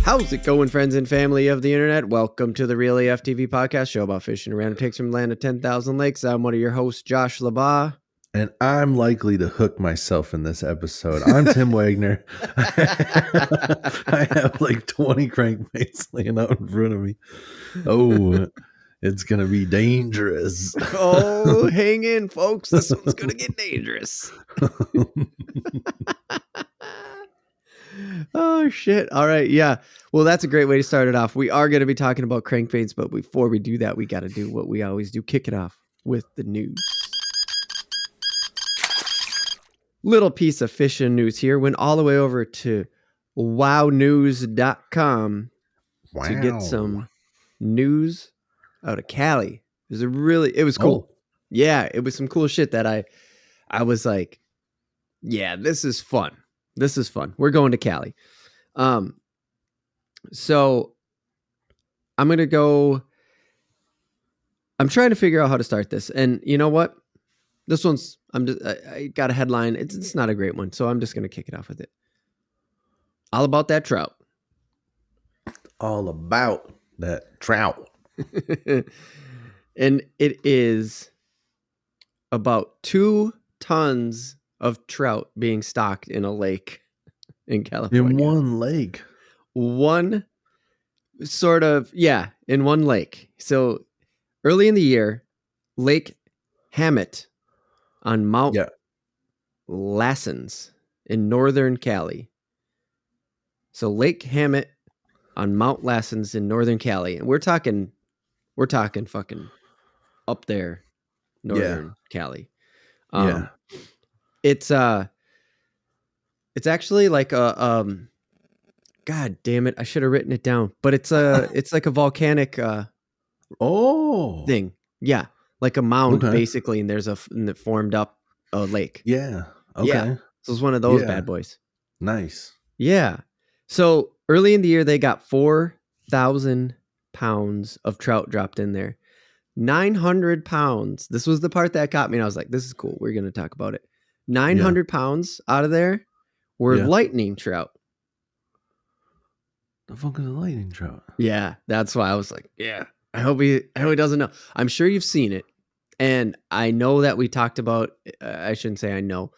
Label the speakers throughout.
Speaker 1: How's it going, friends and family of the internet? Welcome to the Real AF TV podcast show about fishing and random takes from the land of 10,000 lakes. I'm one of your hosts, Josh LaBaw.
Speaker 2: And I'm likely to hook myself in this episode. I'm Tim Wagner. I have like 20 crankbaits laying out in front of me. Oh, it's going to be dangerous.
Speaker 1: Oh, hang in, folks. This one's going to get dangerous. Oh, shit. All right. Yeah. Well, that's a great way to start it off. We are going to be talking about crankbaits, but before we do that, we got to do what we always do. Kick it off with the news. Little piece of fishing news here. Went all the way over to wownews.com to get some news out of Cali. It was cool. Oh. Yeah, it was some cool shit that I was like, yeah, this is fun. This is fun. We're going to Cali. So I'm trying to figure out how to start this. And you know what? This one's, I got a headline. It's not a great one. So I'm just going to kick it off with it. All about that trout.
Speaker 2: All about that trout.
Speaker 1: And it is about 2 tons of trout being stocked in a lake in California.
Speaker 2: In one lake.
Speaker 1: In one lake. So early in the year, Lake Hammett on Mount Lassens in northern Cali. So Lake Hammett on Mount Lassens in northern Cali. And we're talking fucking up there, northern Cali. It's actually like a God damn it, I should have written it down. But it's like a volcanic thing. Yeah. Like a mound basically, and there's that formed up a lake.
Speaker 2: Yeah. Okay.
Speaker 1: Yeah. So it's one of those bad boys.
Speaker 2: Nice.
Speaker 1: Yeah. So early in the year they got 4,000 pounds of trout dropped in there. 900 pounds. This was the part that got me, and I was like, this is cool. We're going to talk about it. 900 pounds out of there were lightning trout.
Speaker 2: The fuck is a lightning trout?
Speaker 1: Yeah, that's why I was like, yeah. I hope he doesn't know. I'm sure you've seen it, and I know that we talked about. I shouldn't say I know.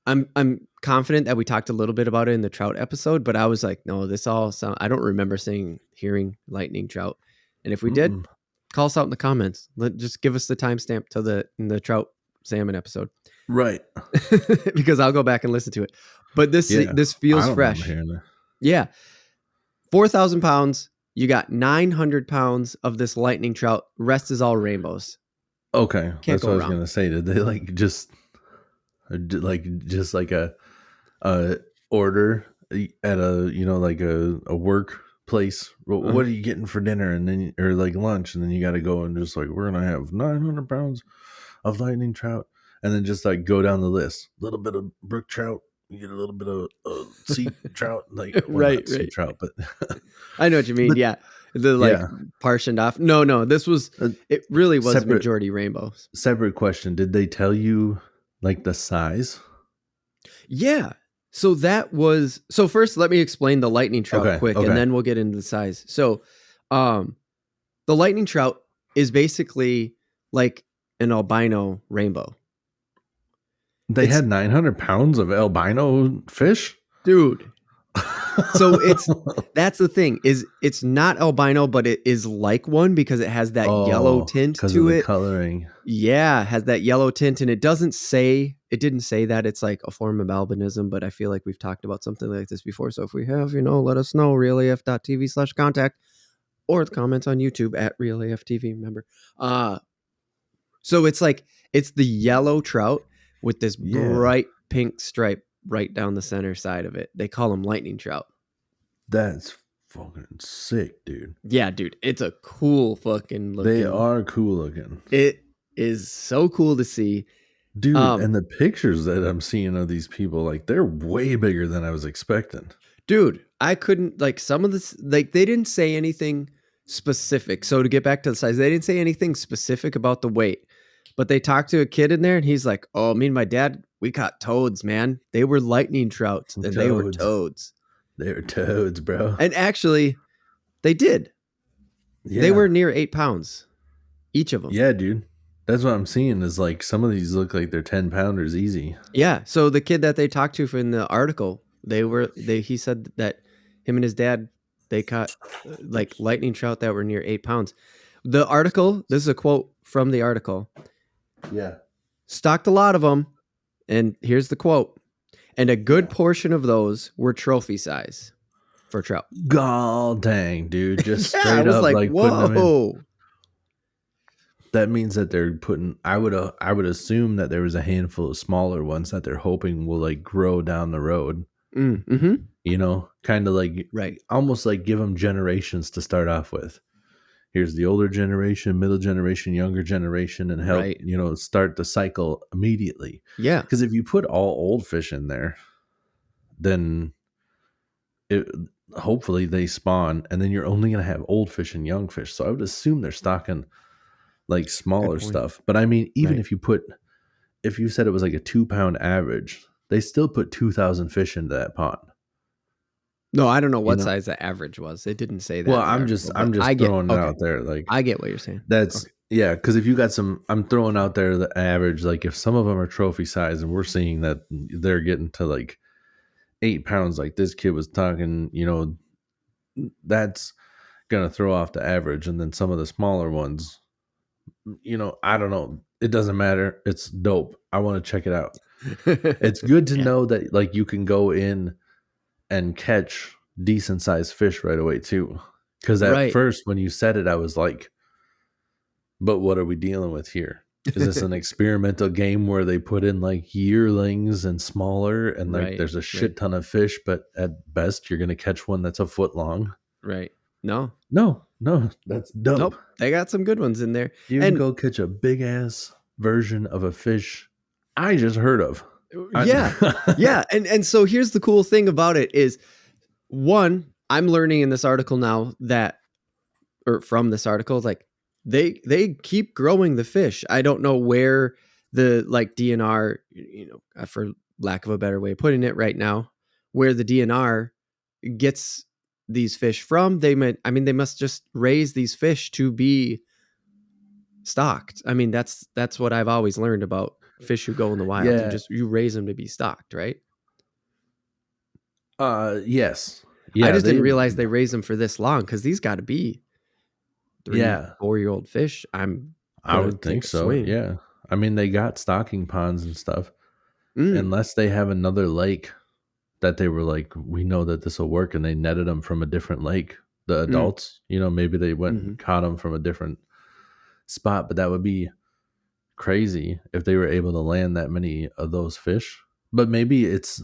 Speaker 1: I'm confident that we talked a little bit about it in the trout episode, but I was like, no, this all sound. I don't remember hearing lightning trout, and if we did, call us out in the comments. Just give us the timestamp to the trout salmon episode,
Speaker 2: right?
Speaker 1: Because I'll go back and listen to it. But this feels fresh. Yeah, 4,000 pounds. You got 900 pounds of this lightning trout. Rest is all rainbows.
Speaker 2: Okay, that's what I was gonna say. Did they just like a order at a workplace? What are you getting for dinner, and then or like lunch, and then you got to go and just like, we're gonna have 900 pounds of lightning trout, and then just like go down the list. A little bit of brook trout. You get a little bit of sea trout, like right. Trout, but
Speaker 1: I know what you mean. Partitioned off. No, this was it. Really was majority rainbows.
Speaker 2: Separate question: did they tell you like the size?
Speaker 1: Yeah. So first, let me explain the lightning trout quick, and then we'll get into the size. So, the lightning trout is basically like an albino rainbow.
Speaker 2: They had 900 pounds of albino fish?
Speaker 1: Dude. So that's the thing, is it's not albino, but it is like one because it has that yellow tint to it.
Speaker 2: Coloring.
Speaker 1: Yeah, has that yellow tint, and it didn't say that it's like a form of albinism, but I feel like we've talked about something like this before. So if we have, let us know, realaf.tv/contact, or the comments on YouTube at realaftv, remember. So it's the yellow trout with this bright pink stripe right down the center side of it. They call them lightning trout.
Speaker 2: That's fucking sick, dude.
Speaker 1: Yeah, dude. It's a cool fucking looking.
Speaker 2: They are cool looking.
Speaker 1: It is so cool to see.
Speaker 2: Dude, and the pictures that I'm seeing of these people, like, they're way bigger than I was expecting.
Speaker 1: Dude, I couldn't, like, some of this, like, they didn't say anything specific. So to get back to the size, they didn't say anything specific about the weight. But they talked to a kid in there, and he's like, "Oh, me and my dad, we caught toads, man. They were lightning trouts, and they were toads."
Speaker 2: They're toads, bro.
Speaker 1: And actually, they did. They
Speaker 2: Yeah.
Speaker 1: were near 8 pounds, each of them.
Speaker 2: Yeah, dude. That's what I'm seeing is like some of these look like they're 10-pounders easy.
Speaker 1: Yeah. So the kid that they talked to in the article, he said that him and his dad, they caught like lightning trout that were near 8 pounds. The article, this is a quote from the article,
Speaker 2: Yeah.
Speaker 1: stocked a lot of them. And here's the quote. And a good portion of those were trophy size for trout.
Speaker 2: God dang, dude. Just
Speaker 1: Yeah, I
Speaker 2: straight
Speaker 1: was
Speaker 2: up
Speaker 1: like,
Speaker 2: like putting them in.
Speaker 1: whoa.
Speaker 2: That means that they're putting I would assume that there was a handful of smaller ones that they're hoping will like grow down the road.
Speaker 1: Mm-hmm.
Speaker 2: You know, kind of like
Speaker 1: Right.
Speaker 2: almost like give them generations to start off with. Here's the older generation, middle generation, younger generation, and help,
Speaker 1: Right.
Speaker 2: you know, start the cycle immediately.
Speaker 1: Yeah.
Speaker 2: Because if you put all old fish in there, then it hopefully they spawn, and then you're only going to have old fish and young fish. So I would assume they're stocking like
Speaker 1: Good
Speaker 2: smaller
Speaker 1: point.
Speaker 2: stuff. But I mean, even
Speaker 1: Right.
Speaker 2: if you said it was like a 2-pound average, they still put 2,000 fish into that pond.
Speaker 1: No, I don't know
Speaker 2: You
Speaker 1: what
Speaker 2: know?
Speaker 1: size the average was. It didn't say that
Speaker 2: Well,
Speaker 1: in the article, but
Speaker 2: I'm just
Speaker 1: I get
Speaker 2: throwing it
Speaker 1: okay.
Speaker 2: out there. Like
Speaker 1: I get what you're saying.
Speaker 2: that's
Speaker 1: Okay.
Speaker 2: yeah, because if you got some, I'm throwing out there the average. Like if some of them are trophy size, and we're seeing that they're getting to like 8 pounds, like this kid was talking, you know, that's gonna throw off the average. And then some of the smaller ones, you know, I don't know. It doesn't matter. It's dope. I want to check it out. It's good to
Speaker 1: Yeah.
Speaker 2: know that like you can go in and catch decent sized fish right away too. Because at
Speaker 1: Right.
Speaker 2: first when you said it, I was like, but what are we dealing with here? Is this an experimental game where they put in like yearlings and smaller and like
Speaker 1: Right.
Speaker 2: there's a
Speaker 1: Right.
Speaker 2: shit ton of fish, but at best you're gonna catch one that's a foot long?
Speaker 1: Right. No.
Speaker 2: No, that's dope.
Speaker 1: Nope. They got some good ones in there.
Speaker 2: You can
Speaker 1: And
Speaker 2: go catch a big ass version of a fish I just heard of.
Speaker 1: yeah. Yeah. And so here's the cool thing about it is one, I'm learning in this article now that or from this article, like they keep growing the fish. I don't know where the like DNR, for lack of a better way of putting it right now, where the DNR gets these fish from. They must just raise these fish to be stocked. I mean, that's what I've always learned about fish who go in the wild.
Speaker 2: Yeah.
Speaker 1: You raise them to be stocked, right?
Speaker 2: Yes. Yeah.
Speaker 1: I just didn't realize they raised them for this long because these got to be 3-4-year-old fish.
Speaker 2: I would think so.
Speaker 1: Swing.
Speaker 2: Yeah. I mean, they got stocking ponds and stuff.
Speaker 1: Mm.
Speaker 2: Unless they have another lake that they were like, we know that this will work, and they netted them from a different lake. The adults, you know, maybe they went and caught them from a different spot, but that would be crazy if they were able to land that many of those fish. But maybe it's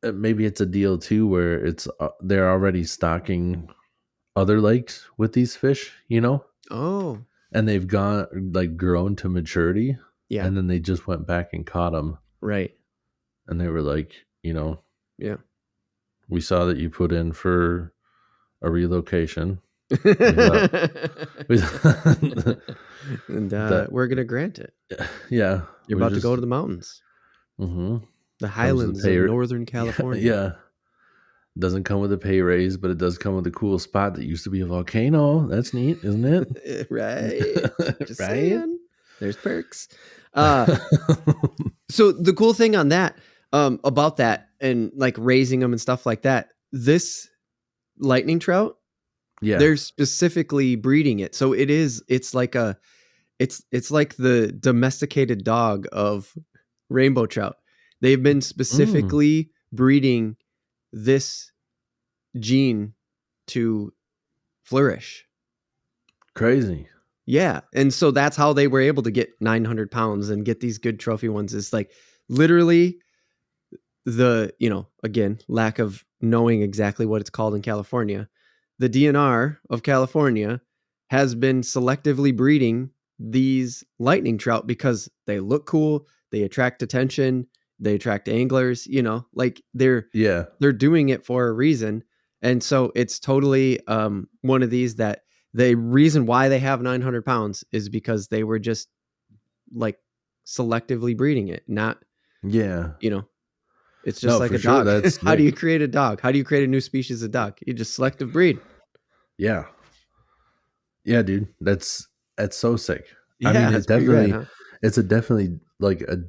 Speaker 2: a deal too where it's they're already stocking other lakes with these fish, you know?
Speaker 1: Oh,
Speaker 2: And they've gone like grown to maturity.
Speaker 1: yeah.
Speaker 2: And then they just went back and caught them.
Speaker 1: Right.
Speaker 2: And they were like, you know,
Speaker 1: Yeah.
Speaker 2: we saw that you put in for a relocation.
Speaker 1: And
Speaker 2: That-
Speaker 1: we're going to grant it.
Speaker 2: Yeah.
Speaker 1: You're about to go to the mountains,
Speaker 2: Mm-hmm.
Speaker 1: the highlands of Northern California.
Speaker 2: Yeah. Doesn't come with a pay raise, but it does come with a cool spot that used to be a volcano. That's neat, isn't it?
Speaker 1: Right. Just
Speaker 2: Right?
Speaker 1: saying. There's perks. So the cool thing on that, about that and like raising them and stuff like that, this lightning trout,
Speaker 2: Yeah.
Speaker 1: they're specifically breeding it. So it's like the domesticated dog of rainbow trout. They've been specifically breeding this gene to flourish.
Speaker 2: Crazy.
Speaker 1: Yeah. And so that's how they were able to get 900 pounds and get these good trophy ones. Is like literally the, again, lack of knowing exactly what it's called in California. The DNR of California has been selectively breeding these lightning trout because they look cool. They attract attention. They attract anglers, like they're doing it for a reason. And so it's totally one of these that the reason why they have 900 pounds is because they were just like selectively breeding it, not, It's just
Speaker 2: No,
Speaker 1: like
Speaker 2: for
Speaker 1: a
Speaker 2: sure.
Speaker 1: dog.
Speaker 2: That's
Speaker 1: How do you
Speaker 2: sick.
Speaker 1: create a dog? How do you create a new species of dog? You just selective breed.
Speaker 2: Yeah. Yeah, dude. That's so sick. I
Speaker 1: Yeah,
Speaker 2: mean,
Speaker 1: that's pretty rad, huh?
Speaker 2: it's a definitely like a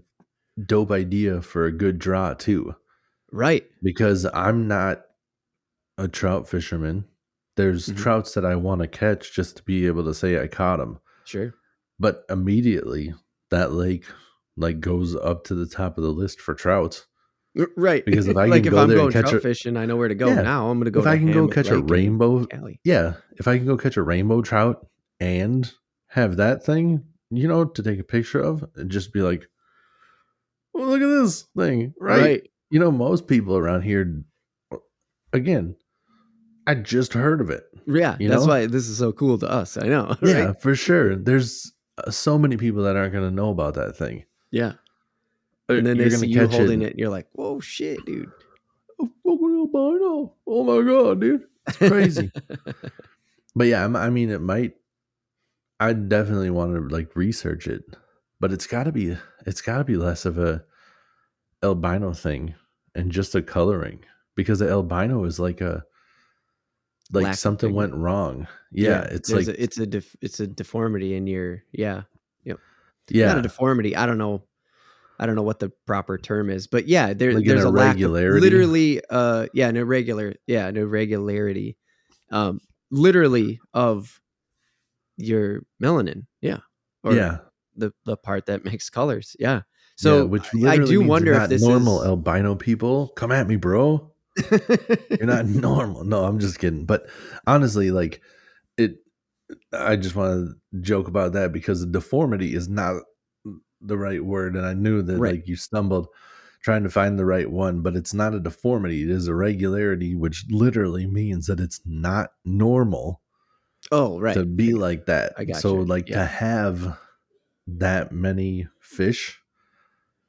Speaker 2: dope idea for a good draw too.
Speaker 1: Right.
Speaker 2: Because I'm not a trout fisherman. There's
Speaker 1: Hmm.
Speaker 2: trouts that I want to catch just to be able to say I caught them.
Speaker 1: Sure.
Speaker 2: But immediately that lake like goes up to the top of the list for trouts.
Speaker 1: Right.
Speaker 2: Because if I
Speaker 1: Like
Speaker 2: can
Speaker 1: if
Speaker 2: go
Speaker 1: I'm
Speaker 2: there and
Speaker 1: going
Speaker 2: catch
Speaker 1: trout
Speaker 2: a
Speaker 1: fishing, I know where to go
Speaker 2: yeah,
Speaker 1: now. I'm going to
Speaker 2: if
Speaker 1: go
Speaker 2: I
Speaker 1: to
Speaker 2: can go
Speaker 1: Hammock
Speaker 2: catch a
Speaker 1: Lake in
Speaker 2: rainbow,
Speaker 1: Cali.
Speaker 2: yeah, if I can go catch a rainbow trout and have that thing, to take a picture of and just be like, oh, look at this thing, right?
Speaker 1: Right.
Speaker 2: Most people around here, again, I just heard of it,
Speaker 1: Yeah.
Speaker 2: you
Speaker 1: That's
Speaker 2: know?
Speaker 1: why this is so cool to us. I know. Right.
Speaker 2: Yeah, for sure. There's so many people that aren't going to know about that thing.
Speaker 1: Yeah. And then they
Speaker 2: You're going
Speaker 1: see
Speaker 2: to
Speaker 1: you
Speaker 2: catch it.
Speaker 1: holding it and you're like, whoa, shit, dude.
Speaker 2: A fucking albino. Oh my God, dude. It's crazy. But yeah, I mean, I definitely want to like research it, but it's gotta be less of a albino thing and just a coloring, because the albino is like
Speaker 1: Lack of
Speaker 2: something went
Speaker 1: pigment.
Speaker 2: wrong. Yeah,
Speaker 1: Yeah.
Speaker 2: it's
Speaker 1: There's
Speaker 2: like,
Speaker 1: it's a deformity in your, yeah. Yep. Not a
Speaker 2: yeah,
Speaker 1: deformity. I don't know. I don't know what the proper term is, but yeah,
Speaker 2: like an
Speaker 1: there's a lack of
Speaker 2: irregularity.
Speaker 1: literally an irregularity literally of your melanin. Yeah. Or
Speaker 2: Yeah,
Speaker 1: the part that makes colors. Yeah.
Speaker 2: yeah,
Speaker 1: So
Speaker 2: which
Speaker 1: I
Speaker 2: literally
Speaker 1: do
Speaker 2: means you're
Speaker 1: wonder if
Speaker 2: not
Speaker 1: this
Speaker 2: normal,
Speaker 1: is
Speaker 2: albino people. Come at me, bro. You're not normal. No, I'm just kidding. But honestly, like it, I just want to joke about that because deformity is not the right word. And I knew that
Speaker 1: right.
Speaker 2: like you stumbled trying to find the right one, but it's not a deformity. It is a regularity, which literally means that it's not normal
Speaker 1: Oh,
Speaker 2: to
Speaker 1: right.
Speaker 2: be like that.
Speaker 1: I got
Speaker 2: So,
Speaker 1: you.
Speaker 2: like, to
Speaker 1: Yeah.
Speaker 2: have that many fish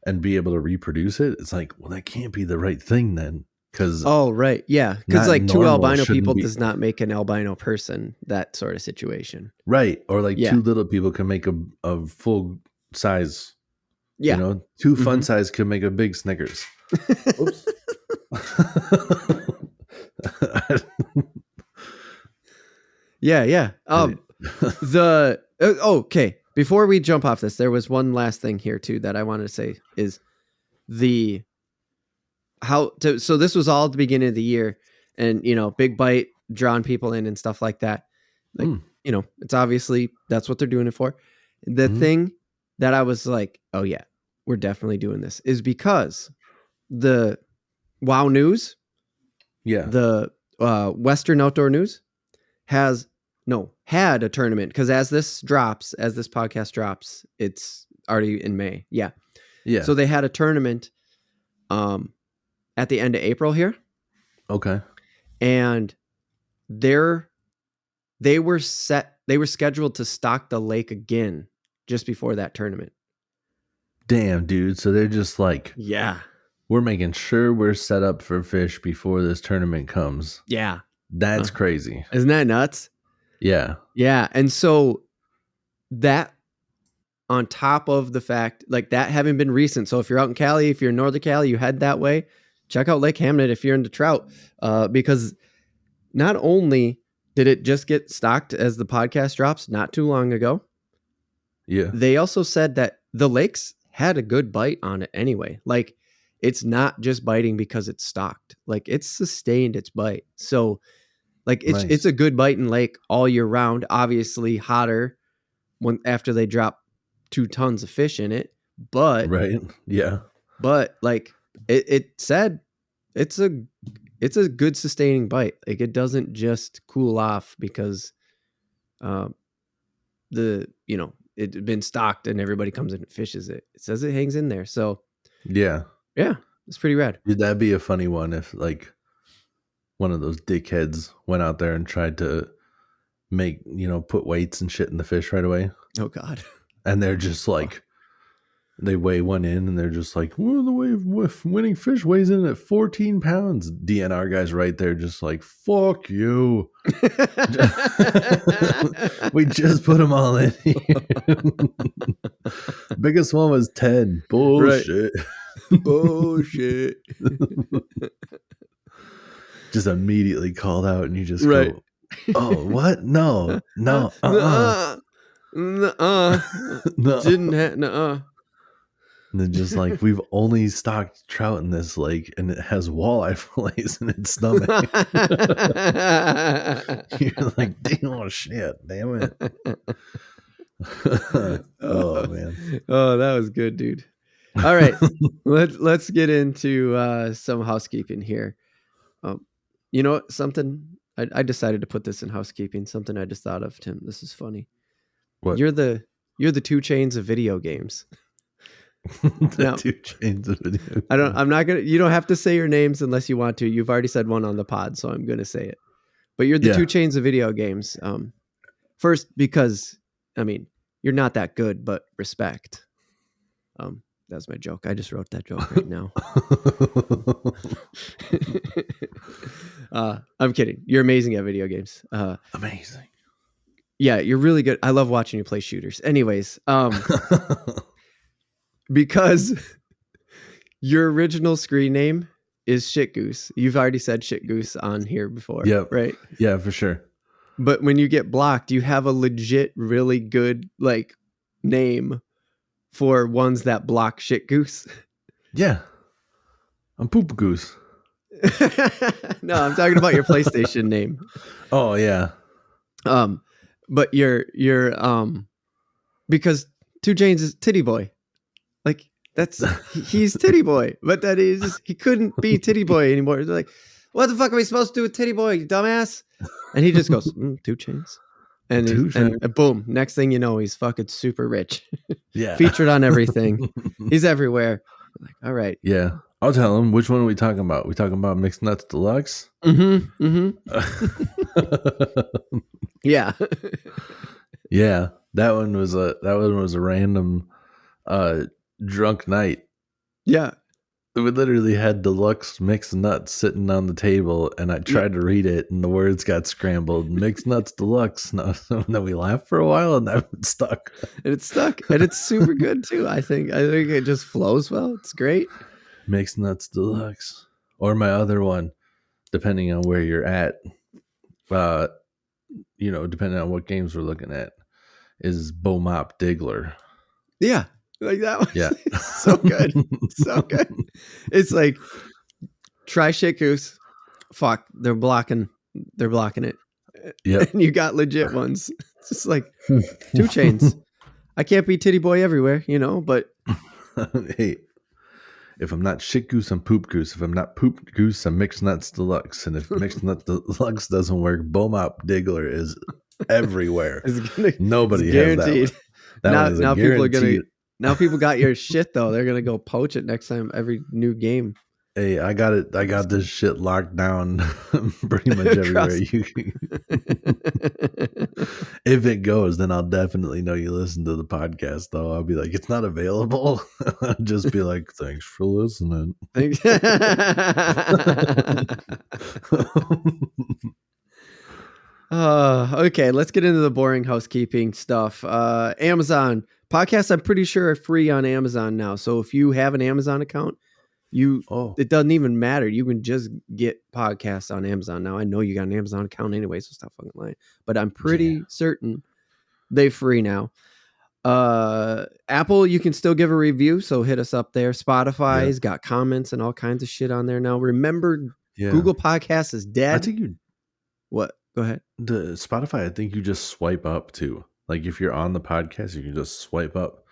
Speaker 2: and be able to reproduce it, it's like, well, that can't be the right thing then. Because
Speaker 1: Oh, right. Yeah. Because
Speaker 2: not
Speaker 1: like two
Speaker 2: normal
Speaker 1: albino
Speaker 2: shouldn't
Speaker 1: people
Speaker 2: be
Speaker 1: does not make an albino person, that sort of situation.
Speaker 2: right. Or like
Speaker 1: Yeah.
Speaker 2: two little people can make a full size,
Speaker 1: Yeah.
Speaker 2: two fun
Speaker 1: Hmm.
Speaker 2: size can make a big Snickers. Oops.
Speaker 1: Yeah. Yeah. Okay. Before we jump off this, there was one last thing here too that I wanted to say is the so this was all at the beginning of the year, and Big Bite drawing people in and stuff like that. Like,
Speaker 2: Mm,
Speaker 1: it's obviously that's what they're doing it for. The
Speaker 2: mhm.
Speaker 1: thing that I was like, oh yeah, we're definitely doing this is because the Wow News,
Speaker 2: Yeah.
Speaker 1: the Western Outdoor News had a tournament, because as this podcast drops, it's already in May. Yeah.
Speaker 2: Yeah.
Speaker 1: So they had a tournament at the end of April here,
Speaker 2: Okay.
Speaker 1: and they were scheduled to stock the lake again just before that tournament.
Speaker 2: Damn, dude. So they're just like,
Speaker 1: Yeah.
Speaker 2: we're making sure we're set up for fish before this tournament comes.
Speaker 1: Yeah.
Speaker 2: That's crazy.
Speaker 1: Isn't that nuts?
Speaker 2: Yeah.
Speaker 1: Yeah. And so that, on top of the fact, like, that having been recent. So if you're out in Cali, if you're in Northern Cali, you head that way, check out Lake Hamnet if you're into trout, because not only did it just get stocked as the podcast drops not too long ago,
Speaker 2: Yeah.
Speaker 1: they also said that the lakes had a good bite on it anyway. Like, it's not just biting because it's stocked. Like, it's sustained its bite. So, like, it's
Speaker 2: Nice.
Speaker 1: a good biting lake all year round. Obviously hotter after they drop 2 tons of fish in it, but
Speaker 2: Right. Yeah.
Speaker 1: like it said it's a good sustaining bite. Like, it doesn't just cool off because it's been stocked and everybody comes in and fishes it. It says it hangs in there. So
Speaker 2: Yeah.
Speaker 1: yeah, it's pretty rad.
Speaker 2: Dude, that'd be a funny one if like one of those dickheads went out there and tried to make, put weights and shit in the fish right away.
Speaker 1: Oh God.
Speaker 2: And they're just like, they weigh one in and they're just like, well, the way of winning fish weighs in at 14 pounds. DNR guy's right there just like, fuck you. We just put them all in here. Biggest one was 10. Bullshit.
Speaker 1: Bullshit.
Speaker 2: Just immediately called out, and you just
Speaker 1: Right.
Speaker 2: go, "Oh, what? No, no,
Speaker 1: Nuh-uh. Nuh-uh.
Speaker 2: no."
Speaker 1: Didn't have nuh-uh.
Speaker 2: And then just like, we've only stocked trout in this lake, and it has walleye fillets in its stomach. You're like, damn, shit, damn it. Oh man.
Speaker 1: Oh, that was good, dude. All right, let's get into some housekeeping here. You know what? Something I decided to put this in housekeeping. Something I just thought of, Tim. This is funny.
Speaker 2: What?
Speaker 1: You're the 2 Chainz of video games.
Speaker 2: The
Speaker 1: Now,
Speaker 2: 2 Chainz of video.
Speaker 1: I'm not gonna. You don't have to say your names unless you want to. You've already said one on the pod, so I'm gonna say it. But you're the 2 Chainz of video games. First, because I mean you're not that good, but respect. That's my joke. I just wrote that joke right now. I'm kidding. You're amazing at video games.
Speaker 2: Amazing.
Speaker 1: Yeah, you're really good. I love watching you play shooters. Anyways, because your original screen name is Shit Goose. You've already said Shit Goose on here before.
Speaker 2: Yeah.
Speaker 1: Right?
Speaker 2: Yeah, for sure.
Speaker 1: But when you get blocked, you have a legit, really good like name for ones that block Shit Goose.
Speaker 2: Yeah. I'm Poop Goose.
Speaker 1: No, I'm talking about your PlayStation name.
Speaker 2: Oh yeah.
Speaker 1: But you're because 2 Chainz is Titty Boy. Like he's Titty Boy, but that he couldn't be Titty Boy anymore. They're like, what the fuck are we supposed to do with Titty Boy, you dumbass? And he just goes, 2 Chainz. And boom, next thing you know, he's fucking super rich.
Speaker 2: Yeah.
Speaker 1: Featured on everything. He's everywhere. I'm like, all right.
Speaker 2: Yeah. I'll tell him, which one are we talking about? We talking about Mixed Nuts Deluxe?
Speaker 1: Mm-hmm. Yeah.
Speaker 2: Yeah. That one was a random drunk night.
Speaker 1: Yeah.
Speaker 2: We literally had deluxe mixed nuts sitting on the table, and I tried to read it, and the words got scrambled. Mixed nuts deluxe. And then we laughed for a while, and that stuck.
Speaker 1: And it's stuck, and it's super good too. I think it just flows well. It's great.
Speaker 2: Mixed nuts deluxe, or my other one, depending on where you're at. Depending on what games we're looking at, is Bomop Diggler.
Speaker 1: Yeah. Like that one.
Speaker 2: Yeah.
Speaker 1: So good. So good. It's like, try Shit Goose. Fuck. They're blocking it.
Speaker 2: Yeah.
Speaker 1: And you got legit ones. It's just like 2 Chainz. I can't be Titty Boy everywhere, but
Speaker 2: hey, if I'm not Shit Goose, I'm Poop Goose. If I'm not Poop Goose, I'm Mixed Nuts Deluxe. And if Mixed Nuts Deluxe doesn't work, Bomop Diggler is everywhere. Nobody has that one.
Speaker 1: Now people are gonna. Now people got your shit though. They're gonna go poach it next time every new game.
Speaker 2: Hey, I got it. I got this shit locked down pretty much everywhere. If it goes, then I'll definitely know you listen to the podcast. Though I'll be like, it's not available. I'll just be like, thanks for listening.
Speaker 1: Okay, let's get into the boring housekeeping stuff. Amazon podcasts, I'm pretty sure, are free on Amazon now. So if you have an Amazon account, it doesn't even matter. You can just get podcasts on Amazon now. I know you got an Amazon account anyway, so stop fucking lying. But I'm pretty certain they're free now. Apple, you can still give a review, so hit us up there. Spotify's got comments and all kinds of shit on there now. Remember, Google Podcasts is dead.
Speaker 2: I think
Speaker 1: what? Go ahead.
Speaker 2: The Spotify, I think you just swipe up too. Like if you're on the podcast, you can just swipe up.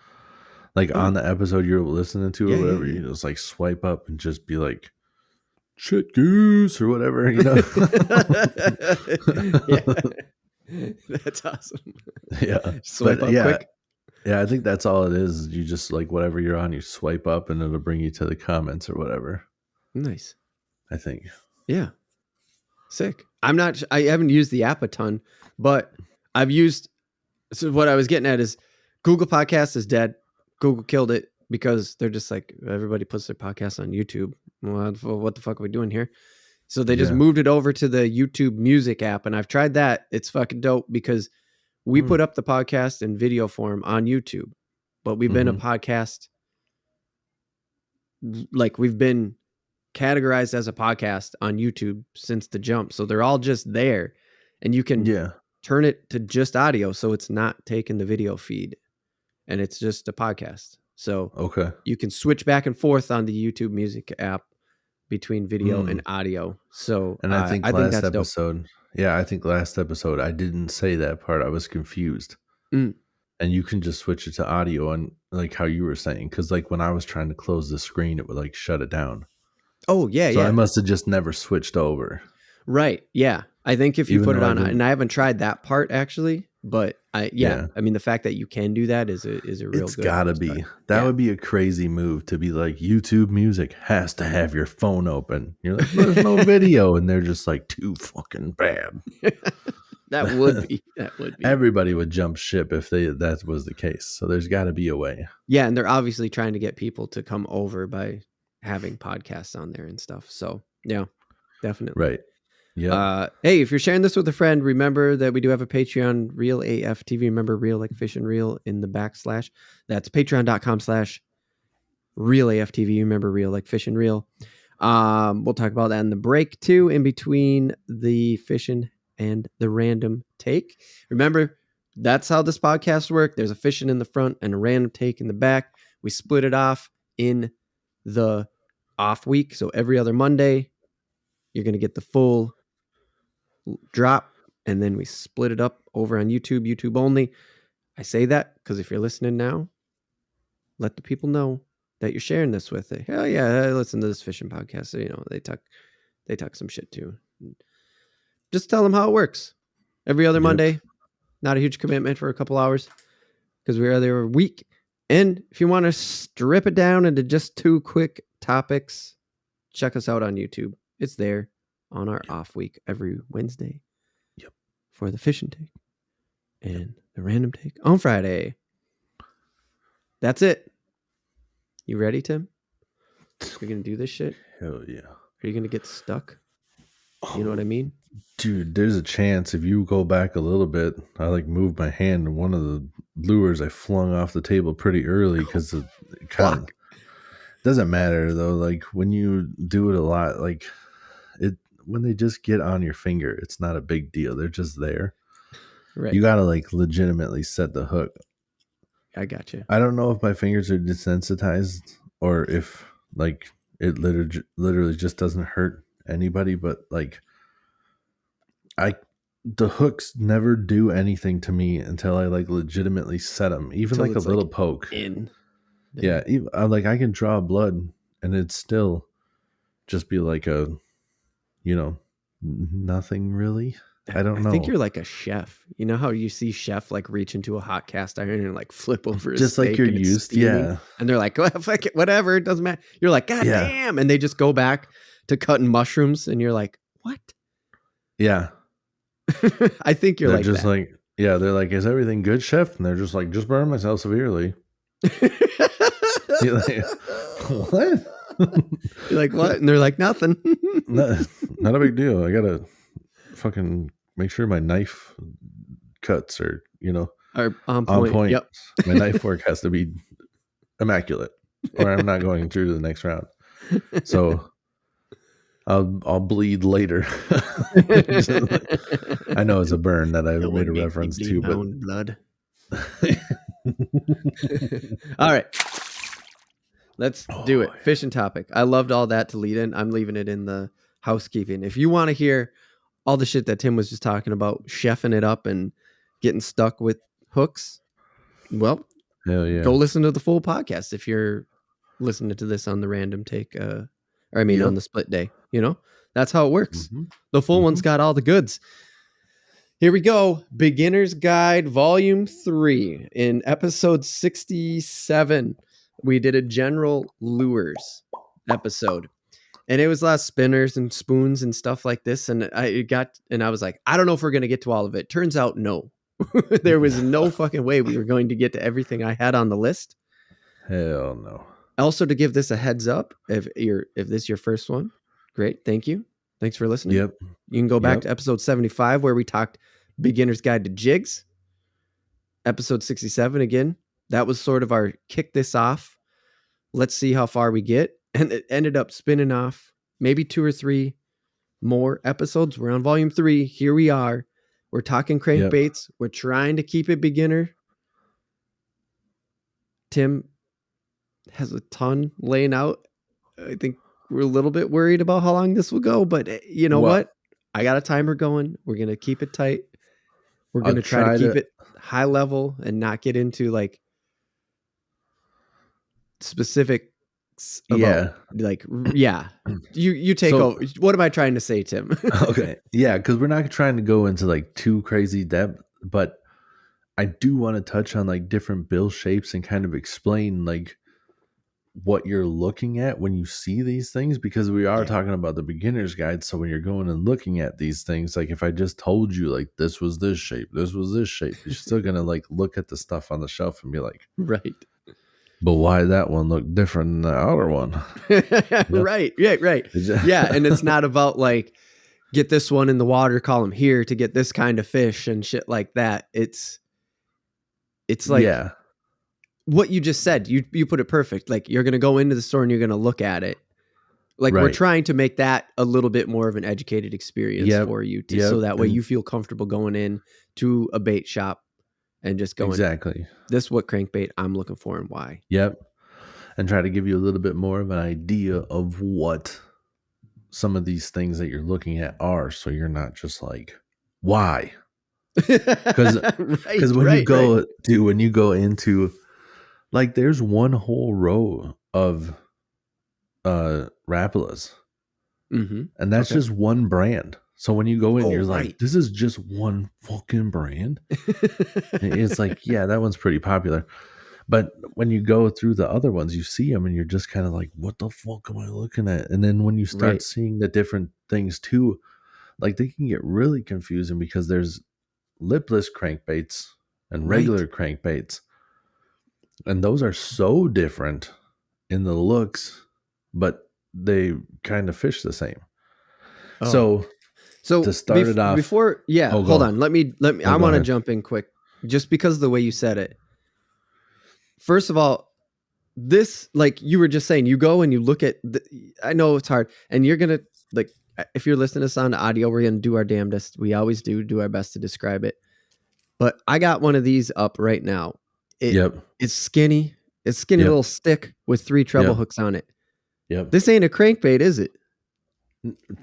Speaker 2: Like on the episode you're listening to or whatever, you just like swipe up and just be like, Shit Goose or whatever,
Speaker 1: That's awesome.
Speaker 2: Yeah.
Speaker 1: Swipe up quick.
Speaker 2: Yeah, I think that's all it is. You just like whatever you're on, you swipe up and it'll bring you to the comments or whatever.
Speaker 1: Nice.
Speaker 2: I think.
Speaker 1: Yeah. Sick. I haven't used the app a ton, but I've used. So what I was getting at is Google Podcasts is dead. Google killed it because they're just like, everybody puts their podcasts on YouTube. Well, what the fuck are we doing here? So they just moved it over to the YouTube Music app, and I've tried that. It's fucking dope because we put up the podcast in video form on YouTube, but we've been a podcast like we've been categorized as a podcast on YouTube since the jump. So they're all just there, and you can turn it to just audio. So it's not taking the video feed, and it's just a podcast. So you can switch back and forth on the YouTube Music app between video and audio. So
Speaker 2: and I think last episode, dope. I think last episode I didn't say that part. I was confused. And you can just switch it to audio, and like how you were saying, because like when I was trying to close the screen, it would like shut it down.
Speaker 1: Oh yeah,
Speaker 2: so I must have just never switched over.
Speaker 1: Right. Yeah. I think if you put it on, and I haven't tried that part actually, but I mean, the fact that you can do that is a real.
Speaker 2: It's gotta be. That would be a crazy move to be like, YouTube Music has to have your phone open. You're like, there's no video, and they're just like, too fucking bad.
Speaker 1: That would be.
Speaker 2: Everybody would jump ship if that was the case. So there's got to be a way.
Speaker 1: Yeah, and they're obviously trying to get people to come over by having podcasts on there and stuff. So yeah, definitely.
Speaker 2: Right. Yeah.
Speaker 1: Hey, if you're sharing this with a friend, remember that we do have a Patreon, Real AF TV. Remember, Real like fish and reel in the /. That's patreon.com/Real AF TV. Remember, Real like fish and reel. We'll talk about that in the break too, in between the fishing and the random take. Remember, that's how this podcast works. There's a fishing in the front and a random take in the back. We split it off in the off week. So every other Monday, you're going to get the full drop, and then we split it up over on YouTube only. I say that because if you're listening now, let the people know that you're sharing this with it. Hell yeah, I listen to this fishing podcast. So, they talk some shit too. Just tell them how it works. Every other Monday, not a huge commitment for a couple hours because we're there a week. And if you want to strip it down into just 2 quick topics, check us out on YouTube. It's there on our off week every Wednesday.
Speaker 2: Yep.
Speaker 1: For the fishing take and the random take on Friday. That's it. You ready, Tim? You're going to do this shit?
Speaker 2: Hell yeah.
Speaker 1: Are you going to get stuck? You know what I mean?
Speaker 2: Dude, there's a chance if you go back a little bit, I like moved my hand and one of the lures I flung off the table pretty early because it kind of doesn't matter though. Like when you do it a lot, like when they just get on your finger, it's not a big deal. They're just there.
Speaker 1: Right.
Speaker 2: You got to like legitimately set the hook.
Speaker 1: I got you.
Speaker 2: I don't know if my fingers are desensitized or if like it literally just doesn't hurt anybody, but like the hooks never do anything to me until I like legitimately set them, even like a little poke
Speaker 1: in.
Speaker 2: Yeah, I can draw blood and it'd still just be like a, nothing really. I don't know.
Speaker 1: I think you're like a chef. You know how you see chef like reach into a hot cast iron and like flip over a
Speaker 2: just
Speaker 1: steak
Speaker 2: like you're used, yeah.
Speaker 1: And they're like, well, fuck it, whatever, it doesn't matter. You're like, God damn, and they just go back to cutting mushrooms, and you're like, what?
Speaker 2: Yeah,
Speaker 1: I think you're
Speaker 2: they're
Speaker 1: like
Speaker 2: just
Speaker 1: that.
Speaker 2: like, yeah, they're like, is everything good, chef? And they're just like, just burn myself severely. You're like, what?
Speaker 1: You're like, what? And they're like, nothing.
Speaker 2: Not a big deal. I gotta fucking make sure my knife cuts are
Speaker 1: on point. Yep.
Speaker 2: My knife work has to be immaculate, or I'm not going through to the next round. So I'll bleed later. I know it's a burn that I made a reference to, but
Speaker 1: blood. All right. Let's do it. Fishing topic. I loved all that to lead in. I'm leaving it in the housekeeping. If you want to hear all the shit that Tim was just talking about, chefing it up and getting stuck with hooks, well,
Speaker 2: hell yeah,
Speaker 1: go listen to the full podcast if you're listening to this on the random take, on the split day. That's how it works. Mm-hmm. The full one's got all the goods. Here we go. Beginner's Guide Volume 3. In episode 67, we did a general lures episode. And it was a lot of spinners and spoons and stuff like this. And I was like, I don't know if we're going to get to all of it. Turns out, no. There was no fucking way we were going to get to everything I had on the list.
Speaker 2: Hell no.
Speaker 1: Also, to give this a heads up, if this is your first one, great. Thank you. Thanks for listening.
Speaker 2: Yep.
Speaker 1: You can go back to episode 75 where we talked Beginner's Guide to Jigs. Episode 67 again. That was sort of our kick this off. Let's see how far we get. and it ended up spinning off maybe 2 or 3 more episodes. We're on volume 3. Here we are. We're talking crankbaits. We're trying to keep it beginner. Tim has a ton laying out. I think we're a little bit worried about how long this will go, but you know what? I got a timer going. We're going to keep it tight. We're going to try to keep it high level and not get into like specifics about you take over. What am I trying to say, Tim?
Speaker 2: Okay. Yeah, because we're not trying to go into like too crazy depth, but I do want to touch on like different bill shapes and kind of explain like what you're looking at when you see these things, because we are talking about the beginner's guide. So when you're going and looking at these things, like if I just told you like this was this shape, you're still gonna like look at the stuff on the shelf and be like,
Speaker 1: right,
Speaker 2: but why that one look different than the other one?
Speaker 1: Right. Yeah, and it's not about like get this one in the water column here to get this kind of fish and shit like that. It's like what you just said. You put it perfect. Like you're gonna go into the store and you're gonna look at it. Like we're trying to make that a little bit more of an educated experience for you, so that way you feel comfortable going in to a bait shop and just going,
Speaker 2: exactly,
Speaker 1: this is what crankbait I'm looking for and why.
Speaker 2: Yep. And try to give you a little bit more of an idea of what some of these things that you're looking at are, so you're not just like, why? Because when you go into like, there's one whole row of Rapalas, and that's just one brand. So when you go in, you're like, this is just one fucking brand. It's like, yeah, that one's pretty popular. But when you go through the other ones, you see them and you're just kind of like, what the fuck am I looking at? And then when you start seeing the different things too, like they can get really confusing, because there's lipless crankbaits and regular crankbaits. And those are so different in the looks, but they kind of fish the same. So to start it off
Speaker 1: before, hold on. Let me. I want to jump in quick, just because of the way you said it. First of all, this, like you were just saying, you go and you look at I know it's hard, and you're going to, like, if you're listening to us on audio, we're going to do our damnedest. We always do our best to describe it. But I got one of these up right now. It's skinny. It's skinny little stick with 3 treble hooks on it. This ain't a crankbait, is it?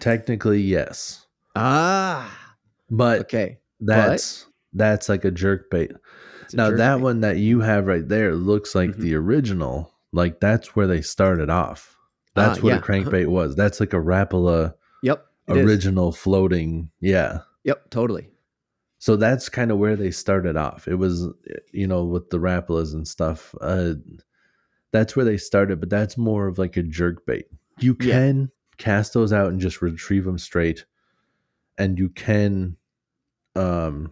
Speaker 2: Technically, yes.
Speaker 1: But
Speaker 2: that's like a jerk bait. Now that one that you have right there looks like the original. Like that's where they started off. That's what a crankbait was. That's like a Rapala original floating. Yeah.
Speaker 1: Yep, totally.
Speaker 2: So that's kind of where they started off. It was, with the Rapalas and stuff. That's where they started, but that's more of like a jerk bait. You can cast those out and just retrieve them straight. And you can, you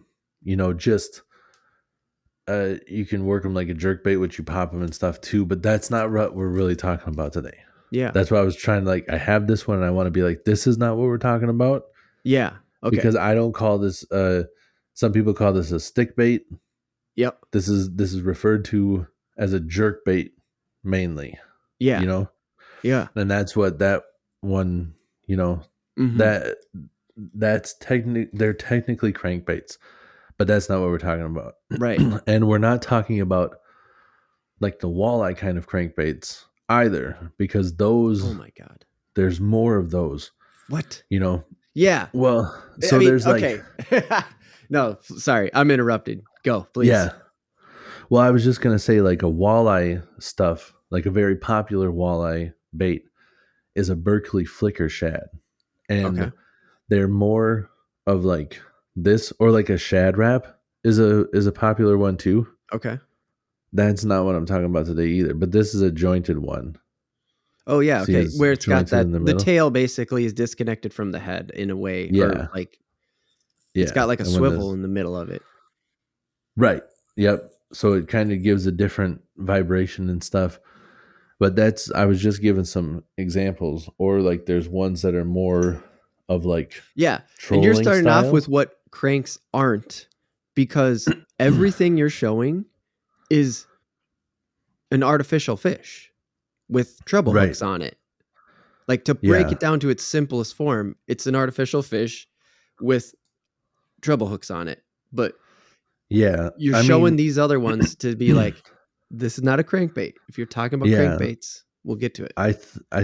Speaker 2: can work them like a jerk bait, which you pop them and stuff too. But that's not what we're really talking about today.
Speaker 1: Yeah.
Speaker 2: That's why I was trying to, like, I have this one and I want to be like, this is not what we're talking about.
Speaker 1: Yeah. Okay.
Speaker 2: Because I don't call this, some people call this a stick bait.
Speaker 1: Yep.
Speaker 2: This is referred to as a jerk bait mainly.
Speaker 1: Yeah. Yeah.
Speaker 2: And that's what that one, that's they're technically crankbaits, but that's not what we're talking about.
Speaker 1: Right.
Speaker 2: And we're not talking about like the walleye kind of crankbaits either, because those,
Speaker 1: oh my God,
Speaker 2: there's more of those.
Speaker 1: What?
Speaker 2: Yeah. Well, so there's like,
Speaker 1: no, sorry, I'm interrupted. Go, please.
Speaker 2: Yeah. Well, I was just going to say, like, a walleye stuff, like a very popular walleye bait is a Berkeley flicker shad. And they're more of like this, or like a shad wrap is a popular one too.
Speaker 1: Okay.
Speaker 2: That's not what I'm talking about today either, but this is a jointed one.
Speaker 1: Oh yeah, okay. Where it's got that, the tail basically is disconnected from the head in a way.
Speaker 2: Yeah.
Speaker 1: Or like, it's got like a swivel in the middle of it.
Speaker 2: Right. Yep. So it kind of gives a different vibration and stuff. But I was just giving some examples, or like there's ones that are more of like,
Speaker 1: and you're starting off with what cranks aren't, because everything you're showing is an artificial fish with treble hooks on it. Like, to break
Speaker 2: Yeah.
Speaker 1: it down to its simplest form, it's an artificial fish with treble hooks on it. But
Speaker 2: Yeah.
Speaker 1: you're
Speaker 2: I
Speaker 1: showing
Speaker 2: mean,
Speaker 1: these other ones to be like, this is not a crankbait. If you're talking about
Speaker 2: yeah,
Speaker 1: crankbaits, we'll get to it.
Speaker 2: I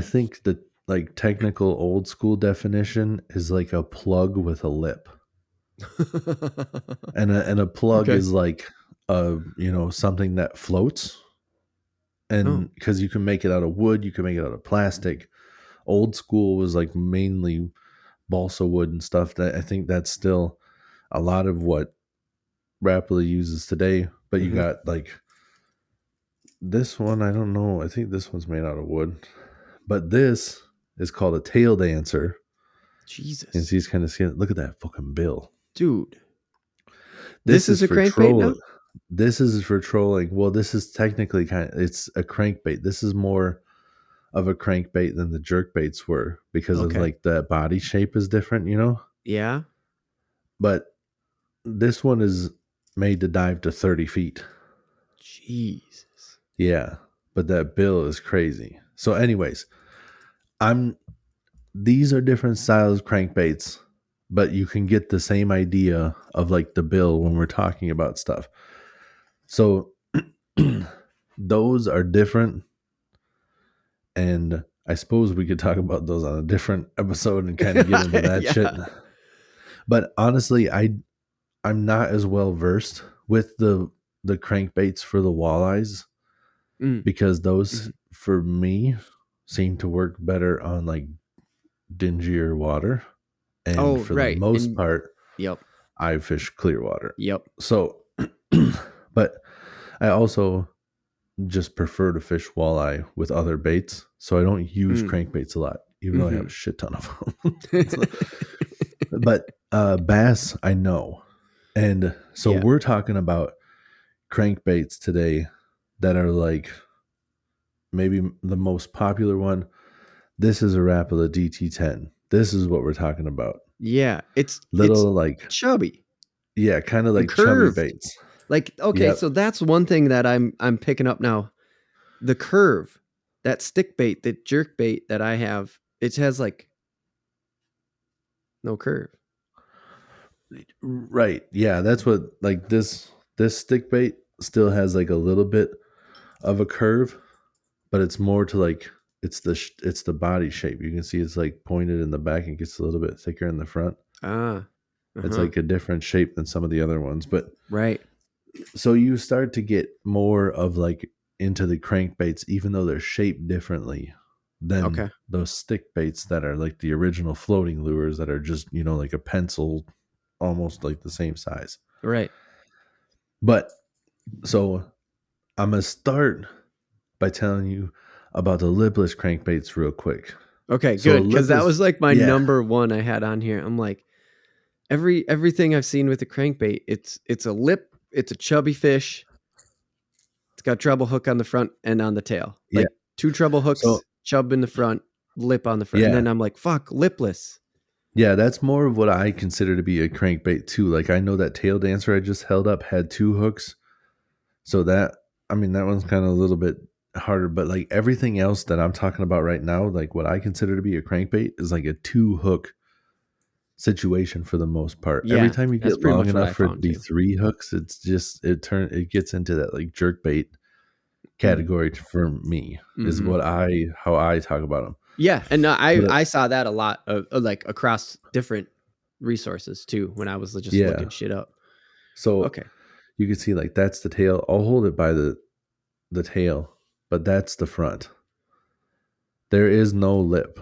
Speaker 2: think the like technical old school definition is like a plug with a lip. And a plug
Speaker 1: Okay.
Speaker 2: is like something that floats,
Speaker 1: Oh,
Speaker 2: and because you can make it out of wood, you can make it out of plastic. Old school was like mainly balsa wood and stuff. That I think that's still a lot of what Rapidly uses today. But you
Speaker 1: mhm.
Speaker 2: got like this one, I don't know, I think this one's made out of wood, but this is called a tail dancer. And
Speaker 1: Jesus.
Speaker 2: he's kind of scared. Look at that fucking bill.
Speaker 1: Dude, this
Speaker 2: This
Speaker 1: is
Speaker 2: is
Speaker 1: a
Speaker 2: for
Speaker 1: crankbait
Speaker 2: troll.
Speaker 1: now?
Speaker 2: This is for trolling. Well, this is technically it's a crankbait. This is more of a crankbait than the jerk baits were because of
Speaker 1: Okay.
Speaker 2: like the body shape is different,
Speaker 1: Yeah.
Speaker 2: But this one is made to dive to 30 feet.
Speaker 1: Jesus.
Speaker 2: Yeah. But that bill is crazy. So, anyways, I'm these are different styles of crankbaits, but you can get the same idea of like the bill when we're talking about stuff. So those are different, and I suppose we could talk about those on a different episode and kind of get into that shit.
Speaker 1: Yeah.
Speaker 2: But honestly, I'm not as well versed with the crankbaits for the walleyes
Speaker 1: Mm.
Speaker 2: because those
Speaker 1: Mhm.
Speaker 2: for me seem to work better on like dingier water. And
Speaker 1: Oh,
Speaker 2: for the
Speaker 1: right.
Speaker 2: most
Speaker 1: And
Speaker 2: part,
Speaker 1: yep.
Speaker 2: I fish clear water.
Speaker 1: Yep.
Speaker 2: So, but I also just prefer to fish walleye with other baits. So I don't use
Speaker 1: Mm.
Speaker 2: crankbaits a lot, even though I have a
Speaker 1: Mhm.
Speaker 2: shit ton of them. But bass, I know. And so
Speaker 1: Yeah.
Speaker 2: we're talking about crankbaits today that are like maybe the most popular one. This is a Rapala DT10. This is what we're talking about.
Speaker 1: Yeah. It's
Speaker 2: Little like,
Speaker 1: chubby
Speaker 2: yeah, kind of
Speaker 1: and
Speaker 2: like chubby
Speaker 1: curved.
Speaker 2: baits.
Speaker 1: Like, okay,
Speaker 2: Yep.
Speaker 1: so that's one thing that I'm picking up now. The curve, that stick bait, that jerk bait that I have, it has like no curve.
Speaker 2: Right. Yeah, that's what like this stick bait still has like a little bit of a curve, but it's more to like it's the body shape. You can see it's like pointed in the back and gets a little bit thicker in the front.
Speaker 1: Ah.
Speaker 2: It's
Speaker 1: Uh-huh.
Speaker 2: like a different shape than some of the other ones. But
Speaker 1: Right.
Speaker 2: so you start to get more of like into the crankbaits, even though they're shaped differently than
Speaker 1: Okay.
Speaker 2: those stick baits that are like the original floating lures that are just, like a pencil, almost like the same size.
Speaker 1: Right.
Speaker 2: But so I'm gonna start by telling you about the lipless crankbaits real quick.
Speaker 1: Okay,
Speaker 2: So a
Speaker 1: good. Because that
Speaker 2: lipless,
Speaker 1: was like my
Speaker 2: yeah,
Speaker 1: number one I had on here. I'm like, everything I've seen with the crankbait, it's a lip, it's a chubby fish, it's got treble hook on the front and on the tail.
Speaker 2: yeah.
Speaker 1: Like two treble
Speaker 2: So
Speaker 1: hooks, chub in the front, lip on the front. And
Speaker 2: yeah,
Speaker 1: then I'm like, fuck, lipless.
Speaker 2: yeah, that's more of what I consider to be a crankbait too. Like I know that tail dancer I just held up had two hooks, so that I mean that one's kind of a little bit harder. But like everything else that I'm talking about right now, like what I consider to be a crankbait is like a two hook situation for the most part. Every
Speaker 1: Yeah,
Speaker 2: time you
Speaker 1: that's
Speaker 2: get
Speaker 1: pretty
Speaker 2: long
Speaker 1: much what
Speaker 2: enough
Speaker 1: I
Speaker 2: for it to
Speaker 1: found
Speaker 2: be
Speaker 1: too.
Speaker 2: three hooks, it gets into that like jerk bait
Speaker 1: Mm.
Speaker 2: category for me is
Speaker 1: Hmm.
Speaker 2: how I talk about them.
Speaker 1: Yeah, and
Speaker 2: But
Speaker 1: I saw that a lot like across different resources too when I was just
Speaker 2: yeah,
Speaker 1: looking shit up.
Speaker 2: so
Speaker 1: Okay,
Speaker 2: you can see like that's the tail. I'll hold it by the tail, but that's the front. There is no lip.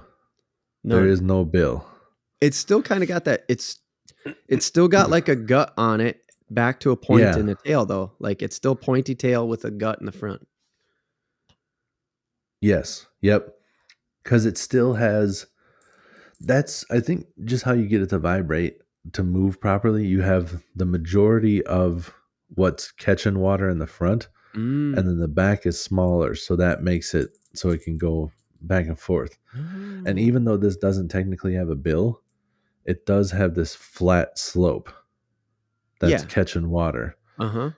Speaker 2: There
Speaker 1: none.
Speaker 2: is no bill.
Speaker 1: It's still kind of got that. It's still got like a gut on it, back to a point
Speaker 2: Yeah.
Speaker 1: in the tail though. Like it's still pointy tail with a gut in the front.
Speaker 2: Yes. Yep. Because it still has. That's I think just how you get it to vibrate to move properly. You have the majority of what's catching water in the front, and
Speaker 1: Mm.
Speaker 2: then the back is smaller, so that makes it so it can go back and forth. And
Speaker 1: Oh.
Speaker 2: even though this doesn't technically have a bill, it does have this flat slope that's
Speaker 1: Yeah.
Speaker 2: catching water,
Speaker 1: Uh-huh.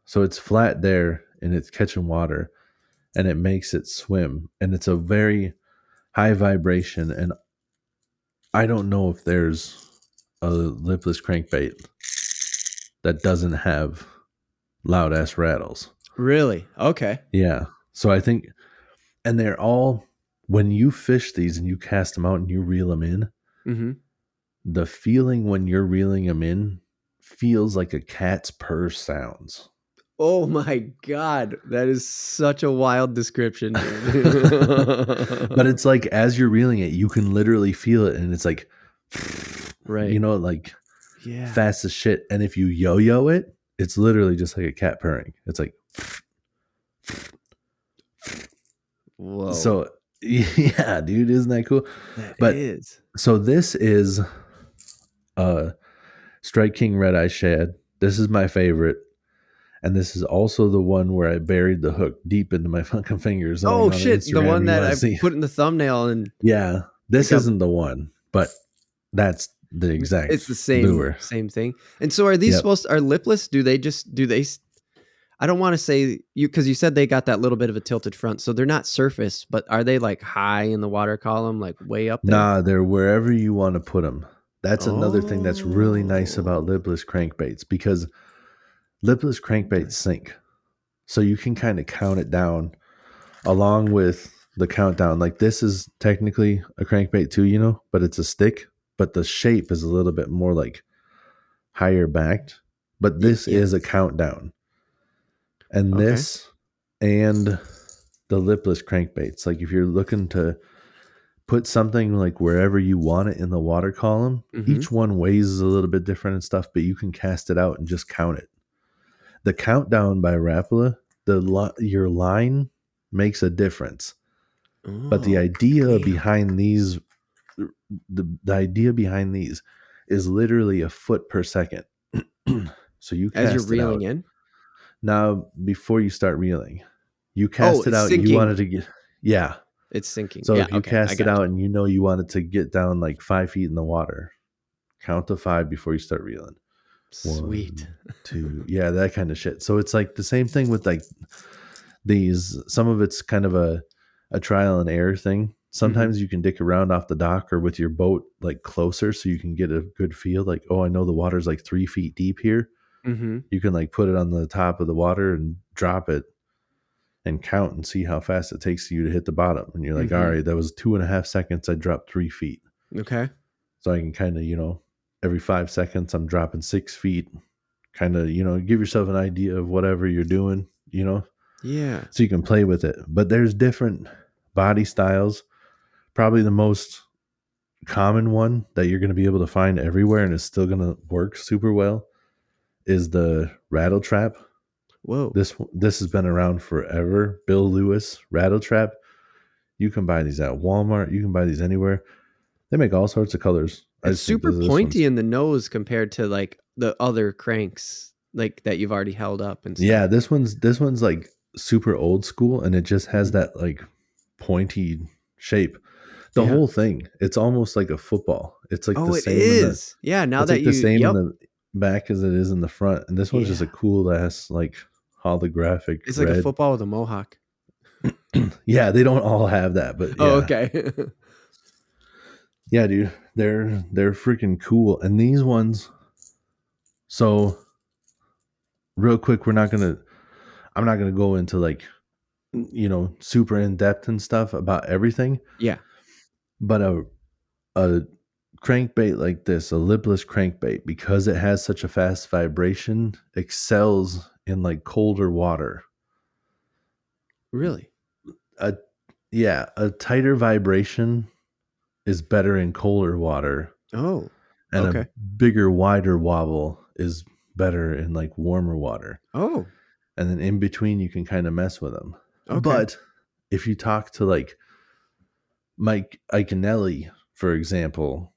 Speaker 2: So it's flat there and it's catching water and it makes it swim. And it's a very high vibration, and I don't know if there's a lipless crankbait that doesn't have loud ass rattles.
Speaker 1: Really? Okay.
Speaker 2: Yeah. So I think, and they're all, when you fish these and you cast them out and you reel them in,
Speaker 1: Mm-hmm.
Speaker 2: the feeling when you're reeling them in feels like a cat's purr sounds.
Speaker 1: Oh my God. That is such a wild description,
Speaker 2: But
Speaker 1: dude.
Speaker 2: it's like as you're reeling it, you can literally feel it, and it's like,
Speaker 1: Right.
Speaker 2: like
Speaker 1: Yeah.
Speaker 2: fast as shit. And if you yo-yo it, it's literally just like a cat purring. It's like,
Speaker 1: Whoa.
Speaker 2: so yeah, dude, isn't that cool?
Speaker 1: That
Speaker 2: But
Speaker 1: is.
Speaker 2: so this is Strike King Red Eye Shad. This is my favorite. And this is also the one where I buried the hook deep into my fucking fingers.
Speaker 1: Oh
Speaker 2: On
Speaker 1: shit. The
Speaker 2: Instagram,
Speaker 1: one
Speaker 2: you
Speaker 1: that
Speaker 2: want to
Speaker 1: I
Speaker 2: see?
Speaker 1: put in the thumbnail and
Speaker 2: Yeah,
Speaker 1: it
Speaker 2: this
Speaker 1: got
Speaker 2: isn't the one, but that's the exact
Speaker 1: it's the same
Speaker 2: lure.
Speaker 1: same thing. And so are these
Speaker 2: Yep.
Speaker 1: supposed to, are lipless? I don't want to say you because you said they got that little bit of a tilted front, so they're not surface, but are they like high in the water column, like way up there?
Speaker 2: Nah, they're wherever you want to put them. That's another thing that's really nice about
Speaker 1: Oh,
Speaker 2: lipless crankbaits, because lipless crankbaits sink. So you can kind of count it down along with the countdown. Like this is technically a crankbait too, but it's a stick, but the shape is a little bit more like higher backed. But this is a
Speaker 1: yes.
Speaker 2: countdown. And
Speaker 1: Okay.
Speaker 2: this and the lipless crankbaits, like if you're looking to put something like wherever you want it in the water column,
Speaker 1: Mm-hmm.
Speaker 2: each one weighs a little bit different and stuff, but you can cast it out and just count it. The countdown by Rapala, your line makes a difference. But the
Speaker 1: Oh,
Speaker 2: idea
Speaker 1: damn.
Speaker 2: behind these, the idea behind these is literally a foot per second. So you
Speaker 1: As you're
Speaker 2: cast it
Speaker 1: reeling
Speaker 2: out.
Speaker 1: in?
Speaker 2: Now, before you start reeling, you
Speaker 1: Oh,
Speaker 2: cast it
Speaker 1: it's
Speaker 2: out, you
Speaker 1: sinking.
Speaker 2: wanted to get, yeah.
Speaker 1: It's sinking.
Speaker 2: So
Speaker 1: Yeah,
Speaker 2: if you
Speaker 1: okay. I
Speaker 2: cast it
Speaker 1: got
Speaker 2: out
Speaker 1: you.
Speaker 2: and you wanted to get down like 5 feet in the water, count to 5 before you start reeling.
Speaker 1: Sweet.
Speaker 2: 1, 2, yeah, that kind of shit. So it's like the same thing with like these. Some of it's kind of a trial and error thing.
Speaker 1: Mm-hmm.
Speaker 2: Sometimes you can dick around off the dock or with your boat like closer so you can get a good feel. Like, oh, I know the water's like 3 feet deep here.
Speaker 1: Mm-hmm.
Speaker 2: You can like put it on the top of the water and drop it and count and see how fast it takes you to hit the bottom. And you're like, all
Speaker 1: Mm-hmm.
Speaker 2: right, that was 2.5 seconds. I dropped 3 feet.
Speaker 1: Okay.
Speaker 2: So I can kind of, every 5 seconds I'm dropping 6 feet. Kind of, give yourself an idea of whatever you're doing,
Speaker 1: Yeah.
Speaker 2: so you can play with it. But there's different body styles. Probably the most common one that you're going to be able to find everywhere and is still going to work super well is the rattle trap.
Speaker 1: Whoa.
Speaker 2: This has been around forever. Bill Lewis rattle trap. You can buy these at Walmart. You can buy these anywhere. They make all sorts of colors. I
Speaker 1: It's
Speaker 2: just think
Speaker 1: super
Speaker 2: this
Speaker 1: pointy
Speaker 2: one's,
Speaker 1: in the nose compared to like the other cranks like that you've already held up and
Speaker 2: yeah,
Speaker 1: stuff.
Speaker 2: this one's like super old school, and it just has
Speaker 1: Mhm.
Speaker 2: that like pointy shape. The
Speaker 1: Yeah.
Speaker 2: whole thing, it's almost like a football. It's like the
Speaker 1: Oh, it
Speaker 2: same in the
Speaker 1: is. Yeah, now
Speaker 2: it's
Speaker 1: that
Speaker 2: like the
Speaker 1: you
Speaker 2: same in
Speaker 1: yep.
Speaker 2: the back as it is in the front. And this one's just a
Speaker 1: Yeah.
Speaker 2: cool ass like holographic
Speaker 1: It's like a
Speaker 2: red.
Speaker 1: football with a mohawk.
Speaker 2: Yeah, they don't all have that, but
Speaker 1: Oh,
Speaker 2: yeah.
Speaker 1: okay.
Speaker 2: Yeah, dude. They're freaking cool. And these ones, so real quick, I'm not gonna go into like super in depth and stuff about everything,
Speaker 1: Yeah.
Speaker 2: but a crankbait like this, a lipless crankbait, because it has such a fast vibration, excels in like colder water.
Speaker 1: Really?
Speaker 2: A Yeah, a tighter vibration is better in colder water,
Speaker 1: Oh,
Speaker 2: and a
Speaker 1: okay.
Speaker 2: bigger, wider wobble is better in like warmer water.
Speaker 1: Oh,
Speaker 2: And then in between, you can kind of mess with them.
Speaker 1: okay.
Speaker 2: But if you talk to like Mike Iconelli, for example,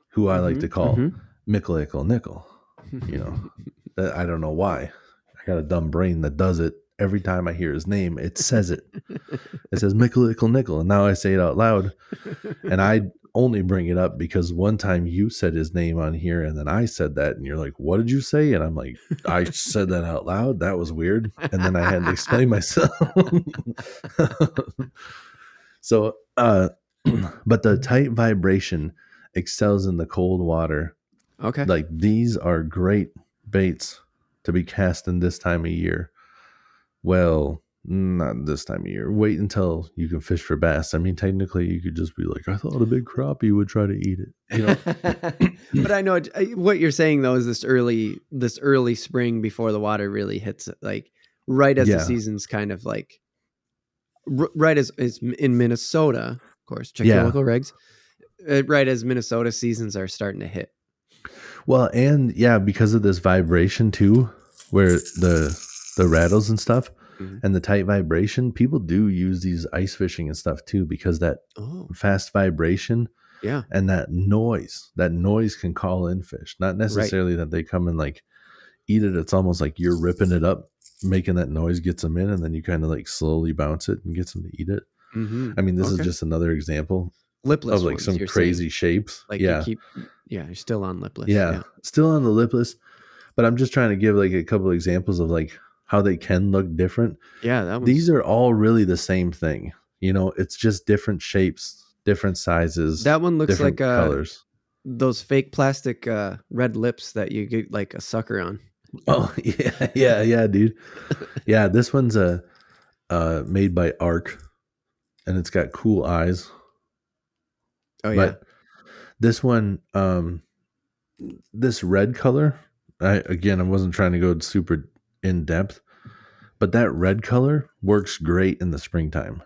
Speaker 2: who I like to
Speaker 1: Mhm.
Speaker 2: call
Speaker 1: Mhm.
Speaker 2: Mickle Ickle Nickel, you know, I don't know why. I got a dumb brain that does it. Every time I hear his name, it says it. It says Mickle Ickle Nickel. And now I say it out loud. And I only bring it up because one time you said his name on here and then I said that. And you're like, what did you say? And I'm like, I said that out loud. That was weird. And then I had to explain myself. So, But the tight vibration excels in the cold water.
Speaker 1: Okay.
Speaker 2: Like these are great baits to be cast in this time of year. Well, not this time of year. Wait until you can fish for bass. I mean, technically, you could just be like, I thought a big crappie would try to eat it. You know?
Speaker 1: But I know what you're saying though is this early spring before the water really hits it, like right as the
Speaker 2: Yeah.
Speaker 1: season's kind of like right as in Minnesota, of course, check your
Speaker 2: Yeah.
Speaker 1: local regs. Right as Minnesota seasons are starting to hit.
Speaker 2: Well, and yeah, because of this vibration too, where the rattles and stuff
Speaker 1: Mhm.
Speaker 2: and the tight vibration, people do use these ice fishing and stuff too, because that
Speaker 1: Oh,
Speaker 2: fast vibration
Speaker 1: yeah,
Speaker 2: and that noise can call in fish. Not
Speaker 1: right.
Speaker 2: necessarily that they come and like eat it. It's almost like you're ripping it up, making that noise gets them in, and then you kind of like slowly bounce it and gets them to eat it.
Speaker 1: Mhm.
Speaker 2: I mean, this is
Speaker 1: Okay.
Speaker 2: just another example of
Speaker 1: Lipless
Speaker 2: like
Speaker 1: ones,
Speaker 2: some
Speaker 1: you're saying.
Speaker 2: crazy shapes.
Speaker 1: Like
Speaker 2: Yeah.
Speaker 1: you're still on lipless.
Speaker 2: Yeah.
Speaker 1: Yeah.
Speaker 2: Still on the lipless, but I'm just trying to give like a couple of examples of like how they can look different.
Speaker 1: Yeah, that
Speaker 2: These
Speaker 1: one's
Speaker 2: are all really the same thing. You know, it's just different shapes, different sizes,
Speaker 1: that one looks
Speaker 2: different
Speaker 1: like
Speaker 2: colors.
Speaker 1: those fake plastic red lips that you get like a sucker on.
Speaker 2: Oh, yeah, yeah, yeah, dude. Yeah, this one's made by Arc and it's got cool eyes.
Speaker 1: Oh yeah.
Speaker 2: But this one, this red color, I wasn't trying to go super in depth, but that red color works great in the springtime.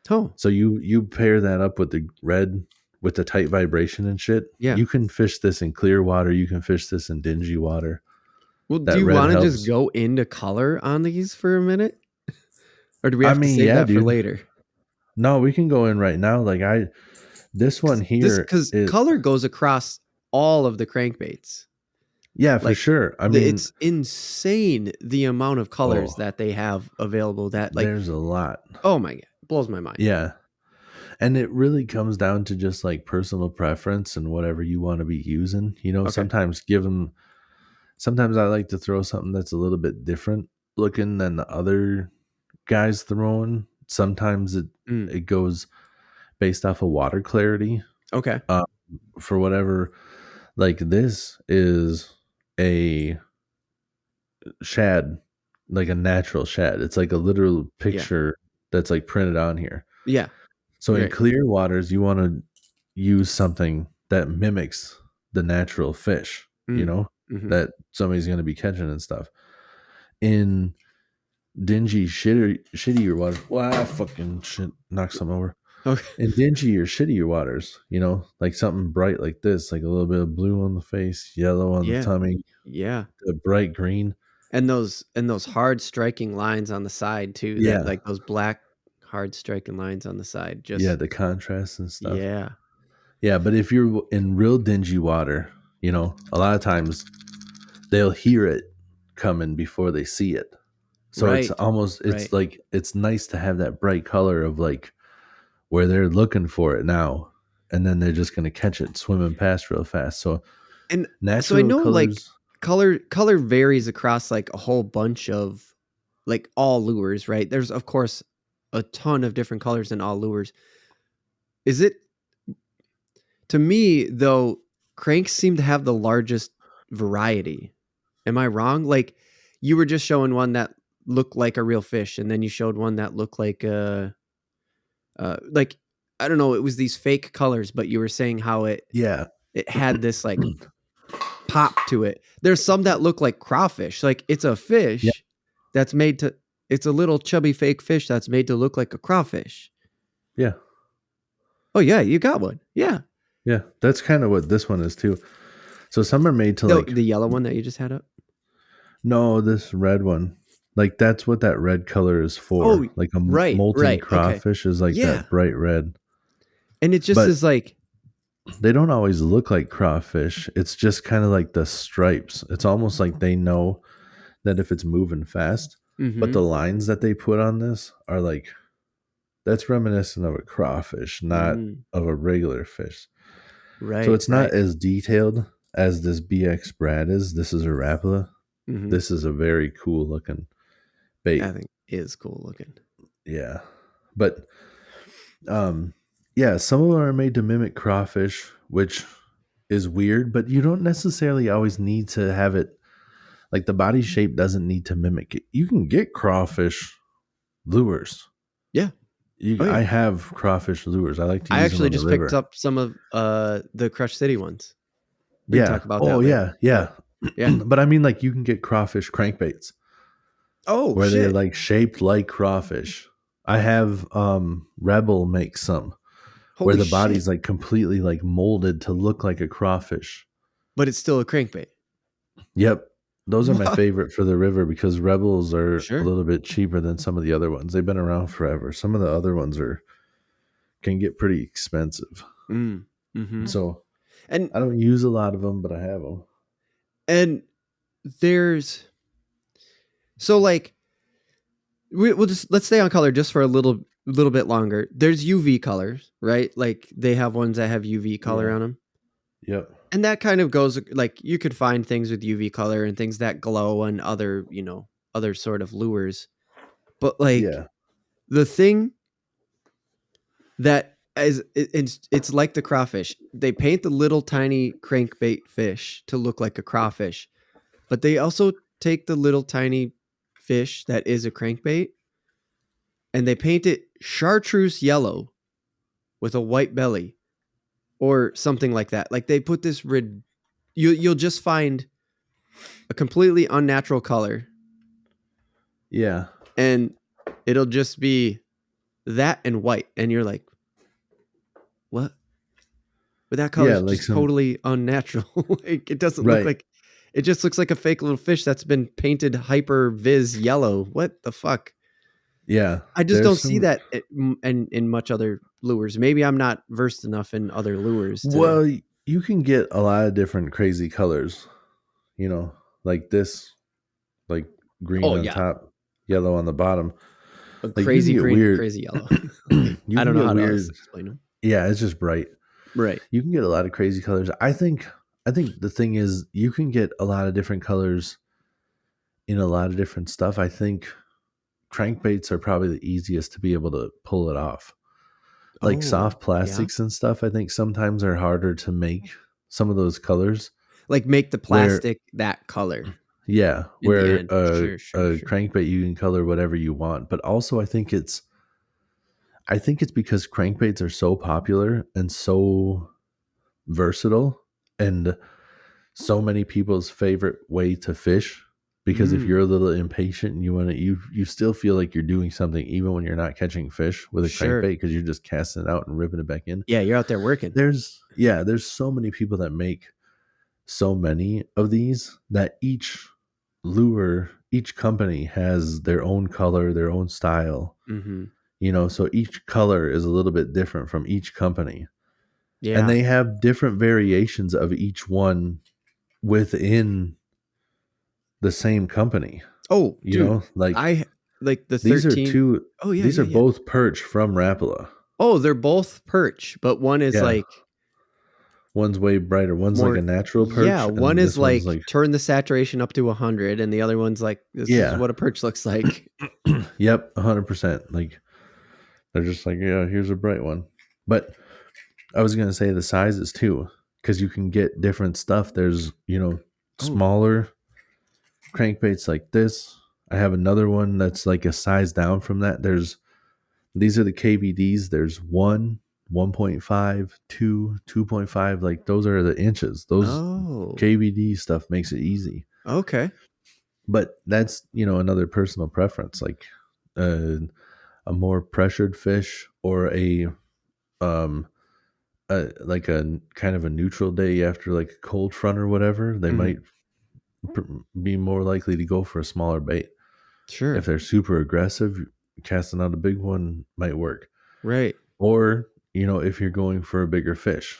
Speaker 1: Oh,
Speaker 2: So you pair that up with the red with the tight vibration and shit.
Speaker 1: yeah.
Speaker 2: You can fish this in clear water. You can fish this in dingy water.
Speaker 1: Well, do
Speaker 2: That
Speaker 1: you
Speaker 2: red
Speaker 1: want to just
Speaker 2: helps.
Speaker 1: go into color on these for a minute? Or do we
Speaker 2: I
Speaker 1: have to
Speaker 2: mean,
Speaker 1: save
Speaker 2: yeah,
Speaker 1: that for
Speaker 2: dude.
Speaker 1: later?
Speaker 2: No, we can go in right now. Like this one here
Speaker 1: Cuz
Speaker 2: is
Speaker 1: color goes across all of the crankbaits.
Speaker 2: yeah, for
Speaker 1: Like
Speaker 2: sure. I mean,
Speaker 1: it's insane the amount of colors
Speaker 2: oh,
Speaker 1: that they have available that like
Speaker 2: there's a lot.
Speaker 1: oh my god, blows my mind.
Speaker 2: Yeah. And it really comes down to just like personal preference and whatever you want to be using. You know,
Speaker 1: Okay.
Speaker 2: sometimes I like to throw something that's a little bit different looking than the other guys throwing. Sometimes
Speaker 1: Mm,
Speaker 2: it goes based off of water clarity.
Speaker 1: okay.
Speaker 2: Uh, for whatever, like this is a shad, like a natural shad. It's like a literal
Speaker 1: Yeah.
Speaker 2: picture that's like printed on here.
Speaker 1: Yeah.
Speaker 2: So in
Speaker 1: Right.
Speaker 2: clear waters, you want to use something that mimics the natural fish, you
Speaker 1: Mm.
Speaker 2: know,
Speaker 1: Mhm.
Speaker 2: that somebody's going to be catching and stuff. In dingy, shittier water, wow, fucking shit, knock some over.
Speaker 1: Okay.
Speaker 2: In dingy or shittier waters, you know, like something bright like this, like a little bit of blue on the face, yellow on the
Speaker 1: Yeah.
Speaker 2: tummy,
Speaker 1: Yeah.
Speaker 2: a bright green.
Speaker 1: And those hard striking lines on the side too, that
Speaker 2: Yeah.
Speaker 1: like those black hard striking lines on the side
Speaker 2: Yeah.
Speaker 1: just
Speaker 2: The contrast and stuff.
Speaker 1: yeah.
Speaker 2: Yeah. But if you're in real dingy water, you know, a lot of times they'll hear it coming before they see it. So it's
Speaker 1: Right.
Speaker 2: almost, it's
Speaker 1: Right.
Speaker 2: like, it's nice to have that bright color of like where they're looking for it now. And then they're just going to catch it swimming past real fast. So
Speaker 1: And so I
Speaker 2: natural
Speaker 1: know like
Speaker 2: colors.
Speaker 1: color varies across like a whole bunch of like all lures, right? There's of course a ton of different colors in all lures. Is it to me though cranks seem to have the largest variety. Am I wrong? Like you were just showing one that looked like a real fish and then you showed one that looked like I don't know, it was these fake colors, but you were saying how
Speaker 2: Yeah.
Speaker 1: it had this like pop to it. There's some that look like crawfish. Like it's a
Speaker 2: Yeah.
Speaker 1: fish that's made to it's a little chubby fake fish that's made to look like a crawfish.
Speaker 2: Yeah.
Speaker 1: Oh yeah, you got one. Yeah.
Speaker 2: Yeah. That's kind of what this one is too. So some are made to like,
Speaker 1: The yellow one that you just had up?
Speaker 2: no, this red one. Like that's what that red color is
Speaker 1: Oh,
Speaker 2: for. Like a
Speaker 1: right,
Speaker 2: molten
Speaker 1: right. Okay.
Speaker 2: crawfish is like
Speaker 1: Yeah.
Speaker 2: that bright red.
Speaker 1: And it just
Speaker 2: But
Speaker 1: is like
Speaker 2: they don't always look like crawfish. It's just kind of like the stripes. It's almost like they know that if it's moving fast, but the
Speaker 1: mhm.
Speaker 2: lines that they put on this are like that's reminiscent of a crawfish, not
Speaker 1: Mm,
Speaker 2: of a regular fish. So
Speaker 1: right,
Speaker 2: it's not
Speaker 1: right.
Speaker 2: as detailed as this BX Brad is. This is a Rapala.
Speaker 1: Mhm.
Speaker 2: This is a very cool looking bait.
Speaker 1: I think is cool looking.
Speaker 2: Yeah. But um Yeah, some of them are made to mimic crawfish, which is weird, but you don't necessarily always need to have it like the body shape doesn't need to mimic it. You can get crawfish lures.
Speaker 1: Yeah. Oh
Speaker 2: I
Speaker 1: yeah.
Speaker 2: have crawfish lures. I like to
Speaker 1: I
Speaker 2: use them
Speaker 1: actually
Speaker 2: on the
Speaker 1: just picked
Speaker 2: river.
Speaker 1: up some of the Crush City ones. We can
Speaker 2: Yeah.
Speaker 1: talk about
Speaker 2: Oh
Speaker 1: that later.
Speaker 2: yeah, yeah.
Speaker 1: Yeah.
Speaker 2: But I mean like you can get crawfish crankbaits
Speaker 1: Oh
Speaker 2: where they're
Speaker 1: shit.
Speaker 2: like shaped like crawfish. I have Rebel make some where
Speaker 1: Holy
Speaker 2: the
Speaker 1: shit.
Speaker 2: body's like completely like molded to look like a crawfish.
Speaker 1: But it's still a crankbait.
Speaker 2: Yep. Those are my
Speaker 1: What?
Speaker 2: favorite for the river because Rebels are a
Speaker 1: Sure.
Speaker 2: little bit cheaper than some of the other ones. They've been around forever. Some of the other ones are can get pretty expensive.
Speaker 1: Mm. Mm-hmm.
Speaker 2: So
Speaker 1: And
Speaker 2: I don't use a lot of them, but I have them.
Speaker 1: and there's so like we'll just let's stay on color just for a little bit longer. There's UV colors, right? Like they have ones that have UV color
Speaker 2: Yeah.
Speaker 1: on them.
Speaker 2: Yep.
Speaker 1: And that kind of goes like you could find things with UV color and things that glow on other, other sort of lures. But like
Speaker 2: Yeah.
Speaker 1: the thing that it's like the crawfish. They paint the little tiny crankbait fish to look like a crawfish, but they also take the little tiny fish that is a crankbait and they paint it chartreuse yellow with a white belly or something like that. Like they put this you'll just find a completely unnatural color
Speaker 2: Yeah.
Speaker 1: and it'll just be that and white and you're like, what? But that color
Speaker 2: Yeah.
Speaker 1: is
Speaker 2: Like
Speaker 1: just
Speaker 2: some,
Speaker 1: totally unnatural. Like it doesn't look
Speaker 2: right.
Speaker 1: like, it just looks like a fake little fish that's been painted hyper viz yellow. What the fuck?
Speaker 2: Yeah.
Speaker 1: I just don't
Speaker 2: There's
Speaker 1: see
Speaker 2: some,
Speaker 1: that in much other lures. Maybe I'm not versed enough in other lures to.
Speaker 2: well, you can get a lot of different crazy colors, like this, like green
Speaker 1: Oh
Speaker 2: on
Speaker 1: yeah,
Speaker 2: top, yellow on the bottom.
Speaker 1: a
Speaker 2: Like you can
Speaker 1: crazy
Speaker 2: get
Speaker 1: green,
Speaker 2: weird,
Speaker 1: crazy yellow.
Speaker 2: you
Speaker 1: I
Speaker 2: can
Speaker 1: don't know
Speaker 2: get
Speaker 1: how to else
Speaker 2: weird.
Speaker 1: explain them.
Speaker 2: Yeah. It's just bright.
Speaker 1: Right.
Speaker 2: You can get a lot of crazy colors. I think the thing is you can get a lot of different colors in a lot of different stuff. I think crankbaits are probably the easiest to be able to pull it off. Like
Speaker 1: Oh
Speaker 2: soft
Speaker 1: yeah.
Speaker 2: plastics and stuff, I think sometimes are harder to make some of those colors.
Speaker 1: Like make the
Speaker 2: Where
Speaker 1: plastic that color
Speaker 2: yeah,
Speaker 1: in the
Speaker 2: where
Speaker 1: end. Sure, sure,
Speaker 2: a
Speaker 1: sure.
Speaker 2: crankbait you can color whatever you want. But also I think it's because crankbaits are so popular and so versatile and so many people's favorite way to fish because if
Speaker 1: Mm,
Speaker 2: you're a little impatient and you want to you still feel like you're doing something even when you're not catching fish with a crankbait
Speaker 1: sure.
Speaker 2: because you're just casting it out and ripping it back in.
Speaker 1: Yeah, you're out there working.
Speaker 2: There's so many people that make so many of these that each company has their own color, their own style,
Speaker 1: Mm-hmm.
Speaker 2: so each color is a little bit different from each company and
Speaker 1: Yeah.
Speaker 2: they have different variations of each one within the same company.
Speaker 1: Oh, dude,
Speaker 2: Like
Speaker 1: I like the
Speaker 2: these are
Speaker 1: 13.
Speaker 2: two
Speaker 1: Oh yeah,
Speaker 2: these
Speaker 1: yeah,
Speaker 2: are
Speaker 1: yeah.
Speaker 2: both perch from Rapala.
Speaker 1: Oh, they're both perch, but one is
Speaker 2: Yeah.
Speaker 1: like
Speaker 2: One's way brighter. One's like
Speaker 1: more.
Speaker 2: a natural
Speaker 1: Yeah,
Speaker 2: perch
Speaker 1: one
Speaker 2: and
Speaker 1: is
Speaker 2: this one's
Speaker 1: like
Speaker 2: like
Speaker 1: turn the saturation up to 100, and the other one's like this is
Speaker 2: yeah.
Speaker 1: what a perch looks like.
Speaker 2: Yep, 100%. Like they're just like, yeah, here's a bright one. But I was going to say the sizes too cuz you can get different stuff. There's,
Speaker 1: Oh,
Speaker 2: smaller crankbaits like this. I have another one that's like a size down from that. These are the KVDs. There's 1, 1.5, 2, 2.5. Like those are the inches. Those
Speaker 1: oh,
Speaker 2: KVD stuff makes it easy.
Speaker 1: okay.
Speaker 2: But that's, another personal preference. Like a more pressured fish or um like a kind of a neutral day after like a cold front or whatever, they
Speaker 1: Hmm.
Speaker 2: might pr- be more likely to go for a smaller bait. If
Speaker 1: Sure.
Speaker 2: they're super aggressive, casting out a big one might work.
Speaker 1: Right.
Speaker 2: Or, if you're going for a bigger fish,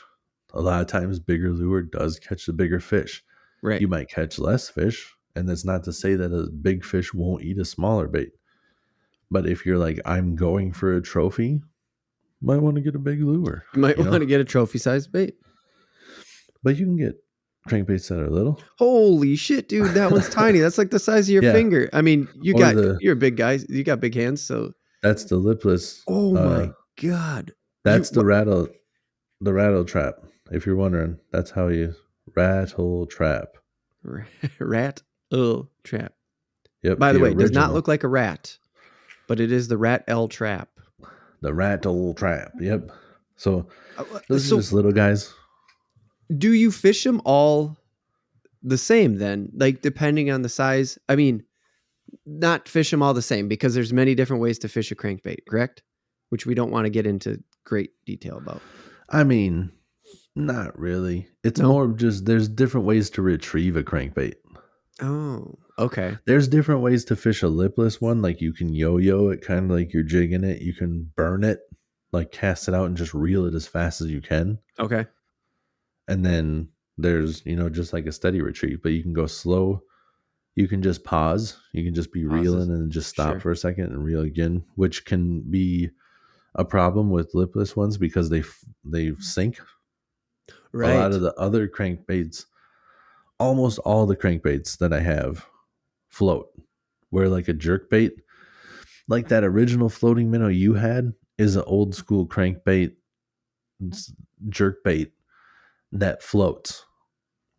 Speaker 2: a lot of times bigger lure does catch the bigger fish.
Speaker 1: Right.
Speaker 2: You might catch less fish, and that's not to say that a big fish won't eat a smaller bait. But if you're like, I'm going for a trophy, might want to get a big lure,
Speaker 1: You might want to get a trophy sized bait.
Speaker 2: But you can get crankbaits that are little.
Speaker 1: Holy shit, dude! That one's tiny. That's like the size of your
Speaker 2: Yeah.
Speaker 1: finger. I mean,
Speaker 2: Or
Speaker 1: you're a big guy. You got big hands, so.
Speaker 2: that's the lipless.
Speaker 1: Oh my god!
Speaker 2: That's
Speaker 1: What?
Speaker 2: the rattle trap. If you're wondering, that's how you rattle trap.
Speaker 1: Rat trap.
Speaker 2: Yep,
Speaker 1: By the
Speaker 2: the
Speaker 1: way, does not
Speaker 2: original.
Speaker 1: look like a rat, but it is the rat L trap.
Speaker 2: The rattle trap. Yep. So those are
Speaker 1: So
Speaker 2: just little guys.
Speaker 1: do you fish them all the same then? Like depending on the size? I mean, not fish them all the same because there's many different ways to fish a crankbait, correct? Which we don't want to get into great detail about.
Speaker 2: I mean, not really. It's
Speaker 1: No?
Speaker 2: more of just there's different ways to retrieve a crankbait.
Speaker 1: Oh, okay.
Speaker 2: There's different ways to fish a lipless one. Like you can yo-yo it, kind of like you're jigging it. You can burn it, like cast it out and just reel it as fast as you can.
Speaker 1: Okay.
Speaker 2: And then there's, just like a steady retrieve, but you can go slow. You can just pause. You can just be
Speaker 1: Pauses.
Speaker 2: reeling and just stop
Speaker 1: Sure.
Speaker 2: for a second and reel again, which can be a problem with lipless ones because they sink. A lot
Speaker 1: Right.
Speaker 2: of the other crankbaits, almost all the crankbaits that I have float. Where like a jerk bait, like that original floating minnow you had, is an old school crankbait jerk bait that floats.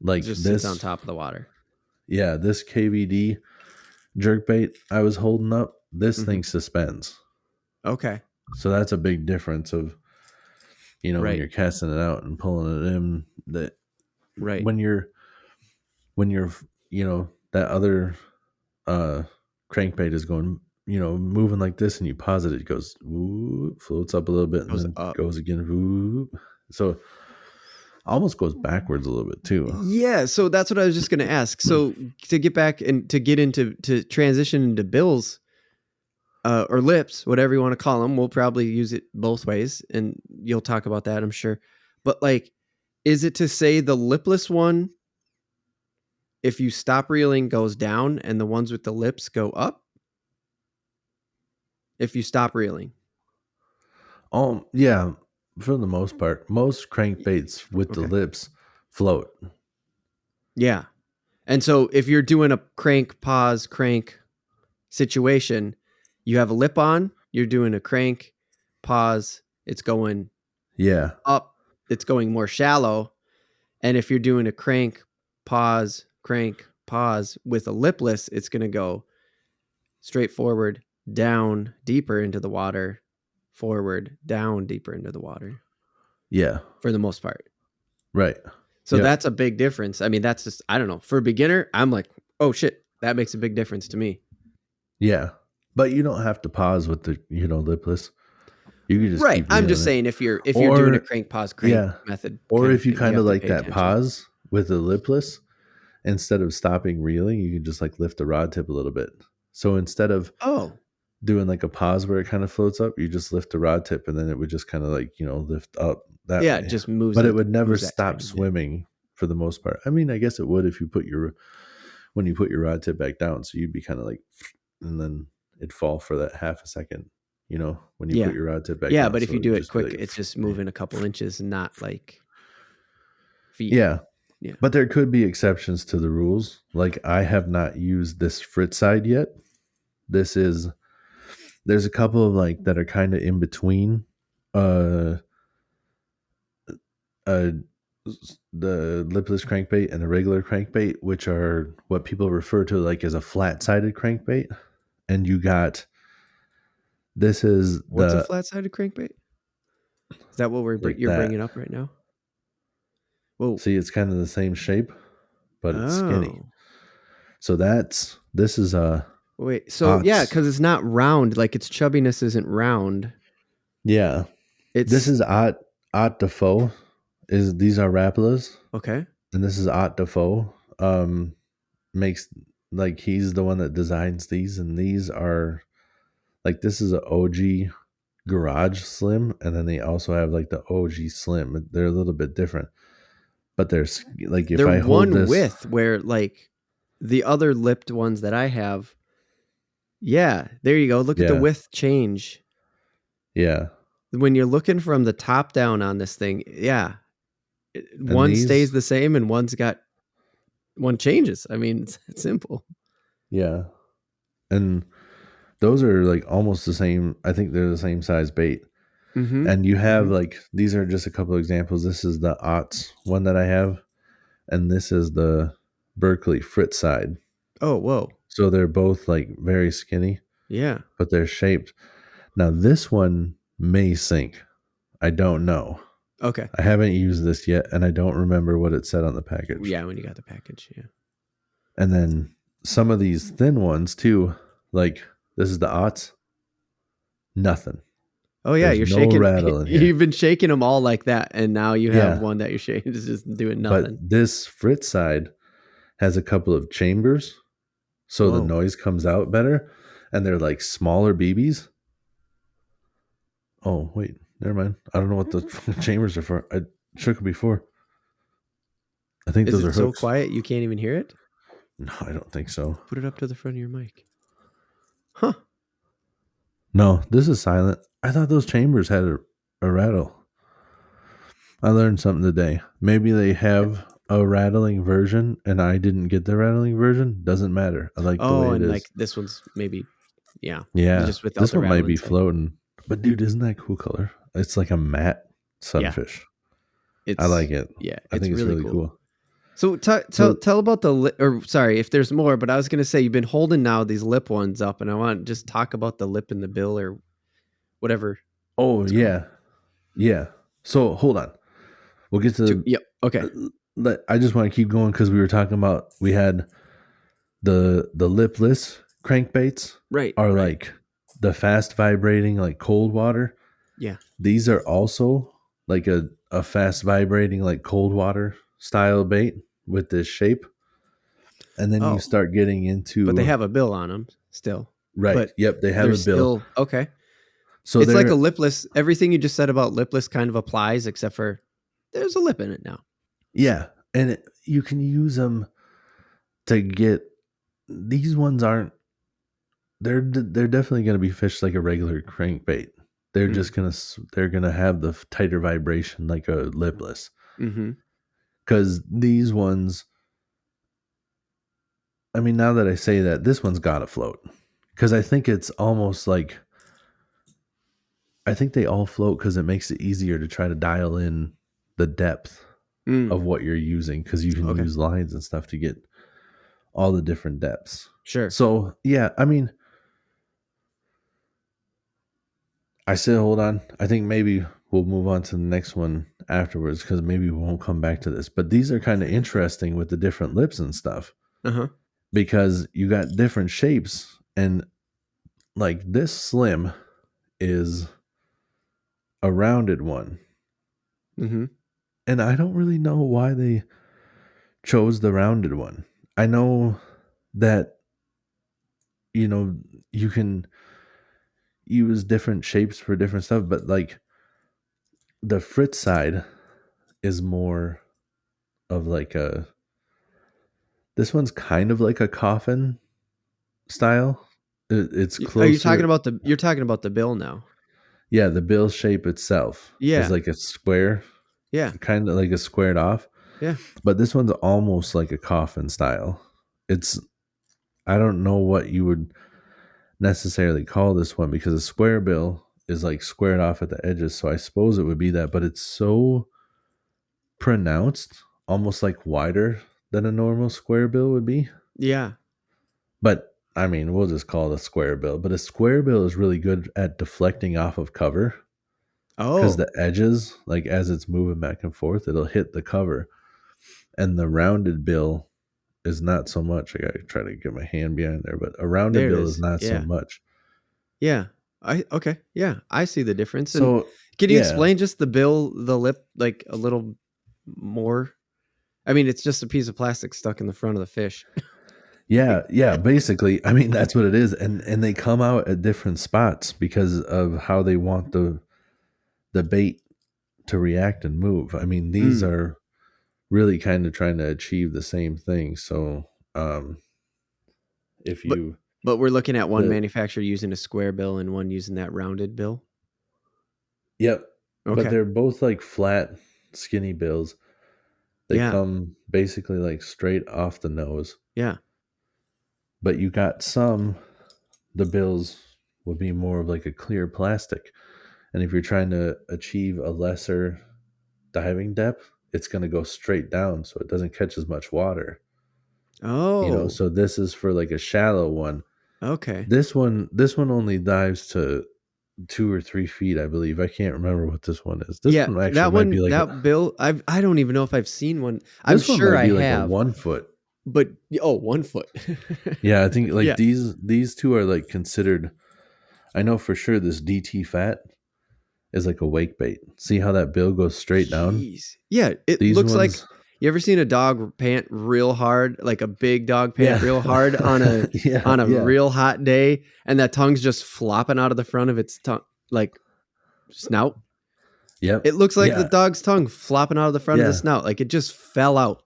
Speaker 2: Like
Speaker 1: It just sits on
Speaker 2: this,
Speaker 1: top of the water.
Speaker 2: yeah, this KVD jerk bait I was holding up, this
Speaker 1: Mhm.
Speaker 2: thing suspends.
Speaker 1: Okay.
Speaker 2: So that's a big difference of, when
Speaker 1: Right.
Speaker 2: you're casting it out and pulling it in. That
Speaker 1: Right.
Speaker 2: when you're, that other crankbait is going, moving like this, and you pause it, it goes whoop, floats up a little bit, and
Speaker 1: Goes
Speaker 2: then
Speaker 1: up.
Speaker 2: goes again. Whoop. So almost goes backwards a little bit too.
Speaker 1: Yeah, so that's what I was just going to ask. So to get back and to get into to transition into bills or lips, whatever you want to call them, we'll probably use it both ways, and you'll talk about that, I'm sure. But like, is it to say the lipless one, if you stop reeling, goes down, and the ones with the lips go up? If you stop reeling,
Speaker 2: Yeah, for the most part, most crankbaits with the
Speaker 1: okay,
Speaker 2: lips float.
Speaker 1: yeah. And so if you're doing a crank pause crank situation, you have a lip on, you're doing a crank pause, it's going
Speaker 2: Yeah,
Speaker 1: up, it's going more shallow. And if you're doing a crank crank pause with a lipless, it's going to go straight forward, down, deeper into the water, forward, down, deeper into the water
Speaker 2: yeah,
Speaker 1: for the most part.
Speaker 2: right.
Speaker 1: So
Speaker 2: Yep.
Speaker 1: that's a big difference. I mean, that's just, I don't know. For a beginner, I'm like, oh shit, that makes a big difference to me.
Speaker 2: Yeah, but you don't have to pause with the lipless. You can just
Speaker 1: Right.
Speaker 2: keep
Speaker 1: I'm just
Speaker 2: reeling it.
Speaker 1: saying if you're doing a
Speaker 2: Or
Speaker 1: crank pause crank
Speaker 2: yeah,
Speaker 1: method
Speaker 2: or
Speaker 1: kind of
Speaker 2: if you
Speaker 1: thing, you
Speaker 2: kind of
Speaker 1: have to
Speaker 2: like
Speaker 1: pay
Speaker 2: that
Speaker 1: attention.
Speaker 2: pause with the lipless, instead of stopping reeling, you can just like lift the rod tip a little bit. So instead of
Speaker 1: Oh,
Speaker 2: doing like a pause where it kind of floats up, you just lift the rod tip and then it would just kind of like, lift up that
Speaker 1: yeah, it
Speaker 2: way.
Speaker 1: just moves
Speaker 2: But it
Speaker 1: it,
Speaker 2: would never
Speaker 1: moves that
Speaker 2: stop
Speaker 1: tiny bit.
Speaker 2: swimming for the most part. I mean, I guess it would if you when you put your rod tip back down. So you'd be kind of like, and then it'd fall for that half a second, when you put
Speaker 1: Yeah.
Speaker 2: your rod tip back
Speaker 1: Yeah,
Speaker 2: down.
Speaker 1: but if
Speaker 2: So
Speaker 1: you
Speaker 2: it
Speaker 1: do
Speaker 2: would
Speaker 1: it
Speaker 2: just be
Speaker 1: quick,
Speaker 2: like,
Speaker 1: it's just moving a couple inches and not like feet.
Speaker 2: yeah.
Speaker 1: Yeah.
Speaker 2: But there could be exceptions to the rules. Like I have not used this Fritz side yet. There's a couple of like that are kind of in between uh uh the lipless crankbait and the regular crankbait, which are what people refer to like as a flat-sided crankbait. And you got this is
Speaker 1: What's a
Speaker 2: the
Speaker 1: flat-sided crankbait? Is that what
Speaker 2: like
Speaker 1: you're
Speaker 2: that.
Speaker 1: bringing up right now? Whoa.
Speaker 2: See, it's kind of the same shape, but it's skinny.
Speaker 1: Oh.
Speaker 2: So this is a
Speaker 1: Wait. So yeah,
Speaker 2: Ott's.
Speaker 1: because it's not round. Like its chubbiness isn't round.
Speaker 2: Yeah. This
Speaker 1: It's
Speaker 2: is Ott Defoe. These are Rapalas,
Speaker 1: okay.
Speaker 2: and this is Ott Defoe. Makes like he's the one that designs these, and these are like this is a OG Garage Slim, and then they also have like the OG Slim. They're a little bit different, but there's like if
Speaker 1: They're
Speaker 2: I hold
Speaker 1: one
Speaker 2: this,
Speaker 1: width where like the other lipped ones that I have. Yeah, there you go. Look at the
Speaker 2: yeah,
Speaker 1: width change.
Speaker 2: yeah,
Speaker 1: When you're looking from the top down on this thing, yeah,
Speaker 2: and
Speaker 1: one stays
Speaker 2: these,
Speaker 1: the same and one changes. I mean, it's simple.
Speaker 2: yeah, and those are like almost the same. I think they're the same size bait.
Speaker 1: Mm-hmm.
Speaker 2: And you have
Speaker 1: Mm-hmm.
Speaker 2: like, these are just a couple of examples. This is the Otts one that I have, and this is the Berkeley Fritz side.
Speaker 1: Oh, whoa.
Speaker 2: So they're both like very skinny,
Speaker 1: Yeah.
Speaker 2: but they're shaped. Now this one may sink. I don't know.
Speaker 1: Okay.
Speaker 2: I haven't used this yet, and I don't remember what it said on the package.
Speaker 1: Yeah, when you got the package, yeah.
Speaker 2: And then some of these thin ones too, like this is the Otts. Nothing.
Speaker 1: Oh yeah,
Speaker 2: There's
Speaker 1: you're
Speaker 2: no
Speaker 1: shaking.
Speaker 2: rattle in here.
Speaker 1: You've been shaking them all like that, and now you have
Speaker 2: Yeah,
Speaker 1: one that you're shaking. It's just doing
Speaker 2: but
Speaker 1: nothing.
Speaker 2: this Fritz side has a couple of chambers, so the
Speaker 1: Whoa.
Speaker 2: noise comes out better, and they're like smaller BBs. Oh wait, never mind. I don't know what the chambers are for. I shook it before. I think
Speaker 1: Is
Speaker 2: those
Speaker 1: it
Speaker 2: are
Speaker 1: so
Speaker 2: hooks.
Speaker 1: quiet you can't even hear it?
Speaker 2: No, I don't think so.
Speaker 1: Put it up to the front of your mic. Huh.
Speaker 2: No, this is silent. I thought those chambers had a rattle. I learned something today. Maybe they have a rattling version and I didn't get the rattling version. Doesn't matter. I like the
Speaker 1: Oh,
Speaker 2: way it
Speaker 1: and
Speaker 2: is.
Speaker 1: like this one's maybe, yeah,
Speaker 2: Yeah.
Speaker 1: just without
Speaker 2: This
Speaker 1: the
Speaker 2: one might
Speaker 1: rattle
Speaker 2: be
Speaker 1: inside.
Speaker 2: floating. But dude, isn't that cool color? It's like a matte
Speaker 1: Yeah,
Speaker 2: sunfish. I
Speaker 1: it's
Speaker 2: like it.
Speaker 1: yeah,
Speaker 2: I
Speaker 1: it's
Speaker 2: think it's
Speaker 1: really
Speaker 2: really
Speaker 1: cool.
Speaker 2: cool.
Speaker 1: So
Speaker 2: So
Speaker 1: tell about the or sorry if there's more, but I was gonna say you've been holding now these lip ones up, and I want to just talk about the lip and the bill or whatever
Speaker 2: oh
Speaker 1: it's called.
Speaker 2: yeah. Yeah. So hold on. We'll get to
Speaker 1: Yep. Okay.
Speaker 2: I just want to keep going because we were talking about we had the lipless crankbaits
Speaker 1: Right.
Speaker 2: are
Speaker 1: Right.
Speaker 2: like the fast vibrating like cold water.
Speaker 1: Yeah.
Speaker 2: These are also like a fast vibrating like cold water style bait with this shape. And then you
Speaker 1: Oh,
Speaker 2: start getting
Speaker 1: but they
Speaker 2: into
Speaker 1: have a bill on them still.
Speaker 2: right.
Speaker 1: But
Speaker 2: Yep, they have
Speaker 1: they're
Speaker 2: a bill.
Speaker 1: still okay.
Speaker 2: So
Speaker 1: It's like a
Speaker 2: they're
Speaker 1: lipless. Everything you just said about lipless kind of applies, except for there's a lip in it now.
Speaker 2: yeah, and you can use them to get these ones aren't they're definitely going to be fished like a regular crankbait. They're
Speaker 1: Mm.
Speaker 2: just going to they're going to have the tighter vibration like a lipless.
Speaker 1: Mm-hmm.
Speaker 2: Cuz these ones I mean now that I say that this one's got to float. Cuz I think it's almost like I think they all float cuz it makes it easier to try to dial in the depth
Speaker 1: Mm.
Speaker 2: of what you're using cuz you can
Speaker 1: Okay.
Speaker 2: use lines and stuff to get all the different depths.
Speaker 1: Sure.
Speaker 2: So, yeah, I mean I said, hold on. I think maybe we'll move on to the next one afterwards because maybe we won't come back to this. But these are kind of interesting with the different lips and stuff
Speaker 1: Uh-huh.
Speaker 2: because you got different shapes. And like this slim is a rounded one.
Speaker 1: Mm-hmm.
Speaker 2: And I don't really know why they chose the rounded one. I know that, you know, you can use different shapes for different stuff, but like the Fritz side is more of like a this one's kind of like a coffin style. It's
Speaker 1: Are you talking
Speaker 2: closer.
Speaker 1: about the? You're talking about the bill now.
Speaker 2: Yeah, the bill shape itself is
Speaker 1: Yeah.
Speaker 2: like a square,
Speaker 1: Yeah.
Speaker 2: kind of like a squared off.
Speaker 1: Yeah.
Speaker 2: But this one's almost like a coffin style. It's I don't know what you would necessarily call this one because a square bill is like squared off at the edges. So I suppose it would be that, but it's so pronounced, almost like wider than a normal square bill would be.
Speaker 1: Yeah.
Speaker 2: But I mean, we'll just call it a square bill. But a square bill is really good at deflecting off of cover because
Speaker 1: Oh,
Speaker 2: the edges, like as it's moving back and forth, it'll hit the cover. And the rounded bill is not so much. I gotta try to get my hand behind there, but a rounded
Speaker 1: there it
Speaker 2: bill is
Speaker 1: is.
Speaker 2: not so
Speaker 1: Yeah.
Speaker 2: much.
Speaker 1: Yeah. I okay. Yeah, I see the difference. And
Speaker 2: So
Speaker 1: can you
Speaker 2: yeah,
Speaker 1: explain just the bill, the lip, like a little more? I mean, it's just a piece of plastic stuck in the front of the fish.
Speaker 2: yeah. Basically, I mean that's what it is, and they come out at different spots because of how they want the bait to react and move. I mean, these
Speaker 1: Mm.
Speaker 2: are really kind of trying to achieve the same thing. So, if
Speaker 1: But
Speaker 2: you
Speaker 1: but we're looking at one
Speaker 2: the
Speaker 1: manufacturer using a square bill and one using that rounded bill.
Speaker 2: yep, but
Speaker 1: Okay.
Speaker 2: they're both like flat, skinny bills. They
Speaker 1: Yeah.
Speaker 2: come basically like straight off the nose.
Speaker 1: Yeah.
Speaker 2: But you got some the bills will be more of like a clear plastic, And if you're trying to achieve a lesser diving depth, it's going to go straight down so it doesn't catch as much water.
Speaker 1: Oh,
Speaker 2: So this is for like a shallow one.
Speaker 1: okay.
Speaker 2: This one only dives to 2 or 3 feet, I believe. I can't remember what this one is. This
Speaker 1: Yeah,
Speaker 2: one actually
Speaker 1: that
Speaker 2: might be
Speaker 1: one,
Speaker 2: like
Speaker 1: that bill, I don't even know if I've seen one. I'm
Speaker 2: this one
Speaker 1: sure
Speaker 2: might
Speaker 1: I
Speaker 2: be like a
Speaker 1: have,
Speaker 2: 1 foot.
Speaker 1: but 1 foot.
Speaker 2: Yeah, I think like
Speaker 1: Yeah.
Speaker 2: these two are like considered. I know for sure this DT fat is like a wake bait. See how that bill goes straight down?
Speaker 1: Jeez. Yeah, it
Speaker 2: These
Speaker 1: looks like
Speaker 2: ones,
Speaker 1: you ever seen a dog pant real hard, like a big dog pant
Speaker 2: yeah,
Speaker 1: real hard on a
Speaker 2: yeah, yeah,
Speaker 1: real hot day, and that tongue's just flopping out of the front of its tongue, like snout.
Speaker 2: yep,
Speaker 1: It looks like the
Speaker 2: yeah,
Speaker 1: dog's tongue flopping out of the front of the
Speaker 2: yeah.
Speaker 1: snout, like it just fell out.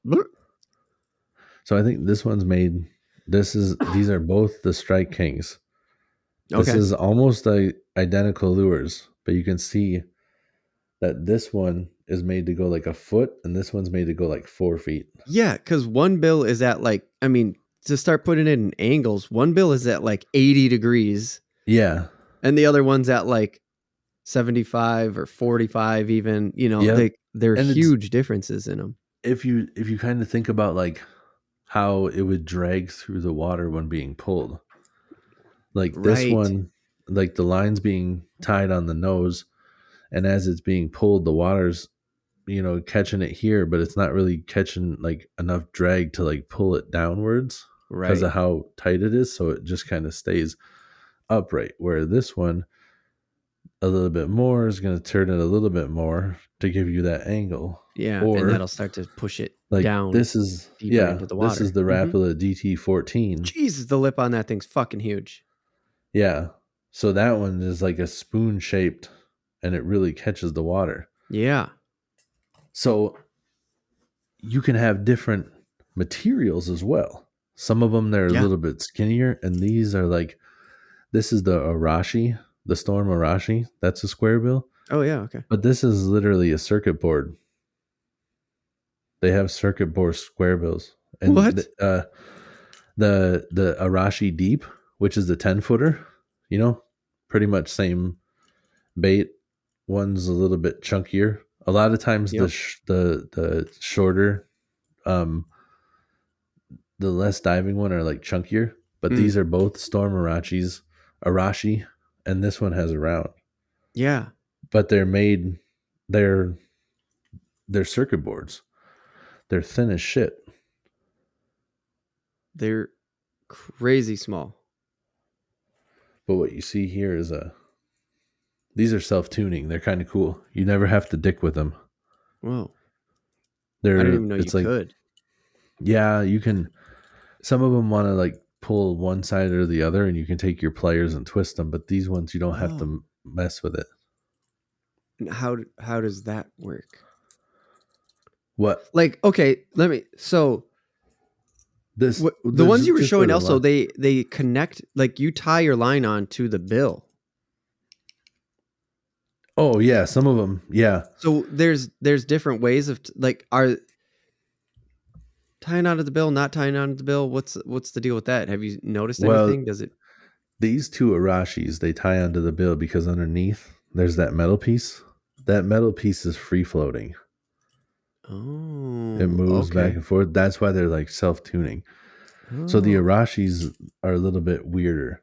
Speaker 2: So I think this one's made. These are both the Strike Kings. This
Speaker 1: Okay.
Speaker 2: is almost like identical lures, but you can see that this one is made to go like a foot, and this one's made to go like 4 feet.
Speaker 1: Yeah, because one bill is at like, I mean, to start putting it in angles, one bill is at like 80 degrees,
Speaker 2: Yeah.
Speaker 1: and the other one's at like 75 or 45 even,
Speaker 2: Yep.
Speaker 1: they're
Speaker 2: And it's
Speaker 1: huge differences in them.
Speaker 2: if you kind of think about like how it would drag through the water when being pulled. Like this
Speaker 1: Right.
Speaker 2: one, like the line's being tied on the nose, and as it's being pulled, the water's catching it here, but it's not really catching like enough drag to like pull it downwards because
Speaker 1: Right.
Speaker 2: of how tight it is. So it just kind of stays upright. Where this one, a little bit more is going to turn it a little bit more to give you that angle.
Speaker 1: Yeah, and
Speaker 2: Or
Speaker 1: that'll start to push it
Speaker 2: like
Speaker 1: down
Speaker 2: this is
Speaker 1: deeper into the
Speaker 2: this is
Speaker 1: water.
Speaker 2: the Rapala DT14.
Speaker 1: Jesus, the lip on that thing's fucking huge.
Speaker 2: Yeah. So that one is like a spoon shaped and it really catches the water.
Speaker 1: Yeah.
Speaker 2: So you can have different materials as well. Some of them they're a
Speaker 1: Yeah.
Speaker 2: little bit skinnier, and these are like this is the Arashi, the Storm Arashi. That's a square bill.
Speaker 1: Oh yeah, okay.
Speaker 2: But this is literally a circuit board. They have circuit board square bills. And
Speaker 1: What?
Speaker 2: the Arashi Deep, which is the 10-footer, pretty much same bait. One's a little bit chunkier. A lot of times
Speaker 1: Yep.
Speaker 2: the shorter, the less diving one are like chunkier, but these are both Storm Arashi, and this one has a round.
Speaker 1: Yeah.
Speaker 2: But they're circuit boards. They're thin as shit.
Speaker 1: They're crazy small.
Speaker 2: But what you see here is these are self-tuning. They're kind of cool. You never have to dick with them.
Speaker 1: Whoa. I didn't even know you
Speaker 2: like,
Speaker 1: could.
Speaker 2: yeah, you can. Some of them want to like pull one side or the other, and you can take your pliers and twist them. But these ones, you don't have to mess with it.
Speaker 1: And how does that work?
Speaker 2: What?
Speaker 1: Like, okay, so
Speaker 2: The
Speaker 1: ones you were showing also, they connect, like you tie your line on to the bill.
Speaker 2: Oh yeah, some of them, yeah.
Speaker 1: So there's different ways of like, are tying onto the bill, not tying onto the bill. What's the deal with that? Have you noticed anything? Does it?
Speaker 2: These two Arashis, they tie onto the bill because underneath there's that metal piece. That metal piece is free floating.
Speaker 1: Oh,
Speaker 2: It moves back and forth. That's why they're like self-tuning.
Speaker 1: Oh.
Speaker 2: So the Arashis are a little bit weirder.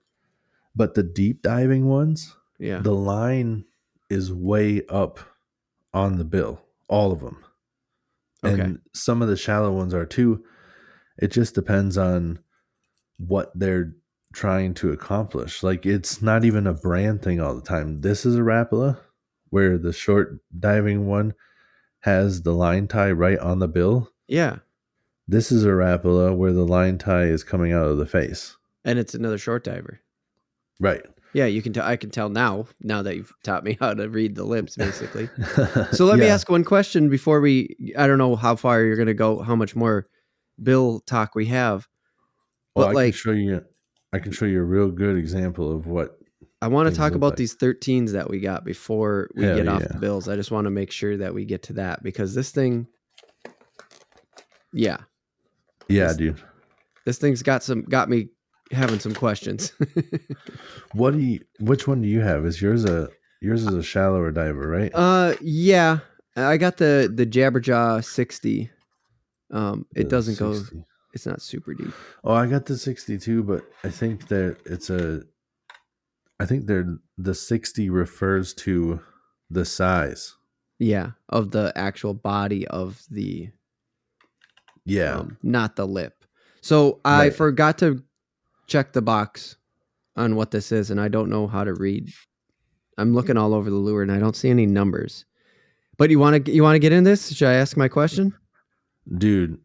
Speaker 2: But the deep diving ones,
Speaker 1: Yeah.
Speaker 2: the line is way up on the bill. All of them.
Speaker 1: Okay.
Speaker 2: And some of the shallow ones are too. It just depends on what they're trying to accomplish. Like it's not even a brand thing all the time. This is a Rapala where the short diving one has the line tie right on the bill.
Speaker 1: Yeah.
Speaker 2: This is a Rapala where the line tie is coming out of the face.
Speaker 1: And it's another short diver.
Speaker 2: Right.
Speaker 1: Yeah, you can I can tell now that you've taught me how to read the lips, basically. So let me ask one question before I don't know how far you're going to go, how much more bill talk we have.
Speaker 2: Well, I can show you a real good example of what
Speaker 1: I want to talk about these 13s that we got before we get off the bills. I just want to make sure that we get to that because this thing,
Speaker 2: dude.
Speaker 1: This thing's got me having some questions.
Speaker 2: Which one do you have? Is yours yours is a shallower diver, right?
Speaker 1: Yeah, I got the Jabberjaw 60. It
Speaker 2: The
Speaker 1: doesn't go.
Speaker 2: 60.
Speaker 1: It's not super deep.
Speaker 2: Oh, I got the 62, but I think that I think the 60 refers to the size.
Speaker 1: Yeah, of the actual body of the
Speaker 2: Yeah.
Speaker 1: not the lip. So I
Speaker 2: Right.
Speaker 1: forgot to check the box on what this is, and I don't know how to read. I'm looking all over the lure, and I don't see any numbers. But you want to get in this? Should I ask my question?
Speaker 2: Dude,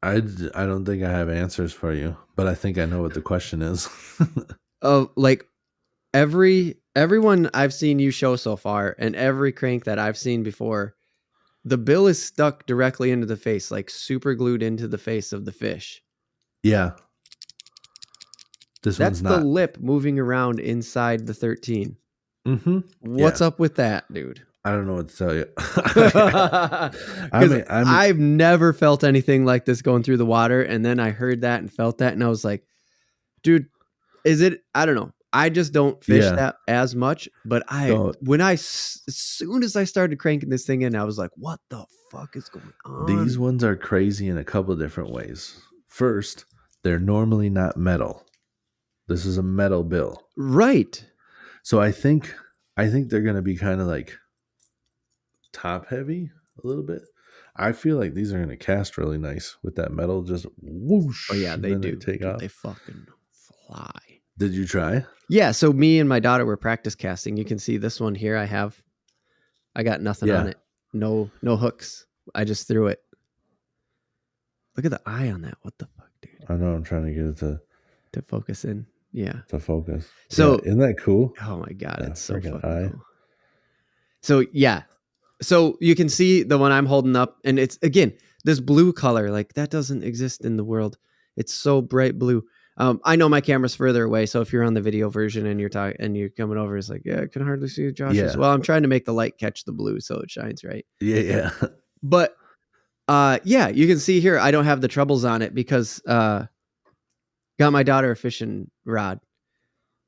Speaker 2: I don't think I have answers for you, but I think I know what the question is.
Speaker 1: Like everyone I've seen you show so far, and every crank that I've seen before, the bill is stuck directly into the face, like super glued into the face of the fish.
Speaker 2: Yeah. This
Speaker 1: That's
Speaker 2: one's
Speaker 1: the
Speaker 2: not.
Speaker 1: lip moving around inside the 13.
Speaker 2: Mm-hmm.
Speaker 1: What's
Speaker 2: Yeah.
Speaker 1: up with that, dude?
Speaker 2: I don't know what to tell you. I
Speaker 1: Because
Speaker 2: mean, I'm
Speaker 1: I've never felt anything like this going through the water. And then I heard that and felt that. And I was like, dude, is it? I don't know. I just don't fish
Speaker 2: yeah.
Speaker 1: that as much. But
Speaker 2: So
Speaker 1: as soon as I started cranking this thing in, I was like, what the fuck is going
Speaker 2: these
Speaker 1: on?
Speaker 2: ones are crazy in a couple different ways. First, they're normally not metal. This is a metal bill.
Speaker 1: Right.
Speaker 2: So I think they're gonna be kind of like top heavy a little bit. I feel like these are gonna cast really nice with that metal, just
Speaker 1: Oh,
Speaker 2: whoosh,
Speaker 1: yeah,
Speaker 2: and
Speaker 1: they
Speaker 2: then they
Speaker 1: do.
Speaker 2: take
Speaker 1: Dude,
Speaker 2: off.
Speaker 1: they fucking fly.
Speaker 2: Did you try?
Speaker 1: Yeah. So me and my daughter were practice casting. You can see this one here. I got nothing on
Speaker 2: Yeah,
Speaker 1: it. No hooks. I just threw it. Look at the eye on that. What the fuck, dude?
Speaker 2: I know. I'm trying to get it
Speaker 1: To focus in. Yeah.
Speaker 2: to focus. Yeah,
Speaker 1: So,
Speaker 2: isn't that cool?
Speaker 1: oh my god,
Speaker 2: The
Speaker 1: it's so
Speaker 2: freaking
Speaker 1: fucking
Speaker 2: eye.
Speaker 1: cool. So, yeah. So, you can see the one I'm holding up and it's again, this blue color, like that doesn't exist in the world. It's so bright blue. I know my camera's further away, so if you're on the video version and you're talking and you're coming over, it's like, yeah, I can hardly see Josh's.
Speaker 2: Yeah,
Speaker 1: Well, I'm trying to make the light catch the blue so it shines right.
Speaker 2: yeah, yeah.
Speaker 1: But yeah, you can see here I don't have the trebles on it because got my daughter a fishing rod.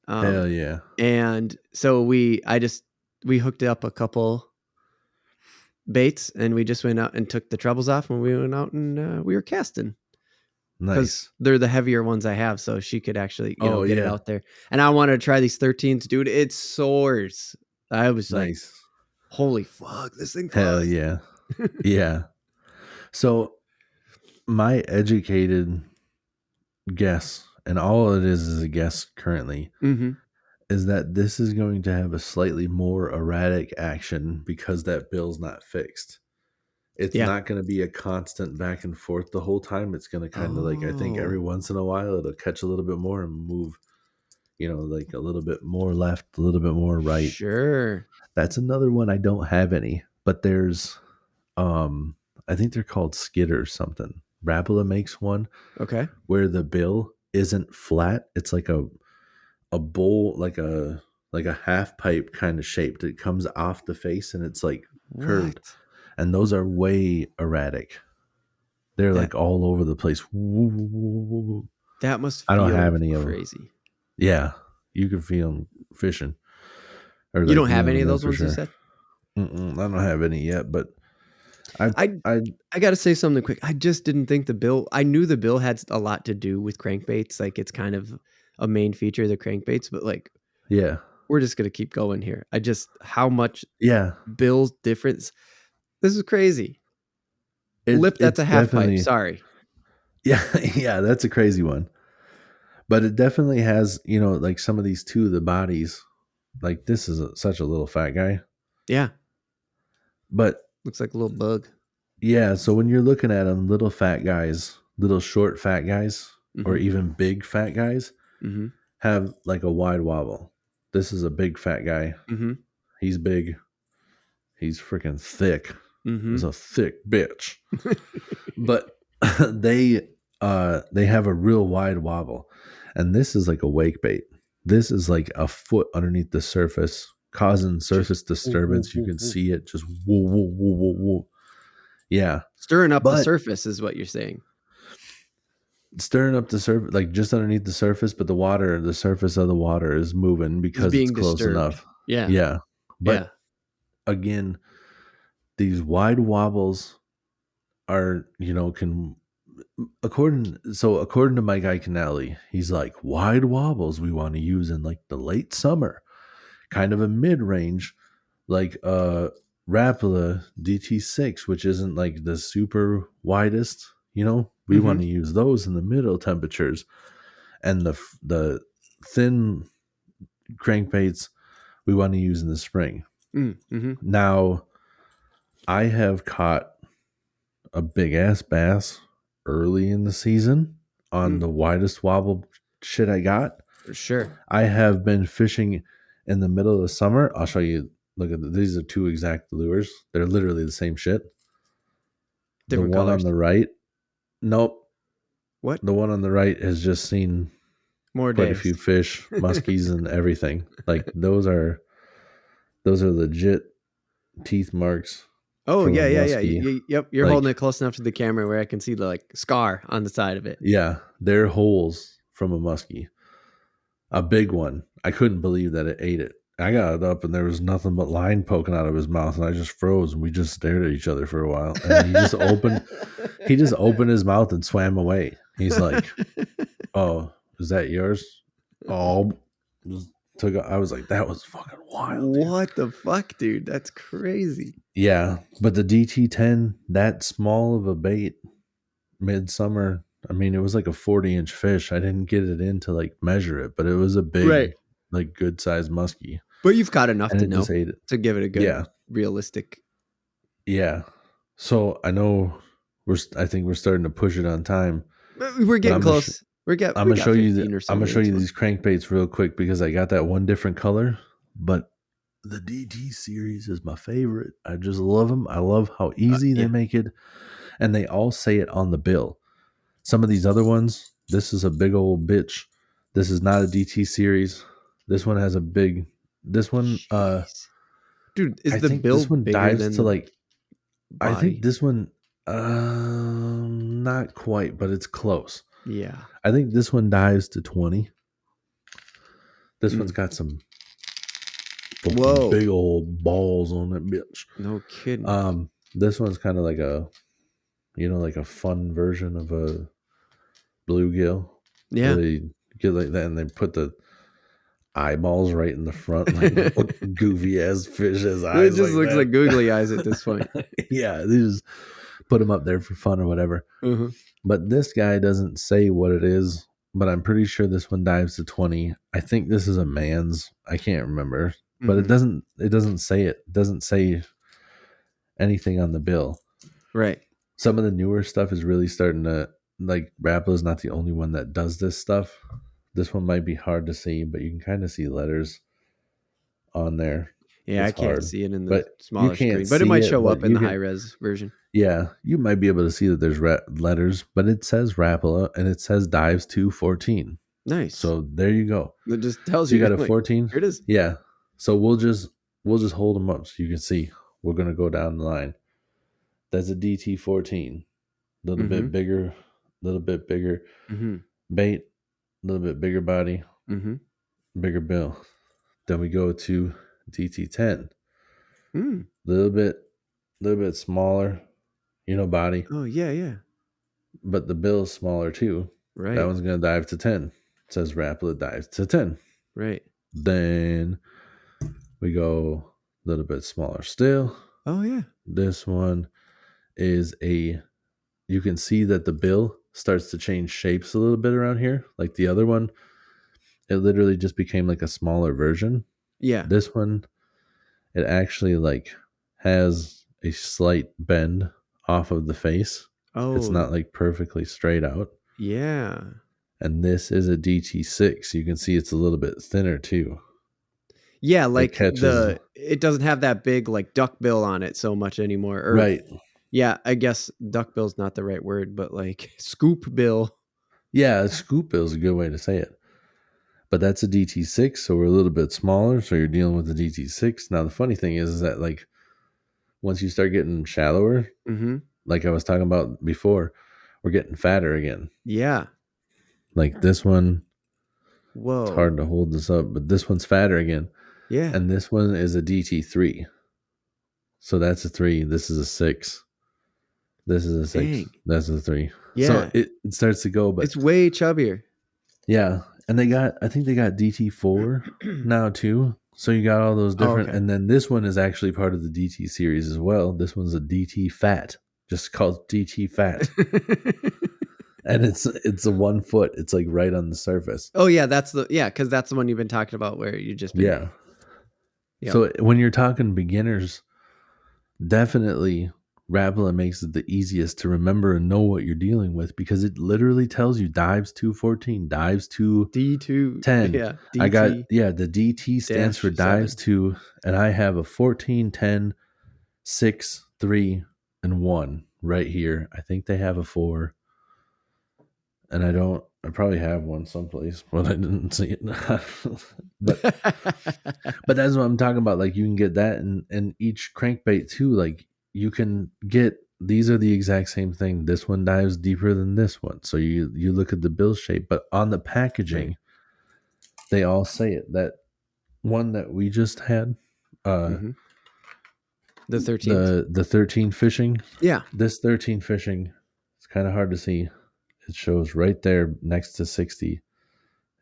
Speaker 2: Hell yeah.
Speaker 1: And so we hooked up a couple baits and we just went out and took the trebles off when we went out and we were casting because
Speaker 2: Nice.
Speaker 1: they're the heavier ones I have, so she could actually get it
Speaker 2: Yeah.
Speaker 1: out there. And I wanted to try these 13s, dude. It soars. I was like,
Speaker 2: Nice.
Speaker 1: holy fuck, this thing
Speaker 2: Hell
Speaker 1: flies.
Speaker 2: yeah. Yeah. So my educated guess, and all it is a guess currently,
Speaker 1: Mm-hmm.
Speaker 2: is that this is going to have a slightly more erratic action because that bill's not fixed. It's
Speaker 1: Yeah.
Speaker 2: not going to be a constant back and forth the whole time. It's going to kind of like, I think every once in a while it'll catch a little bit more and move, like a little bit more left, a little bit more right.
Speaker 1: Sure.
Speaker 2: That's another one. I don't have any, but there's, I think they're called skid or something. Rapala makes one
Speaker 1: Okay.
Speaker 2: where the bill isn't flat. It's like a bowl, like a half pipe kind of shaped. It comes off the face and it's like curved.
Speaker 1: What?
Speaker 2: And those are way erratic. They're
Speaker 1: That-
Speaker 2: like all over the place. Woo, woo, woo, woo, woo.
Speaker 1: That must
Speaker 2: I
Speaker 1: feel
Speaker 2: don't have any of them.
Speaker 1: crazy.
Speaker 2: Yeah, you can feel them fishing. Or
Speaker 1: You
Speaker 2: like
Speaker 1: don't have any of
Speaker 2: them
Speaker 1: those
Speaker 2: for
Speaker 1: ones you
Speaker 2: sure.
Speaker 1: said?
Speaker 2: I don't have any yet, but I
Speaker 1: I got to say something quick. I just didn't think the bill. I knew the bill had a lot to do with crankbaits. Like it's kind of a main feature of the crankbaits, but like
Speaker 2: yeah,
Speaker 1: we're just gonna keep going here. How much
Speaker 2: yeah.
Speaker 1: bill's difference? This is crazy. Lip that's
Speaker 2: It's
Speaker 1: a half pipe.
Speaker 2: definitely
Speaker 1: Sorry.
Speaker 2: yeah, yeah. That's a crazy one, but it definitely has like some of these two of the bodies. Like this is such a little fat guy,
Speaker 1: Yeah,
Speaker 2: but
Speaker 1: looks like a little bug.
Speaker 2: yeah. So when you're looking at them, little fat guys, little short fat guys, or even big fat guys
Speaker 1: Mm-hmm.
Speaker 2: have like a wide wobble. This is a big fat guy.
Speaker 1: Mm-hmm.
Speaker 2: He's big. He's freaking thick.
Speaker 1: Mm-hmm.
Speaker 2: He's a thick bitch. But they have a real wide wobble. And this is like a wake bait. This is like a foot underneath the surface, causing surface disturbance. You can see it just whoa, whoa, whoa, whoa, whoa. Yeah.
Speaker 1: Stirring up the surface is what you're saying.
Speaker 2: Stirring up the surface, like just underneath the surface, but the surface of the water is moving because it's close enough.
Speaker 1: Yeah.
Speaker 2: Yeah.
Speaker 1: Yeah.
Speaker 2: But again, these wide wobbles are, can according to my guy Canali, he's like, wide wobbles we want to use in like the late summer, kind of a mid-range, like Rapala DT6, which isn't like the super widest, we want to use those in the middle temperatures, and the thin crankbaits we want to use in the spring.
Speaker 1: Mm-hmm.
Speaker 2: Now, I have caught a big ass bass early in the season on the widest wobble shit I got.
Speaker 1: For sure.
Speaker 2: I have been fishing in the middle of the summer. I'll show you. Look at these are two exact lures. They're literally the same shit. The
Speaker 1: Different
Speaker 2: one on
Speaker 1: colors.
Speaker 2: the right, nope.
Speaker 1: What?
Speaker 2: The one on the right has just seen
Speaker 1: More
Speaker 2: quite a
Speaker 1: days.
Speaker 2: few fish, muskies, and everything. Like those are legit teeth marks
Speaker 1: Oh,
Speaker 2: from a
Speaker 1: yeah, yeah, yeah.
Speaker 2: muskie.
Speaker 1: Yep, you're holding
Speaker 2: Like,
Speaker 1: it close enough to the camera where I can see the like scar on the side of it.
Speaker 2: yeah, they're holes from a muskie. A big one. I couldn't believe that it ate it. I got it up and there was nothing but line poking out of his mouth, and I just froze and we just stared at each other for a while. And then he just opened his mouth and swam away. He's like, "Oh, is that yours?" Oh, just I was like, that was fucking wild, dude.
Speaker 1: What the fuck, dude? That's crazy.
Speaker 2: Yeah, but the DT10, that small of a bait, midsummer. I mean, it was like a 40-inch fish. I didn't get it in to like measure it, but it was a big,
Speaker 1: Right.
Speaker 2: like good sized muskie,
Speaker 1: But you've got enough
Speaker 2: and
Speaker 1: to
Speaker 2: it
Speaker 1: know
Speaker 2: just ate it.
Speaker 1: to give it a good,
Speaker 2: Yeah,
Speaker 1: realistic.
Speaker 2: yeah. So I know I think we're starting to push it on time,
Speaker 1: We're
Speaker 2: but
Speaker 1: getting close. We
Speaker 2: I'm
Speaker 1: got
Speaker 2: gonna show you
Speaker 1: 15 or so
Speaker 2: I'm gonna show
Speaker 1: minutes
Speaker 2: you
Speaker 1: left.
Speaker 2: these crankbaits real quick because I got that one different color, but the DT series is my favorite. I just love them. I love how easy they
Speaker 1: Yeah.
Speaker 2: make it, and they all say it on the bill. Some of these other ones, this is a big old bitch. This is not a DT series. This one has a big. This one,
Speaker 1: Jeez. Dude, is
Speaker 2: I
Speaker 1: the
Speaker 2: think
Speaker 1: bill
Speaker 2: this one
Speaker 1: bigger
Speaker 2: dives
Speaker 1: than
Speaker 2: to
Speaker 1: the
Speaker 2: like. I think
Speaker 1: body?
Speaker 2: this one, not quite, but it's close.
Speaker 1: Yeah.
Speaker 2: I think this one dives to 20. This one's
Speaker 1: Mm.
Speaker 2: got some fucking
Speaker 1: Whoa.
Speaker 2: big old balls on that bitch.
Speaker 1: No kidding.
Speaker 2: This one's kind of like like a fun version of a bluegill, where
Speaker 1: Yeah.
Speaker 2: they get like that and they put the eyeballs right in the front, like what goofy ass fish has
Speaker 1: It
Speaker 2: eyes
Speaker 1: just
Speaker 2: like
Speaker 1: looks like
Speaker 2: that.
Speaker 1: googly eyes at this point.
Speaker 2: Yeah, they just put them up there for fun or whatever.
Speaker 1: Uh-huh.
Speaker 2: But this guy doesn't say what it is, but I'm pretty sure this one dives to 20. I think this is a man's. I can't remember, but it
Speaker 1: Mhm.
Speaker 2: doesn't say it. It doesn't say anything on the bill.
Speaker 1: Right.
Speaker 2: Some of the newer stuff is really starting to like Rapala is not the only one that does this stuff. This one might be hard to see, but you can kind of see letters on there.
Speaker 1: Yeah, I
Speaker 2: It's
Speaker 1: can't
Speaker 2: hard,
Speaker 1: see it in the
Speaker 2: but you
Speaker 1: smaller
Speaker 2: can't
Speaker 1: screen, but it
Speaker 2: see
Speaker 1: might
Speaker 2: it,
Speaker 1: show
Speaker 2: but
Speaker 1: up in
Speaker 2: you
Speaker 1: the high
Speaker 2: can.
Speaker 1: res version.
Speaker 2: Yeah, you might be able to see that there's letters, but it says Rapala and it says dives to 14.
Speaker 1: Nice.
Speaker 2: So there you go.
Speaker 1: It just tells
Speaker 2: So you
Speaker 1: you
Speaker 2: got a
Speaker 1: like
Speaker 2: 14.
Speaker 1: here it is.
Speaker 2: Yeah. So we'll just hold them up so you can see. We're gonna go down the line. That's a DT 14. Little
Speaker 1: Mm-hmm.
Speaker 2: bit bigger, little bit bigger
Speaker 1: Mm-hmm.
Speaker 2: bait, little bit bigger body,
Speaker 1: Mm-hmm.
Speaker 2: bigger bill. Then we go to DT 10.
Speaker 1: Mm.
Speaker 2: Little bit smaller, body,
Speaker 1: Oh yeah, yeah.
Speaker 2: but the bill's smaller too. That
Speaker 1: Right.
Speaker 2: one's gonna dive to 10. It says Rapala dives to 10.
Speaker 1: Right.
Speaker 2: Then we go a little bit smaller still.
Speaker 1: Oh yeah.
Speaker 2: This one is you can see that the bill starts to change shapes a little bit around here. Like the other one, it literally just became like a smaller version.
Speaker 1: Yeah.
Speaker 2: This one, it actually like has a slight bend off of the face. It's
Speaker 1: Oh
Speaker 2: not like perfectly straight out.
Speaker 1: yeah.
Speaker 2: And this is a DT6. You can see it's a little bit thinner too.
Speaker 1: Yeah,
Speaker 2: It
Speaker 1: like
Speaker 2: catches
Speaker 1: it doesn't have that big like duck bill on it so much anymore. Or
Speaker 2: right.
Speaker 1: yeah, I guess duck bill's not the right word, but like scoop bill.
Speaker 2: Yeah, scoop bill is a good way to say it. But that's a DT6, so we're a little bit smaller. So you're dealing with the DT6. Now the funny thing is that like once you start getting shallower,
Speaker 1: Mm-hmm.
Speaker 2: like I was talking about before, we're getting fatter again.
Speaker 1: Yeah.
Speaker 2: Like this one, it's
Speaker 1: Whoa.
Speaker 2: hard to hold this up, but this one's fatter again.
Speaker 1: Yeah.
Speaker 2: And this one is a DT3. So that's a 3. This is a 6. This is a 6.
Speaker 1: Dang.
Speaker 2: That's a 3. So
Speaker 1: Yeah.
Speaker 2: it starts to go, but
Speaker 1: It's way chubbier.
Speaker 2: yeah. And I think they got DT4 now too. So you got all those
Speaker 1: Oh,
Speaker 2: different,
Speaker 1: okay.
Speaker 2: and then this one is actually part of the DT series as well. This one's a DT Fat, just called DT Fat. And it's a 1 foot. It's like right on the surface.
Speaker 1: Oh yeah, because that's the one you've been talking about where you just been.
Speaker 2: Yeah.
Speaker 1: Yep.
Speaker 2: So when you're talking beginners, definitely Rapala makes it the easiest to remember and know what you're dealing with because it literally tells you dives 214, dives 210.
Speaker 1: D2. Yeah.
Speaker 2: I got
Speaker 1: DT
Speaker 2: the DT stands for
Speaker 1: dash
Speaker 2: dives
Speaker 1: 7.
Speaker 2: 2, and I have a 14, 10, 6, 3, and 1 right here. I think they have a 4. And I probably have one someplace, but I didn't see it. but that's what I'm talking about. Like you can get that and each crankbait too. Like you can get these are the exact same thing. This one dives deeper than this one. So you look at the bill shape, but on the packaging,
Speaker 1: Right.
Speaker 2: they all say it. That one that we just had,
Speaker 1: Mm-hmm. The 13th.
Speaker 2: the 13 fishing.
Speaker 1: Yeah.
Speaker 2: This 13 fishing, it's kind of hard to see. It shows right there next to 60.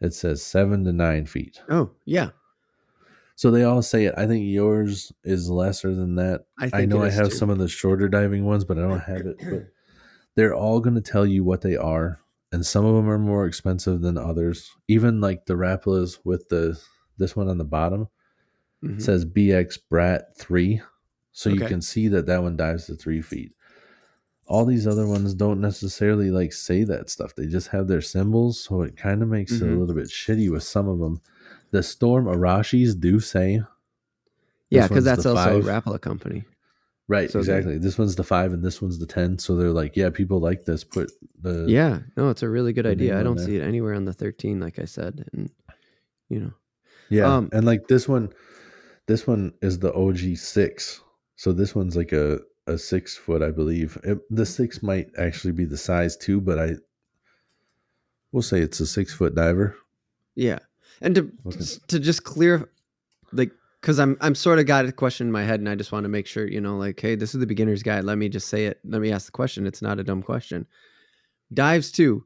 Speaker 2: It says 7 to 9 feet.
Speaker 1: Oh yeah.
Speaker 2: So they all say it. I think yours is lesser than that.
Speaker 1: I
Speaker 2: I
Speaker 1: think
Speaker 2: know
Speaker 1: it
Speaker 2: I
Speaker 1: is
Speaker 2: have
Speaker 1: too.
Speaker 2: some of the shorter diving ones, but I don't have it. But they're all going to tell you what they are, and some of them are more expensive than others. Even like the Rapalas with this one on the bottom
Speaker 1: Mm-hmm.
Speaker 2: says BX Brat 3, so you
Speaker 1: Okay.
Speaker 2: can see that one dives to 3 feet. All these other ones don't necessarily like say that stuff. They just have their symbols, so it kind of makes it a
Speaker 1: Mm-hmm.
Speaker 2: little bit shitty with some of them. The Storm Arashis do say
Speaker 1: Yeah,
Speaker 2: this
Speaker 1: because
Speaker 2: one's the
Speaker 1: that's also a
Speaker 2: 5.
Speaker 1: Rapala company.
Speaker 2: Right,
Speaker 1: So they.
Speaker 2: exactly. This one's the 5 and this one's the 10. So they're like, yeah, people like this. Put
Speaker 1: Yeah. No, it's a really good
Speaker 2: the
Speaker 1: idea.
Speaker 2: name
Speaker 1: I
Speaker 2: on
Speaker 1: don't see
Speaker 2: there.
Speaker 1: it anywhere on the 13, like I said, and you know.
Speaker 2: Yeah,
Speaker 1: Um.
Speaker 2: and like this one is the OG 6. So this one's like a 6 foot, I believe. The 6 might actually be the size too, but we'll say it's a 6 foot diver.
Speaker 1: Yeah, and
Speaker 2: Okay.
Speaker 1: to just clear, like, because I'm sort of got a question in my head, and I just want to make sure, like, hey, this is the beginner's guide. Let me just say it. Let me ask the question. It's not a dumb question. Dives 2.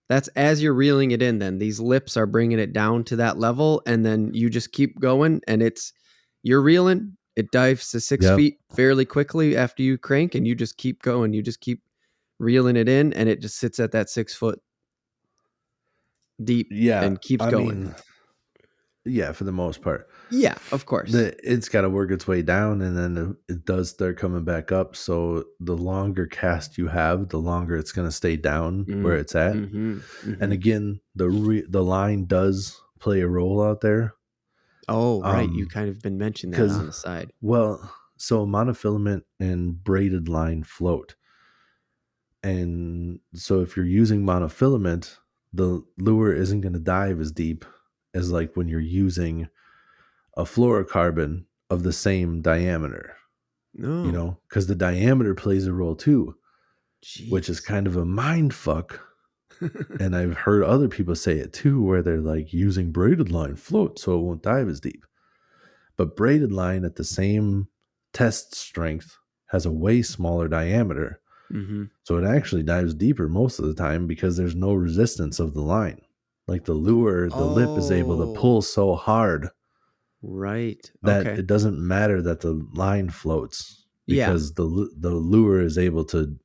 Speaker 1: That's as you're reeling it in. Then these lips are bringing it down to that level, and then you just keep going, and you're reeling. It dives to 6
Speaker 2: Yep.
Speaker 1: feet fairly quickly after you crank, and you just keep going. You just keep reeling it in, and it just sits at that 6 foot deep
Speaker 2: Yeah,
Speaker 1: and keeps
Speaker 2: I
Speaker 1: going.
Speaker 2: mean, yeah, for the most part.
Speaker 1: Yeah, of course.
Speaker 2: It's got to work its way down, and then it does start coming back up. So the longer cast you have, the longer it's going to stay down where it's at.
Speaker 1: Mm-hmm, mm-hmm.
Speaker 2: And again, the line does play a role out there.
Speaker 1: Oh, right. You kind of been mentioning that
Speaker 2: Because,
Speaker 1: on the side.
Speaker 2: well, so monofilament and braided line float. And so if you're using monofilament, the lure isn't going to dive as deep as like when you're using a fluorocarbon of the same diameter,
Speaker 1: No.
Speaker 2: because the diameter plays a role too, which is
Speaker 1: Jeez.
Speaker 2: kind of a mind fuck. And I've heard other people say it too, where they're like using braided line float so it won't dive as deep. But braided line at the same test strength has a way smaller diameter.
Speaker 1: Mm-hmm.
Speaker 2: So it actually dives deeper most of the time because there's no resistance of the line. Like the lure, the lip is able to
Speaker 1: Oh,
Speaker 2: pull so hard
Speaker 1: right.
Speaker 2: that
Speaker 1: Okay.
Speaker 2: it doesn't matter that the line floats
Speaker 1: Yeah.
Speaker 2: because the lure is able to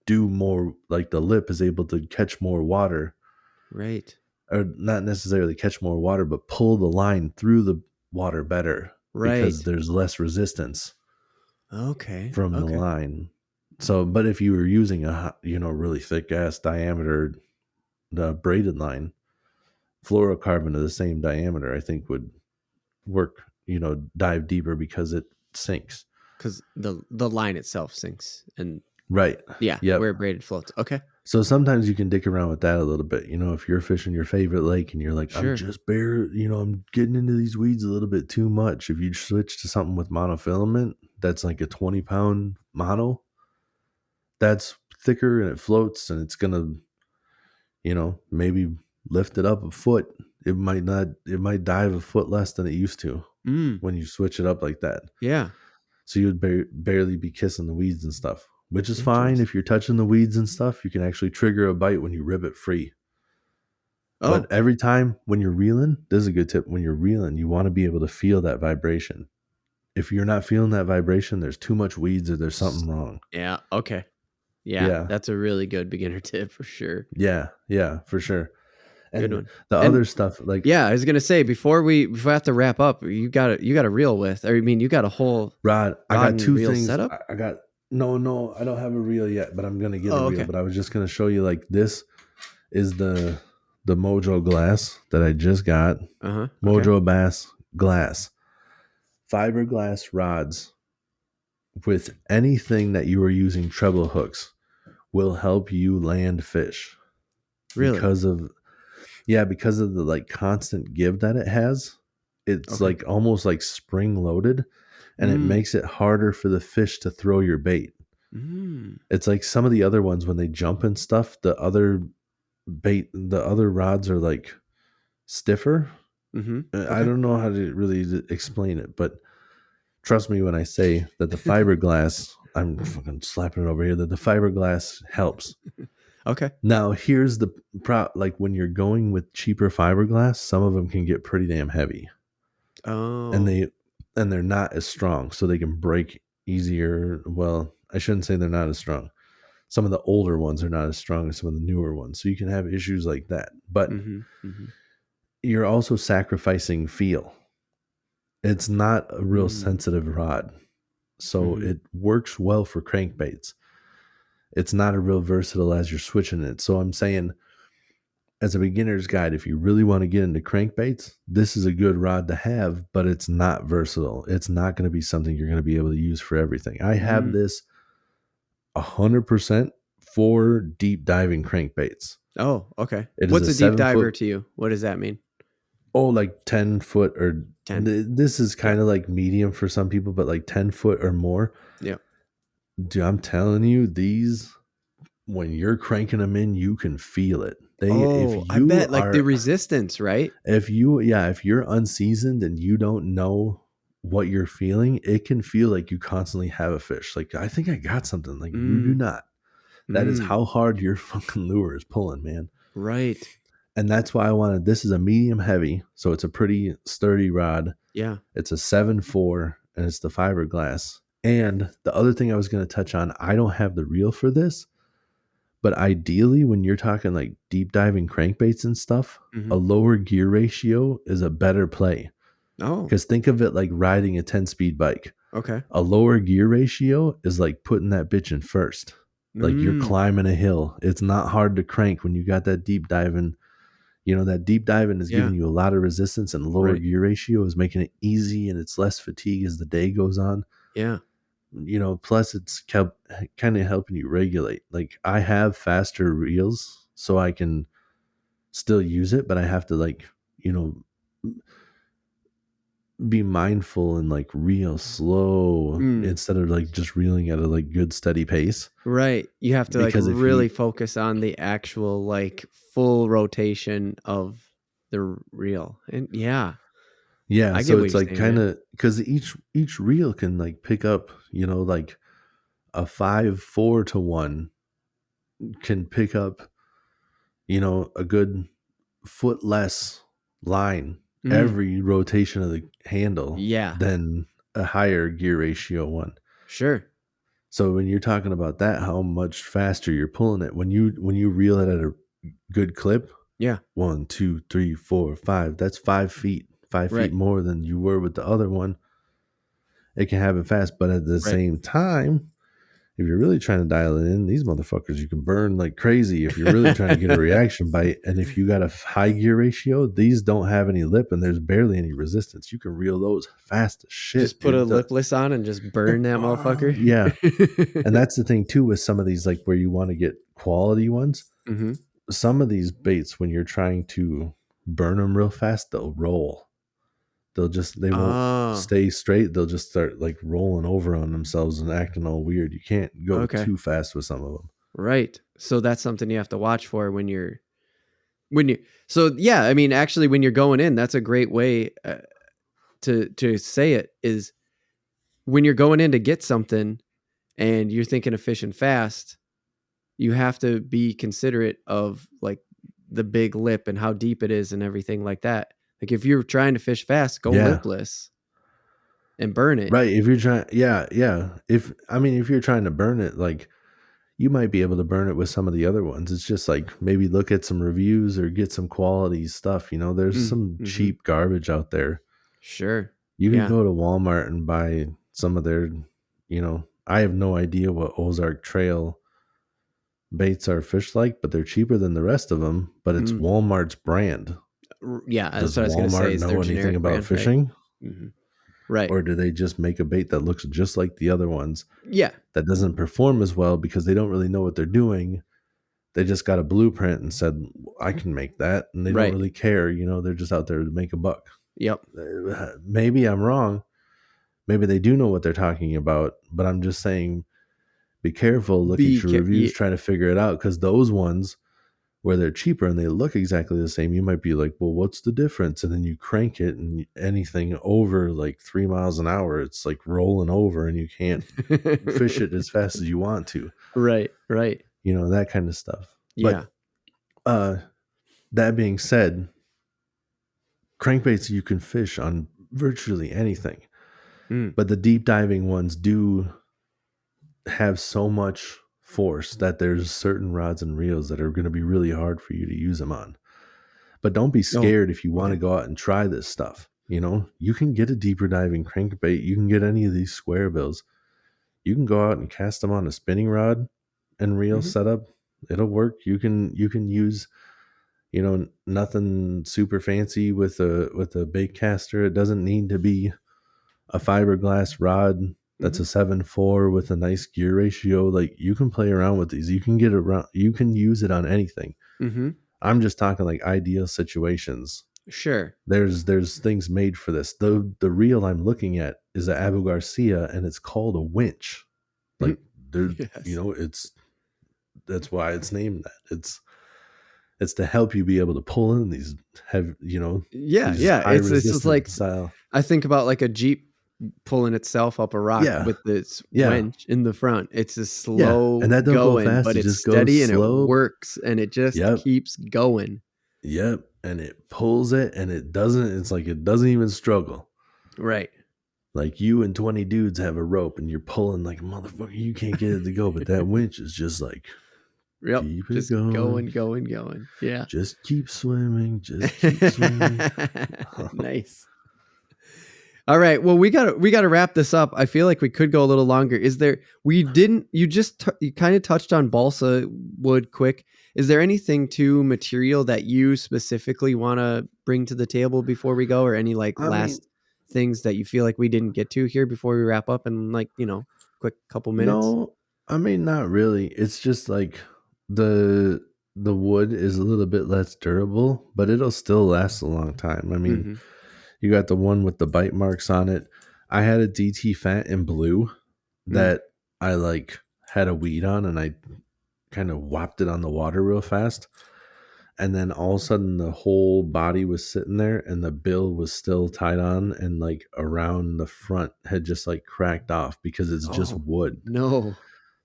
Speaker 2: do more, like the lip is able to catch more water,
Speaker 1: Right.
Speaker 2: or not necessarily catch more water, but pull the line through the water better because
Speaker 1: Right.
Speaker 2: there's less resistance
Speaker 1: Okay.
Speaker 2: from the
Speaker 1: Okay.
Speaker 2: line. So, but if you were using a really thick ass diameter, the braided line, fluorocarbon of the same diameter, I think would work. Dive deeper because it sinks.
Speaker 1: Because the line itself sinks, and
Speaker 2: Right.
Speaker 1: yeah,
Speaker 2: Yep.
Speaker 1: where braided floats. Okay.
Speaker 2: So sometimes you can dick around with that a little bit. If you're fishing your favorite lake and you're like, I'm
Speaker 1: Sure.
Speaker 2: just I'm getting into these weeds a little bit too much. If you switch to something with monofilament, that's like a 20-pound mono, that's thicker and it floats and it's going to, maybe lift it up a foot. it might not, it might dive a foot less than it used to
Speaker 1: Mm.
Speaker 2: when you switch it up like that.
Speaker 1: Yeah.
Speaker 2: So you would barely be kissing the weeds and stuff, which is fine. If
Speaker 1: Interesting.
Speaker 2: you're touching the weeds and stuff, you can actually trigger a bite when you rib it free.
Speaker 1: Oh,
Speaker 2: But every time when you're reeling, this is a good tip. When you're reeling, you want to be able to feel that vibration. If you're not feeling that vibration, there's too much weeds or there's something wrong.
Speaker 1: yeah. Okay. Yeah.
Speaker 2: Yeah.
Speaker 1: That's a really good beginner tip for sure.
Speaker 2: Yeah. Yeah, for sure.
Speaker 1: Good
Speaker 2: And
Speaker 1: one.
Speaker 2: the
Speaker 1: And
Speaker 2: other stuff, like
Speaker 1: yeah, I was gonna say before we have to wrap up, you got to reel with, or I mean, you got a whole
Speaker 2: rod, I
Speaker 1: rod
Speaker 2: got
Speaker 1: and
Speaker 2: two
Speaker 1: reel
Speaker 2: things.
Speaker 1: setup.
Speaker 2: I got, no, I don't have a reel yet, but I'm going to get a
Speaker 1: Oh,
Speaker 2: reel.
Speaker 1: okay.
Speaker 2: But I was just going to show you, like, this is the Mojo glass that I just got.
Speaker 1: Okay.
Speaker 2: Mojo Bass glass. Fiberglass rods with anything that you are using treble hooks will help you land fish
Speaker 1: Really?
Speaker 2: because of the like constant give that it has. It's
Speaker 1: Okay.
Speaker 2: like almost like spring loaded, and it
Speaker 1: Mm.
Speaker 2: makes it harder for the fish to throw your bait.
Speaker 1: Mm.
Speaker 2: It's like some of the other ones when they jump and stuff, the other rods are like stiffer.
Speaker 1: Mm-hmm.
Speaker 2: I
Speaker 1: Okay.
Speaker 2: don't know how to really explain it, but trust me when I say that the fiberglass, I'm fucking slapping it over here, that the fiberglass helps.
Speaker 1: Okay.
Speaker 2: Now, here's the like when you're going with cheaper fiberglass, some of them can get pretty damn heavy, and
Speaker 1: Oh.
Speaker 2: they're not as strong, so they can break easier. Well, I shouldn't say they're not as strong. Some of the older ones are not as strong as some of the newer ones, so you can have issues like that. But
Speaker 1: Mm-hmm. Mm-hmm.
Speaker 2: you're also sacrificing feel. It's not a real
Speaker 1: Mm.
Speaker 2: sensitive rod, so
Speaker 1: Mm-hmm.
Speaker 2: it works well for crankbaits. It's not a real versatile as you're switching it. So I'm saying, as a beginner's guide, if you really want to get into crankbaits, this is a good rod to have, but it's not versatile. It's not going to be something you're going to be able to use for everything. I have
Speaker 1: Mm.
Speaker 2: this 100% for deep diving crankbaits.
Speaker 1: Oh, okay.
Speaker 2: It is
Speaker 1: What's
Speaker 2: a
Speaker 1: a deep diver
Speaker 2: 7 foot,
Speaker 1: to you? What does that mean?
Speaker 2: like 10 foot, or
Speaker 1: 10.
Speaker 2: this is
Speaker 1: Yeah.
Speaker 2: kind of like medium for some people, but like 10 foot or more.
Speaker 1: Yeah.
Speaker 2: Dude, I'm telling you, these, when you're cranking them in, you can feel it.
Speaker 1: Oh, I bet like the resistance, right?
Speaker 2: If you're unseasoned and you don't know what you're feeling, it can feel like you constantly have a fish. Like, I think I got something. Like, you do
Speaker 1: Mm.
Speaker 2: not. That is
Speaker 1: Mm.
Speaker 2: how hard your fucking lure is pulling, man.
Speaker 1: Right.
Speaker 2: And that's why I wanted, this is a medium heavy, so it's a pretty sturdy rod.
Speaker 1: Yeah.
Speaker 2: It's a 7.4, and it's the fiberglass. And the other thing I was going to touch on, I don't have the reel for this, but ideally, when you're talking like deep diving crankbaits and stuff,
Speaker 1: Mm-hmm.
Speaker 2: a lower gear ratio is a better play.
Speaker 1: Oh,
Speaker 2: Because think of it like riding a 10-speed bike.
Speaker 1: okay.
Speaker 2: A lower gear ratio is like putting that bitch in first. Like you're
Speaker 1: Mm.
Speaker 2: climbing a hill. It's not hard to crank when you got that deep diving. You know, that deep diving is
Speaker 1: Yeah.
Speaker 2: giving you a lot of resistance, and lower
Speaker 1: Right.
Speaker 2: gear ratio is making it easy, and it's less fatigue as the day goes on.
Speaker 1: Yeah.
Speaker 2: You know, plus it's kind of helping you regulate. Like, I have faster reels so I can still use it, but I have to, like, you know, be mindful and like reel slow
Speaker 1: Mm.
Speaker 2: instead of like just reeling at a like good steady pace.
Speaker 1: Right. You have to like
Speaker 2: Because if you
Speaker 1: really focus on the actual like full rotation of the reel. And yeah,
Speaker 2: yeah,
Speaker 1: I get
Speaker 2: so
Speaker 1: what
Speaker 2: it's
Speaker 1: you're
Speaker 2: like
Speaker 1: saying,
Speaker 2: kind
Speaker 1: man.
Speaker 2: of, because each reel can like pick up, you know, like a 5-4 to 1 can pick up, you know, a good foot less line
Speaker 1: Mm.
Speaker 2: every rotation of the handle
Speaker 1: Yeah.
Speaker 2: than a higher gear ratio one.
Speaker 1: Sure.
Speaker 2: So when you're talking about that, how much faster you're pulling it, when you reel it at a good clip,
Speaker 1: Yeah.
Speaker 2: 1, 2, 3, 4, 5, that's 5 feet, 5 feet
Speaker 1: Right.
Speaker 2: more than you were with the other one. It can happen fast, but at the
Speaker 1: Right.
Speaker 2: same time, if you're really trying to dial it in, these motherfuckers you can burn like crazy if you're really trying to get a reaction bite. And if you got a high gear ratio, these don't have any lip and there's barely any resistance. You can reel those fast as shit,
Speaker 1: Just put a
Speaker 2: dude.
Speaker 1: lipless on and just burn that motherfucker.
Speaker 2: Yeah. And that's the thing too with some of these, like where you want to get quality ones.
Speaker 1: Mm-hmm.
Speaker 2: Some of these baits, when you're trying to burn them real fast, they'll roll. They won't
Speaker 1: Oh,
Speaker 2: stay straight. They'll just start like rolling over on themselves and acting all weird. You can't go
Speaker 1: okay.
Speaker 2: too fast with some of them.
Speaker 1: Right. So that's something you have to watch for when you're when you so yeah, I mean, actually, when you're going in, that's a great way to say it is when you're going in to get something and you're thinking of fishing fast, you have to be considerate of like the big lip and how deep it is and everything like that. Like if you're trying to fish fast, go
Speaker 2: Yeah.
Speaker 1: lipless and burn it.
Speaker 2: Right. If you're trying, yeah. If you're trying to burn it, like you might be able to burn it with some of the other ones. It's just like maybe look at some reviews or get some quality stuff. There's some
Speaker 1: Mm-hmm.
Speaker 2: cheap garbage out there.
Speaker 1: Sure.
Speaker 2: You can
Speaker 1: Yeah.
Speaker 2: go to Walmart and buy some of their, I have no idea what Ozark Trail baits are fish like, but they're cheaper than the rest of them. But it's
Speaker 1: Mm.
Speaker 2: Walmart's brand.
Speaker 1: Yeah. That's
Speaker 2: Does
Speaker 1: what I was going to say
Speaker 2: Walmart
Speaker 1: is their
Speaker 2: know anything
Speaker 1: generic
Speaker 2: about
Speaker 1: brand, right?
Speaker 2: fishing?
Speaker 1: Mm-hmm. Right.
Speaker 2: Or do they just make a bait that looks just like the other ones
Speaker 1: Yeah.
Speaker 2: that doesn't perform as well because they don't really know what they're doing? They just got a blueprint and said, I can make that. And they don't
Speaker 1: Right.
Speaker 2: really care. They're just out there to make a buck.
Speaker 1: Yep.
Speaker 2: Maybe I'm wrong. Maybe they do know what they're talking about, but I'm just saying, be careful. Look at your
Speaker 1: Yeah.
Speaker 2: reviews, try to figure it out. Because those ones where they're cheaper and they look exactly the same, you might be like, well, what's the difference? And then you crank it, and anything over like 3 miles an hour, it's like rolling over and you can't fish it as fast as you want to,
Speaker 1: Right. Right.
Speaker 2: that kind of stuff.
Speaker 1: Yeah.
Speaker 2: But that being said, crankbaits you can fish on virtually anything,
Speaker 1: Mm.
Speaker 2: but the deep diving ones do have so much force that there's certain rods and reels that are going to be really hard for you to use them on. But don't be
Speaker 1: Oh,
Speaker 2: scared if you want to
Speaker 1: okay.
Speaker 2: go out and try this stuff. You can get a deeper diving crankbait. You can get any of these square bills. You can go out and cast them on a spinning rod and reel
Speaker 1: Mm-hmm.
Speaker 2: setup. It'll work. You can use, nothing super fancy with a bait caster. It doesn't need to be a fiberglass rod that's
Speaker 1: Mm-hmm.
Speaker 2: a 7.4 with a nice gear ratio. Like you can play around with these. You can get around. You can use it on anything.
Speaker 1: Mm-hmm.
Speaker 2: I'm just talking like ideal situations.
Speaker 1: Sure.
Speaker 2: There's things made for this. The reel I'm looking at is a Abu Garcia, and it's called a winch. Like there,
Speaker 1: Yes.
Speaker 2: it's that's why it's named that. It's to help you be able to pull in these heavy,
Speaker 1: Yeah.
Speaker 2: these
Speaker 1: Yeah.
Speaker 2: high
Speaker 1: It's just like
Speaker 2: resistance style.
Speaker 1: I think about like a Jeep pulling itself up a rock
Speaker 2: Yeah,
Speaker 1: with this
Speaker 2: yeah,
Speaker 1: winch in the front. It's just
Speaker 2: yeah.
Speaker 1: slow
Speaker 2: And that don't go
Speaker 1: going,
Speaker 2: fast.
Speaker 1: but
Speaker 2: It
Speaker 1: it's
Speaker 2: just goes
Speaker 1: steady and it
Speaker 2: slow.
Speaker 1: works and it just
Speaker 2: Yep,
Speaker 1: keeps going.
Speaker 2: yep. And it pulls it, and it doesn't. It's like it doesn't even struggle.
Speaker 1: Right.
Speaker 2: Like you and 20 dudes have a rope, and you're pulling like a motherfucker. You can't get it to go, but that winch is just like
Speaker 1: Yep.
Speaker 2: keep it
Speaker 1: Just going,
Speaker 2: going.
Speaker 1: going, going. Yeah.
Speaker 2: Just keep swimming. Just keep swimming.
Speaker 1: Nice. All right. Well, we gotta wrap this up. I feel like we could go a little longer. Is there? We didn't. You just you kind of touched on balsa wood quick. Is there anything to material that you specifically want to bring to the table before we go, or any like
Speaker 2: I mean,
Speaker 1: last things that you feel like we didn't get to here before we wrap up in like quick couple minutes?
Speaker 2: no, not really. It's just like the the wood is a little bit less durable, but it'll still last a long time. I mean,
Speaker 1: Mm-hmm.
Speaker 2: you got the one with the bite marks on it. I had a DT Fat in blue
Speaker 1: Mm.
Speaker 2: that I like had a weed on, and I kind of whopped it on the water real fast. And then all of a sudden the whole body was sitting there, and the bill was still tied on, and like around the front had just like cracked off because it's just
Speaker 1: Oh
Speaker 2: wood.
Speaker 1: no.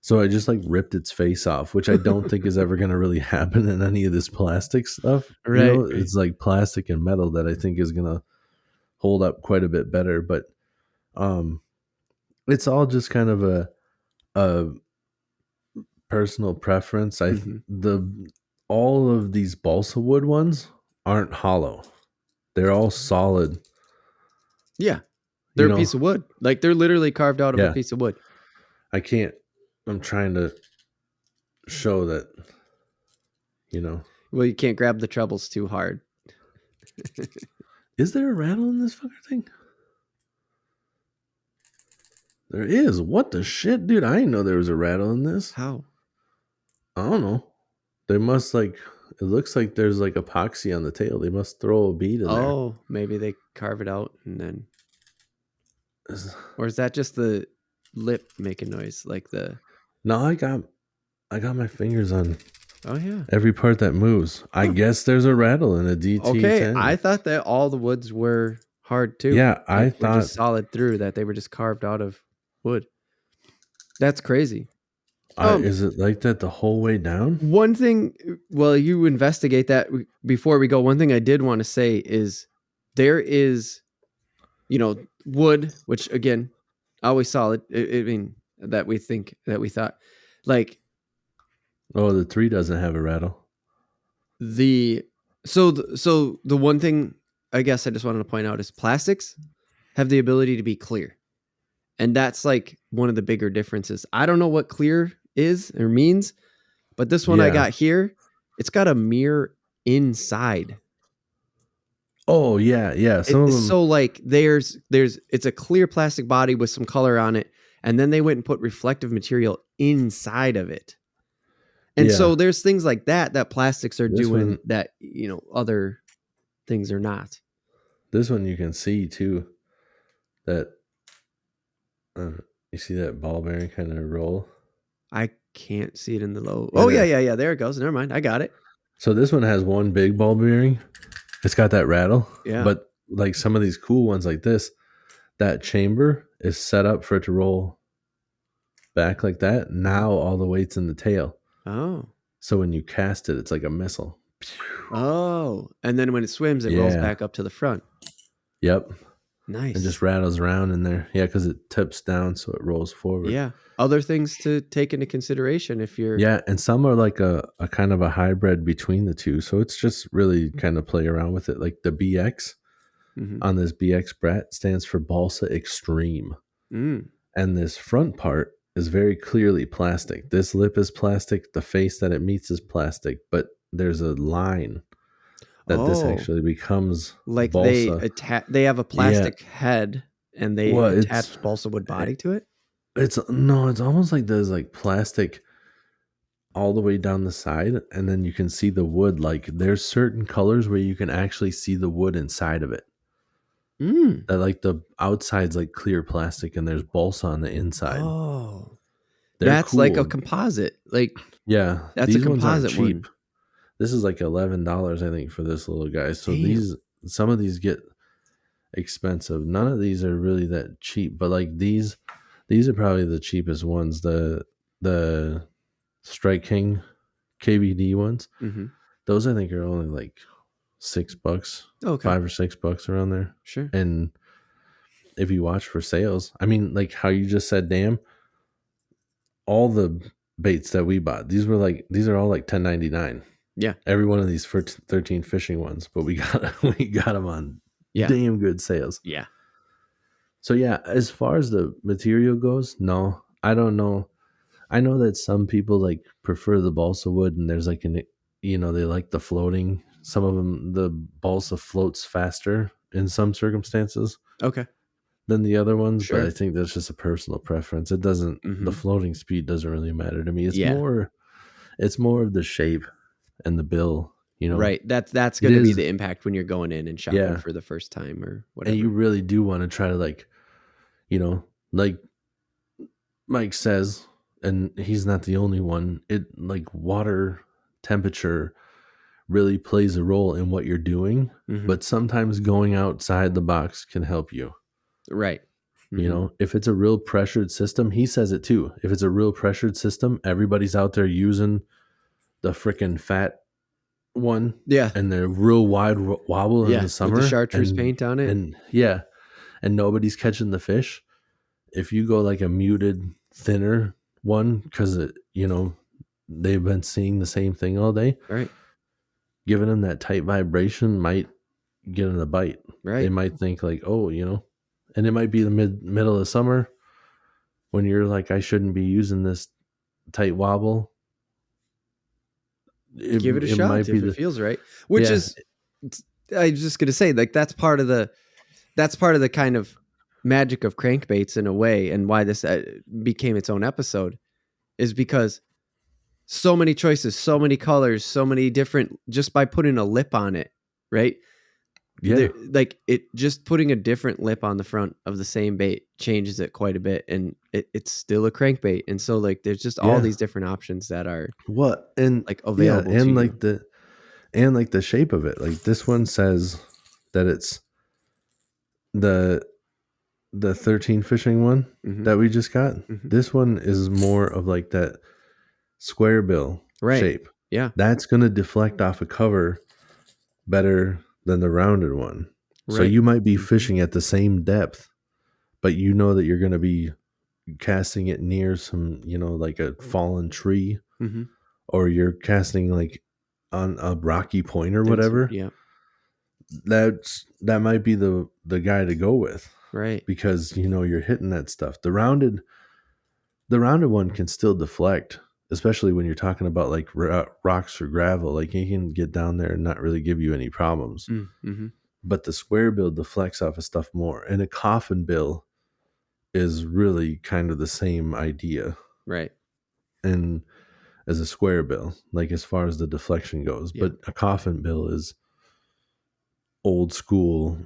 Speaker 2: So I just like ripped its face off, which I don't think is ever going to really happen in any of this plastic stuff.
Speaker 1: Right. Right.
Speaker 2: It's like plastic and metal that I think is going to hold up quite a bit better. But um, it's all just kind of a personal preference.
Speaker 1: Mm-hmm.
Speaker 2: The all of these balsa wood ones aren't hollow; they're all solid.
Speaker 1: Yeah. They're
Speaker 2: You
Speaker 1: a
Speaker 2: know,
Speaker 1: piece of wood. Like they're literally carved out of a
Speaker 2: yeah.
Speaker 1: piece of wood.
Speaker 2: I can't. I'm trying to show that. You know,
Speaker 1: Well, you can't grab the trebles too hard.
Speaker 2: is there a rattle in this fucker thing? There is. What the shit, dude? I didn't know there was a rattle in this.
Speaker 1: How?
Speaker 2: I don't know. They must like. It looks like there's like epoxy on the tail. They must throw a bead in there.
Speaker 1: Oh, maybe they carve it out and then,
Speaker 2: Is-
Speaker 1: or is that just the lip making noise? Like the
Speaker 2: No, I got my fingers on
Speaker 1: Oh yeah.
Speaker 2: Every part that moves. I
Speaker 1: Huh.
Speaker 2: guess there's a rattle in a
Speaker 1: Okay, I
Speaker 2: DT10.
Speaker 1: thought that all the woods were hard too.
Speaker 2: Yeah, I
Speaker 1: Like were
Speaker 2: thought.
Speaker 1: just solid through that they were just carved out of wood. That's crazy.
Speaker 2: Is it like that the whole way down?
Speaker 1: One thing, well, you investigate that before we go. One thing I did want to say is there is, wood, which again, always solid. I mean, that we thought, like
Speaker 2: Oh, the 3 doesn't have a rattle.
Speaker 1: so the one thing I guess I just wanted to point out is plastics have the ability to be clear, and that's like one of the bigger differences. I don't know what clear is or means, but this one I
Speaker 2: Yeah.
Speaker 1: got here, it's got a mirror inside.
Speaker 2: Oh, yeah, yeah. Some of them.
Speaker 1: So like there's it's a clear plastic body with some color on it, and then they went and put reflective material inside of it. And
Speaker 2: Yeah.
Speaker 1: so there's things like that plastics are
Speaker 2: This
Speaker 1: doing
Speaker 2: one,
Speaker 1: that, other things are not.
Speaker 2: this one you can see too. That you see that ball bearing kind of roll.
Speaker 1: I can't see it in the low. Oh yeah. There it goes. Never mind. I got it.
Speaker 2: So this one has one big ball bearing. It's got that rattle.
Speaker 1: Yeah.
Speaker 2: But like some of these cool ones like this, that chamber is set up for it to roll back like that. Now all the weight's in the tail.
Speaker 1: Oh.
Speaker 2: So when you cast it, it's like a missile.
Speaker 1: Oh. And then when it swims, it rolls back up to the front.
Speaker 2: Yep.
Speaker 1: Nice.
Speaker 2: It just rattles around in there. Yeah, because it tips down so it rolls forward.
Speaker 1: Yeah. Other things to take into consideration if you're.
Speaker 2: Yeah, and some are like a kind of a hybrid between the two. So it's just really kind of play around with it. Like the BX on this BX Brat stands for Balsa Extreme.
Speaker 1: Mm.
Speaker 2: And this front part is very clearly plastic. This lip is plastic. The face that it meets is plastic. But there's a line that this actually becomes
Speaker 1: like
Speaker 2: balsa.
Speaker 1: They have a plastic head and they attach balsa wood body to it.
Speaker 2: It's almost like there's like plastic all the way down the side, and then you can see the wood. Like there's certain colors where you can actually see the wood inside of it. That like the outside's like clear plastic and there's balsa on the inside.
Speaker 1: Oh,
Speaker 2: that's
Speaker 1: cool. Like a composite. Like
Speaker 2: yeah,
Speaker 1: that's
Speaker 2: these
Speaker 1: a composite
Speaker 2: ones aren't cheap.
Speaker 1: one.
Speaker 2: This is like $11, I think, for this little guy. So
Speaker 1: Damn.
Speaker 2: some of these get expensive. None of these are really that cheap, but like these are probably the cheapest ones. The Strike King KBD ones.
Speaker 1: Mm-hmm.
Speaker 2: Those I think are only like $6. Okay. $5 or $6 around there.
Speaker 1: Sure.
Speaker 2: And if you watch for sales, I mean, like how you just said, damn, all the baits that we bought, these are all like $10.99.
Speaker 1: Yeah.
Speaker 2: Every one of these for 13 fishing ones, but we got them on damn good sales.
Speaker 1: Yeah.
Speaker 2: So yeah, as far as the material goes, no, I don't know. I know that some people like prefer the balsa wood, and there's like they like the floating. Some of them, the balsa floats faster in some circumstances.
Speaker 1: Okay.
Speaker 2: Than the other ones,
Speaker 1: sure.
Speaker 2: But I think that's just a personal preference. It doesn't. The floating speed doesn't really matter to me. It's more of the shape and the bill.
Speaker 1: Right. That's going to be the impact when you're going in and shopping for the first time or whatever.
Speaker 2: And you really do want to try to like Mike says, and he's not the only one. It like water temperature really plays a role in what you're doing, but sometimes going outside the box can help you.
Speaker 1: Right.
Speaker 2: If it's a real pressured system, he says it too. If it's a real pressured system, everybody's out there using the freaking fat one.
Speaker 1: Yeah.
Speaker 2: And they're real wide wobble in the summer.
Speaker 1: With the chartreuse paint on it.
Speaker 2: And nobody's catching the fish. If you go like a muted, thinner one, because they've been seeing the same thing all day.
Speaker 1: Right.
Speaker 2: Giving them that tight vibration might get them a bite.
Speaker 1: Right.
Speaker 2: They might think like, oh, and it might be the middle of summer when you're like, I shouldn't be using this tight wobble.
Speaker 1: Give it a shot if it feels right. Which is, I was just going to say, like that's part of the kind of magic of crankbaits in a way, and why this became its own episode is because so many choices, so many colors, so many different, just by putting a lip on it, right?
Speaker 2: Yeah.
Speaker 1: Like it just putting a different lip on the front of the same bait changes it quite a bit, and it's still a crankbait. And so like there's just all
Speaker 2: Yeah.
Speaker 1: these different options that are
Speaker 2: What? And
Speaker 1: like
Speaker 2: yeah,
Speaker 1: available to
Speaker 2: and
Speaker 1: you.
Speaker 2: like the shape of it. Like this one says that it's the 13 fishing one that we just got. This one is more of like that square bill shape.
Speaker 1: Yeah.
Speaker 2: That's going to deflect off a cover better than the rounded one. So
Speaker 1: Right.
Speaker 2: you might be fishing at the same depth, but you know that you're going to be casting it near some, like a fallen tree, or you're casting like on a rocky point or whatever.
Speaker 1: Yeah.
Speaker 2: That might be the guy to go with.
Speaker 1: Right.
Speaker 2: Because you're hitting that stuff. The rounded one can still deflect, especially when you're talking about like rocks or gravel. Like you can get down there and not really give you any problems. But the square bill deflects off of stuff more, and a coffin bill is really kind of the same idea,
Speaker 1: right?
Speaker 2: And as a square bill, like as far as the deflection goes, but a coffin bill is old school,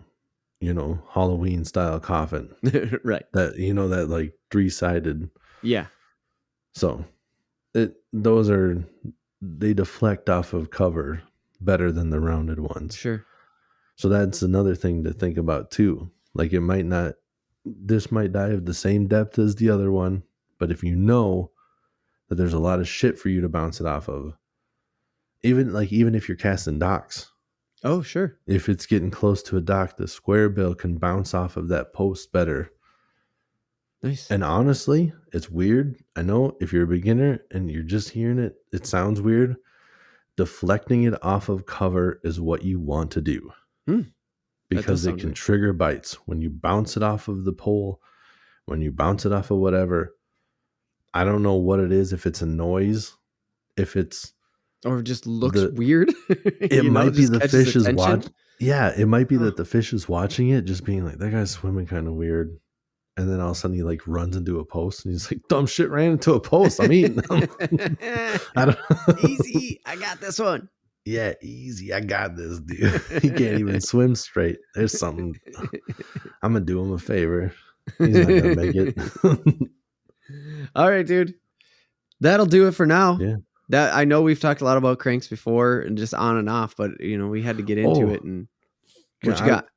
Speaker 2: Halloween style coffin,
Speaker 1: right?
Speaker 2: That that like 3-sided.
Speaker 1: Yeah.
Speaker 2: So they deflect off of cover better than the rounded ones.
Speaker 1: Sure.
Speaker 2: So that's another thing to think about too. Like this might dive the same depth as the other one, but if you know that there's a lot of shit for you to bounce it off of, even if you're casting docks.
Speaker 1: Oh, sure.
Speaker 2: If it's getting close to a dock, the square bill can bounce off of that post better.
Speaker 1: Nice.
Speaker 2: And honestly, it's weird. I know if you're a beginner and you're just hearing it, it sounds weird. Deflecting it off of cover is what you want to do. Because it can trigger bites. When you bounce it off of the pole, when you bounce it off of whatever, I don't know what it is, if it's a noise, if it's...
Speaker 1: Or just looks weird.
Speaker 2: It might be the fish is watching. Yeah, it might be that the fish is watching it, just being like, that guy's swimming kind of weird. And then all of a sudden he like runs into a post and he's like, dumb shit ran into a post. I'm eating them.
Speaker 1: Easy. I got this one.
Speaker 2: Yeah, easy. I got this, dude. He can't even swim straight. There's something. I'm going to do him a favor. He's not going to make it.
Speaker 1: All right, dude. That'll do it for now.
Speaker 2: Yeah.
Speaker 1: That I know we've talked a lot about cranks before and just on and off, but we had to get into it. And what you got?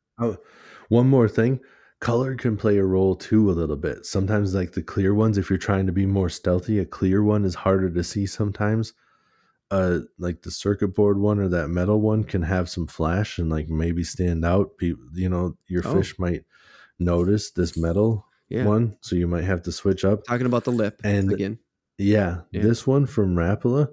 Speaker 2: One more thing. Color can play a role too a little bit. Sometimes like the clear ones, if you're trying to be more stealthy, a clear one is harder to see sometimes. Like the circuit board one or that metal one can have some flash and like maybe stand out. Your fish might notice this metal one, so you might have to switch up.
Speaker 1: Talking about the lip again.
Speaker 2: Yeah, this one from Rapala,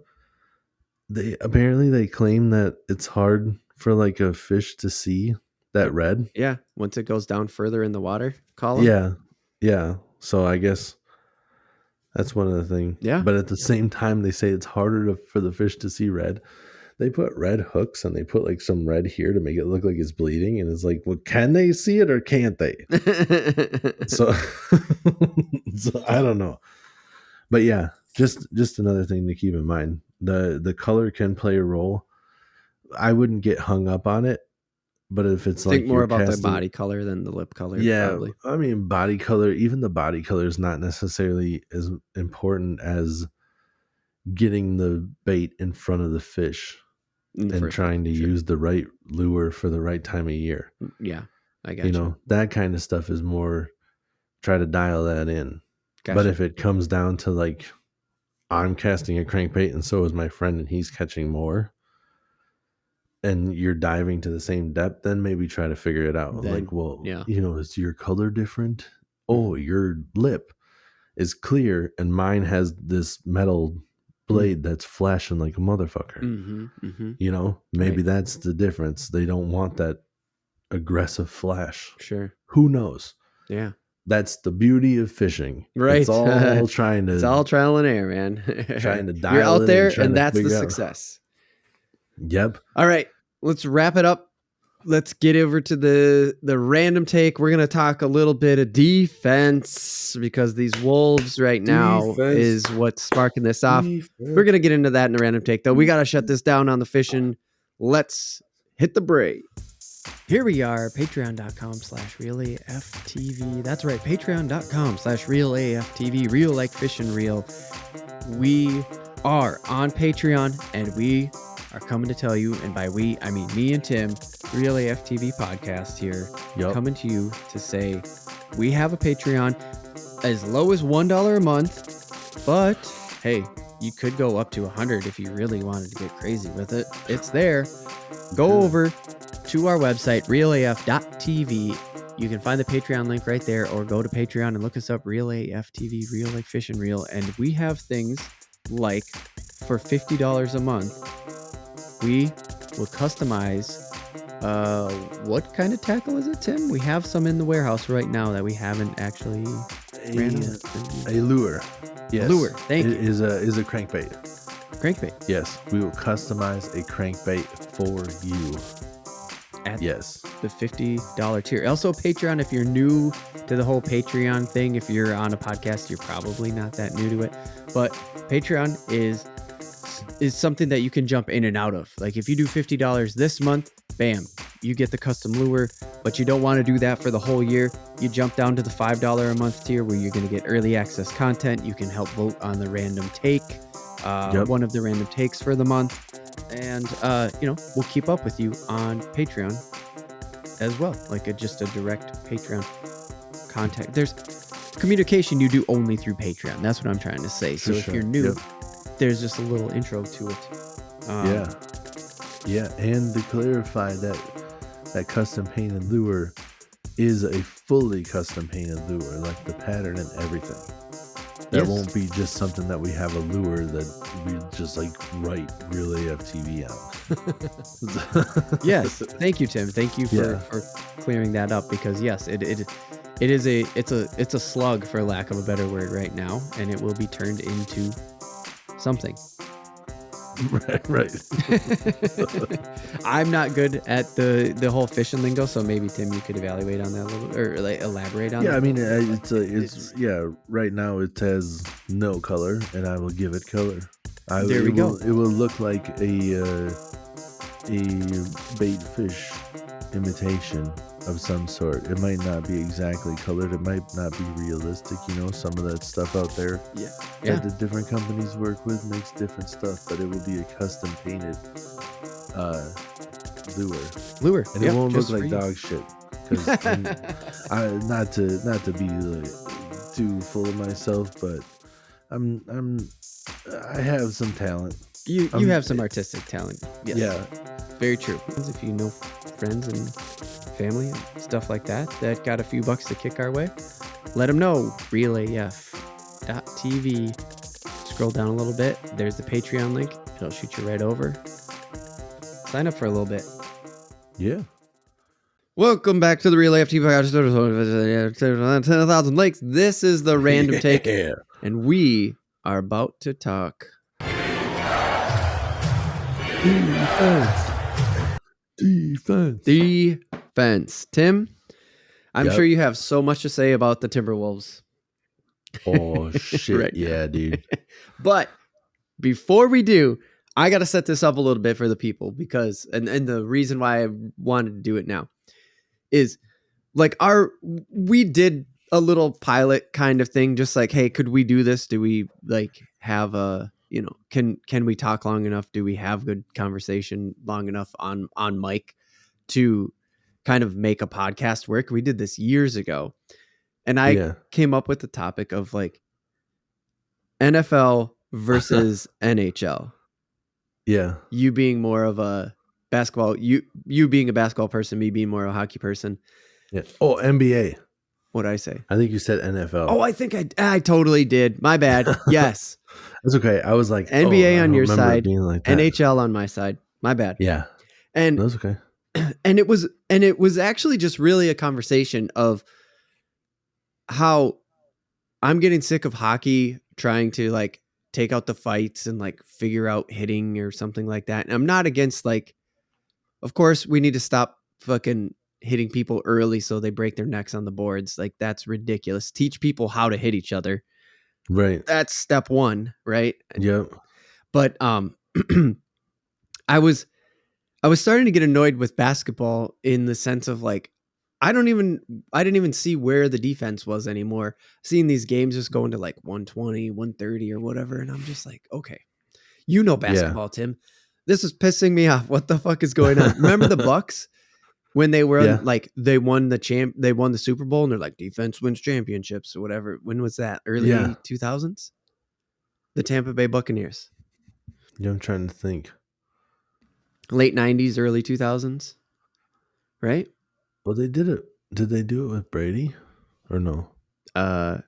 Speaker 2: they claim that it's hard for like a fish to see that red.
Speaker 1: Yeah, once it goes down further in the water column.
Speaker 2: Yeah. So I guess that's one of the things.
Speaker 1: Yeah.
Speaker 2: But at the same time, they say it's harder for the fish to see red. They put red hooks and they put like some red here to make it look like it's bleeding. And it's like, well, can they see it or can't they? so I don't know. But yeah, just another thing to keep in mind. The color can play a role. I wouldn't get hung up on it. But if it's
Speaker 1: think more about the body color than the lip color.
Speaker 2: Yeah,
Speaker 1: probably.
Speaker 2: I mean, body color, even the body color is not necessarily as important as getting the bait in front of the fish and trying to use the right lure for the right time of year.
Speaker 1: Yeah, I got you.
Speaker 2: That kind of stuff is more try to dial that in. Gotcha. But if it comes down to like, I'm casting a crankbait and so is my friend and he's catching more, and you're diving to the same depth, then maybe try to figure it out. Then, like, well, is your color different? Oh, your lip is clear and mine has this metal blade that's flashing like a motherfucker. Maybe that's the difference. They don't want that aggressive flash.
Speaker 1: Sure.
Speaker 2: Who knows?
Speaker 1: Yeah.
Speaker 2: That's the beauty of fishing.
Speaker 1: Right.
Speaker 2: It's all
Speaker 1: it's all trial and error, man.
Speaker 2: Trying to dial
Speaker 1: You're out there
Speaker 2: and
Speaker 1: that's the success.
Speaker 2: Yep.
Speaker 1: All right, let's wrap it up. Let's get over to the random take. We're going to talk a little bit of defense because these wolves right now is what's sparking this off. We're going to get into that in the random take, though. We got to shut this down on the fishing. Let's hit the break. Here we are, patreon.com/realaftv. That's right, patreon.com/realaftv, real like fish and reel. We are on Patreon, and we are coming to tell you, and by we, I mean me and Tim, Real AFTV podcast here, coming to you to say we have a Patreon as low as $1 a month, but hey, you could go up to $100 if you really wanted to get crazy with it. It's there. Go over to our website, realaf.tv. You can find the Patreon link right there, or go to Patreon and look us up, Real AFTV, Real Like Fish and Reel. And we have things like, for $50 a month, we will customize, what kind of tackle is it, Tim? We have some in the warehouse right now that we haven't actually ran out.
Speaker 2: A lure. Yes.
Speaker 1: Lure, thank you.
Speaker 2: Is a crankbait.
Speaker 1: Crankbait.
Speaker 2: Yes, we will customize a crankbait for you.
Speaker 1: At the $50 tier. Also, Patreon, if you're new to the whole Patreon thing, if you're on a podcast, you're probably not that new to it. But Patreon is something that you can jump in and out of. Like, if you do $50 this month, bam, you get the custom lure. But you don't want to do that for the whole year. You jump down to the $5 a month tier, where you're going to get early access content. You can help vote on the random take, one of the random takes for the month. And, we'll keep up with you on Patreon as well. Like just a direct Patreon contact. There's communication you do only through Patreon. That's what I'm trying to say. So if you're new, there's just a little intro to it.
Speaker 2: Yeah. And to clarify, that custom painted lure is a fully custom painted lure, like the pattern and everything. That won't be just something that we have a lure that we just like write Real AFTV out.
Speaker 1: Yes. Thank you, Tim. Thank you for clearing that up, because yes, it's a slug, for lack of a better word, right now, and it will be turned into something.
Speaker 2: Right.
Speaker 1: I'm not good at the whole fishing lingo, so maybe Tim, you could evaluate on that a little, or like elaborate on that.
Speaker 2: Yeah, I mean, right now it has no color, and I will give it color.
Speaker 1: There we go.
Speaker 2: It will look like a bait fish imitation of some sort. It might not be exactly colored. It might not be realistic. Some of that stuff out there that the different companies work with makes different stuff, but it will be a custom painted lure, and it won't look like dog shit. Because not to be like too full of myself, but I have some talent.
Speaker 1: You have some artistic talent. Yes. Yeah, very true. If you know friends and family and stuff like that got a few bucks to kick our way, let them know. realaf.tv. Scroll down a little bit. There's the Patreon link. It'll shoot you right over. Sign up for a little bit.
Speaker 2: Yeah.
Speaker 1: Welcome back to the Real AFTV podcast. 10,000 likes. This is the random take, and we are about to talk defense. Tim, I'm sure you have so much to say about the Timberwolves.
Speaker 2: Oh shit. Right, yeah, dude.
Speaker 1: But before we do, I got to set this up a little bit for the people, because and the reason why I wanted to do it now is, like, we did a little pilot kind of thing, just like, hey, could we do this? Do we like have a, can we talk long enough? Do we have good conversation long enough on mic to kind of make a podcast work? We did this years ago, and I came up with the topic of like NFL versus NHL.
Speaker 2: Yeah.
Speaker 1: You being more of a basketball, you being a basketball person, me being more of a hockey person.
Speaker 2: Yeah. Oh, NBA.
Speaker 1: What did I say?
Speaker 2: I think you said NFL.
Speaker 1: Oh, I think I totally did. My bad. Yes.
Speaker 2: That's okay. I was like,
Speaker 1: NBA on your side,
Speaker 2: like
Speaker 1: NHL on my side. My bad.
Speaker 2: Yeah.
Speaker 1: And
Speaker 2: that's okay.
Speaker 1: And it was actually just really a conversation of how I'm getting sick of hockey trying to like take out the fights and like figure out hitting or something like that. And I'm not against, like, of course we need to stop fucking hitting people early so they break their necks on the boards. Like, that's ridiculous. Teach people how to hit each other.
Speaker 2: Right.
Speaker 1: That's step one, right?
Speaker 2: Yep.
Speaker 1: But I was I was starting to get annoyed with basketball in the sense of like, I didn't even see where the defense was anymore. Seeing these games just going to like 120, 130 or whatever. And I'm just like, okay,
Speaker 2: Yeah.
Speaker 1: basketball, Tim. This is pissing me off. What the fuck is going on? Remember the Bucks when they were
Speaker 2: Yeah.
Speaker 1: like, they won the Super Bowl and they're like, defense wins championships or whatever. When was that?
Speaker 2: Yeah.
Speaker 1: Early 2000s? The Tampa Bay Buccaneers.
Speaker 2: Yeah, I'm trying to think.
Speaker 1: Late 90s, early 2000s, right?
Speaker 2: Well, they did it. Did they do it with Brady or no?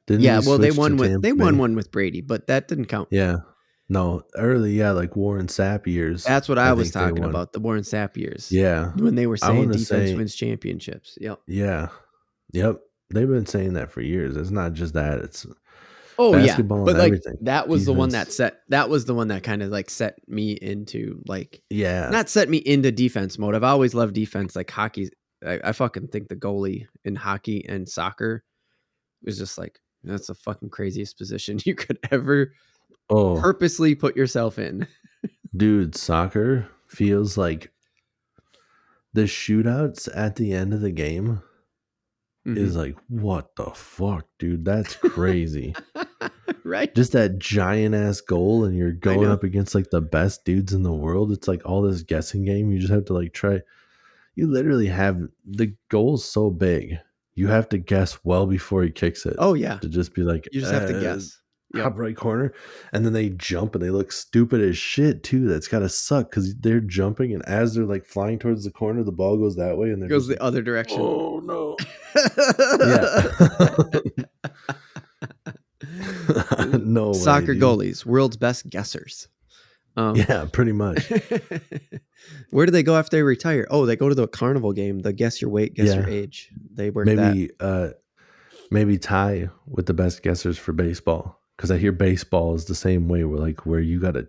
Speaker 2: Didn't
Speaker 1: Yeah,
Speaker 2: he
Speaker 1: well, they
Speaker 2: switch to
Speaker 1: won
Speaker 2: Tampa Bay?
Speaker 1: one with Brady, but that didn't count.
Speaker 2: Yeah. No, early, yeah, like Warren Sapp years.
Speaker 1: That's what I was
Speaker 2: think they
Speaker 1: talking
Speaker 2: won.
Speaker 1: about, the Warren Sapp years.
Speaker 2: Yeah.
Speaker 1: When they were
Speaker 2: I
Speaker 1: saying
Speaker 2: want to
Speaker 1: defense
Speaker 2: say,
Speaker 1: wins championships. Yep.
Speaker 2: yeah. Yep. They've been saying that for years. It's not just that. It's
Speaker 1: Oh yeah,
Speaker 2: basketball
Speaker 1: but
Speaker 2: and
Speaker 1: like
Speaker 2: everything.
Speaker 1: that was the one
Speaker 2: Defense.
Speaker 1: that was the one that kind of like set me into like
Speaker 2: Yeah.
Speaker 1: not set me into defense mode. I've always loved defense, like hockey. I fucking think the goalie in hockey and soccer is just like that's the fucking craziest position you could ever
Speaker 2: Oh,
Speaker 1: purposely put yourself in.
Speaker 2: dude, soccer feels like the shootouts at the end of the game is like, what the fuck, dude? That's crazy.
Speaker 1: Right?
Speaker 2: Just that giant ass goal, and you're
Speaker 1: I
Speaker 2: going
Speaker 1: know.
Speaker 2: up against like the best dudes in the world. It's like all this guessing game. You just have to like try. You literally have the goal's so big. You have to guess well before he kicks it.
Speaker 1: Oh yeah.
Speaker 2: To just be like,
Speaker 1: You just have to guess.
Speaker 2: top right corner, and then they jump and they look stupid as shit too. That's gotta suck because they're jumping, and as they're like flying towards the corner, the ball goes that way, and they're
Speaker 1: Goes
Speaker 2: just
Speaker 1: the other direction.
Speaker 2: oh no. Yeah. No
Speaker 1: Soccer
Speaker 2: way, dude.
Speaker 1: goalies, world's best guessers.
Speaker 2: Yeah, pretty much.
Speaker 1: Where do they go after they retire? Oh, they go to the carnival game, the guess your weight, guess your age. They work that.
Speaker 2: Maybe tie with the best guessers for baseball, because I hear baseball is the same way, where you gotta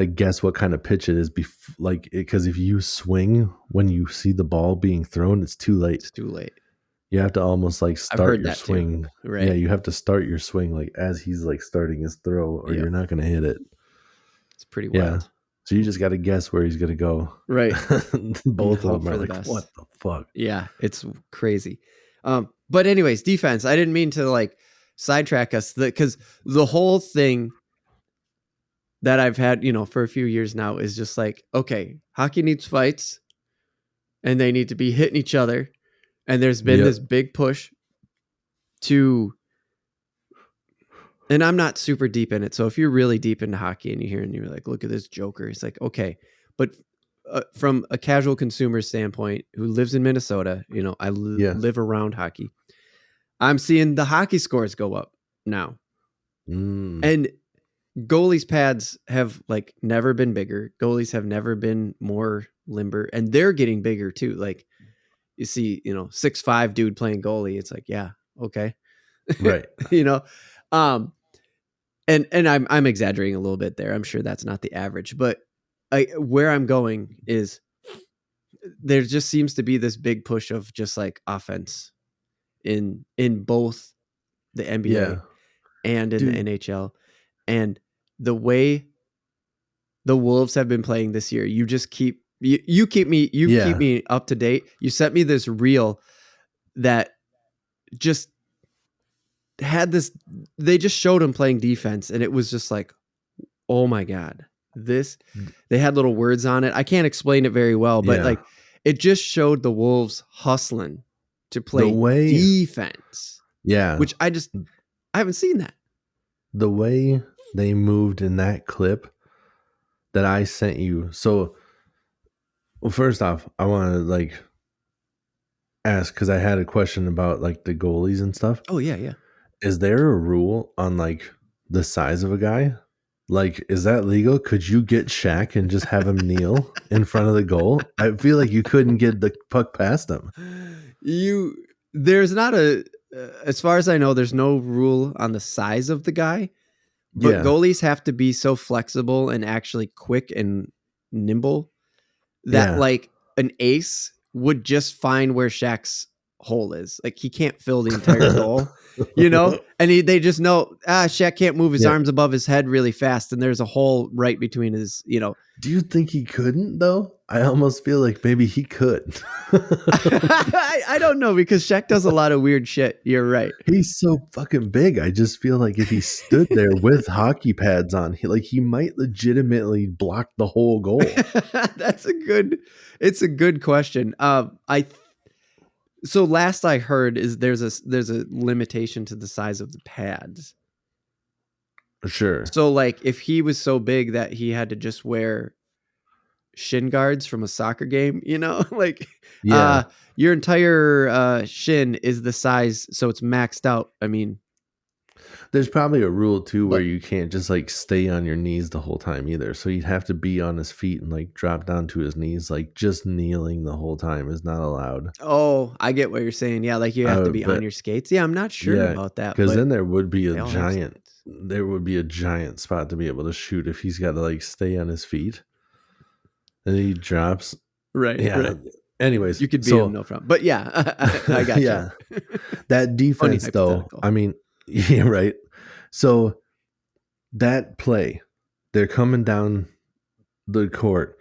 Speaker 2: guess what kind of pitch it is, because if you swing when you see the ball being thrown, it's too late.
Speaker 1: It's too late.
Speaker 2: You have to almost like start your swing.
Speaker 1: Too, right?
Speaker 2: Yeah, you have to start your swing like as he's like starting his throw, or you're not gonna hit it.
Speaker 1: It's pretty wild.
Speaker 2: Yeah. So you just got to guess where he's gonna go.
Speaker 1: Right.
Speaker 2: Both of them are like, best. What the fuck?
Speaker 1: Yeah, it's crazy. But anyways, defense. I didn't mean to like sidetrack us because the whole thing that I've had, for a few years now is just like, okay, hockey needs fights and they need to be hitting each other. And there's been this big push to, and I'm not super deep in it. So if you're really deep into hockey and you're like, look at this joker, it's like, okay, but from a casual consumer standpoint who lives in Minnesota, I live around hockey. I'm seeing the hockey scores go up now. And goalies' pads have like never been bigger. Goalies have never been more limber, and they're getting bigger too. Like you see, 6'5" dude playing goalie. It's like, yeah, okay.
Speaker 2: Right.
Speaker 1: And I'm exaggerating a little bit there. I'm sure that's not the average, but where I'm going is there just seems to be this big push of just like offense in both the NBA and in the NHL. And the way the Wolves have been playing this year, you just keep keep me up to date. You sent me this reel that just had this, they just showed him playing defense and it was just like, oh my God, they had little words on it. I can't explain it very well, but like it just showed the Wolves hustling to play defense.
Speaker 2: Yeah.
Speaker 1: Which I haven't seen that.
Speaker 2: The way they moved in that clip that I sent you. So, well, first off, I want to like ask, because I had a question about like the goalies and stuff.
Speaker 1: Oh yeah.
Speaker 2: Is there a rule on like the size of a guy? Like, is that legal? Could you get Shaq and just have him kneel in front of the goal? I feel like you couldn't get the puck past him.
Speaker 1: There's not as far as I know, there's no rule on the size of the guy, but goalies have to be so flexible and actually quick and nimble that like an ace would just find where Shaq's hole is. Like he can't fill the entire goal, you know? And they just know, Shaq can't move his
Speaker 2: Yeah.
Speaker 1: arms above his head really fast. And there's a hole right between his, you know.
Speaker 2: Do you think he couldn't though? I almost feel like maybe he could.
Speaker 1: I don't know, because Shaq does a lot of weird shit. You're right.
Speaker 2: He's so fucking big. I just feel like if he stood there with hockey pads on, he might legitimately block the whole goal.
Speaker 1: It's a good question. So last I heard is there's a limitation to the size of the pads.
Speaker 2: Sure.
Speaker 1: So like if he was so big that he had to just wear shin guards from a soccer game, you know, like your entire shin is the size, so it's maxed out. I mean,
Speaker 2: there's probably a rule too where you can't just like stay on your knees the whole time either. So he'd have to be on his feet and like drop down to his knees. Like just kneeling the whole time is not allowed.
Speaker 1: Oh, I get what you're saying. Yeah, like you have to be on your skates. Yeah, I'm not sure about that.
Speaker 2: Because then there would be a giant spot to be able to shoot if he's got to like stay on his feet. And he drops.
Speaker 1: Right.
Speaker 2: Yeah.
Speaker 1: Right.
Speaker 2: Anyways,
Speaker 1: you could beat him, no problem. But yeah, I got you.
Speaker 2: That defense though, I mean, yeah, right. So that play, they're coming down the court.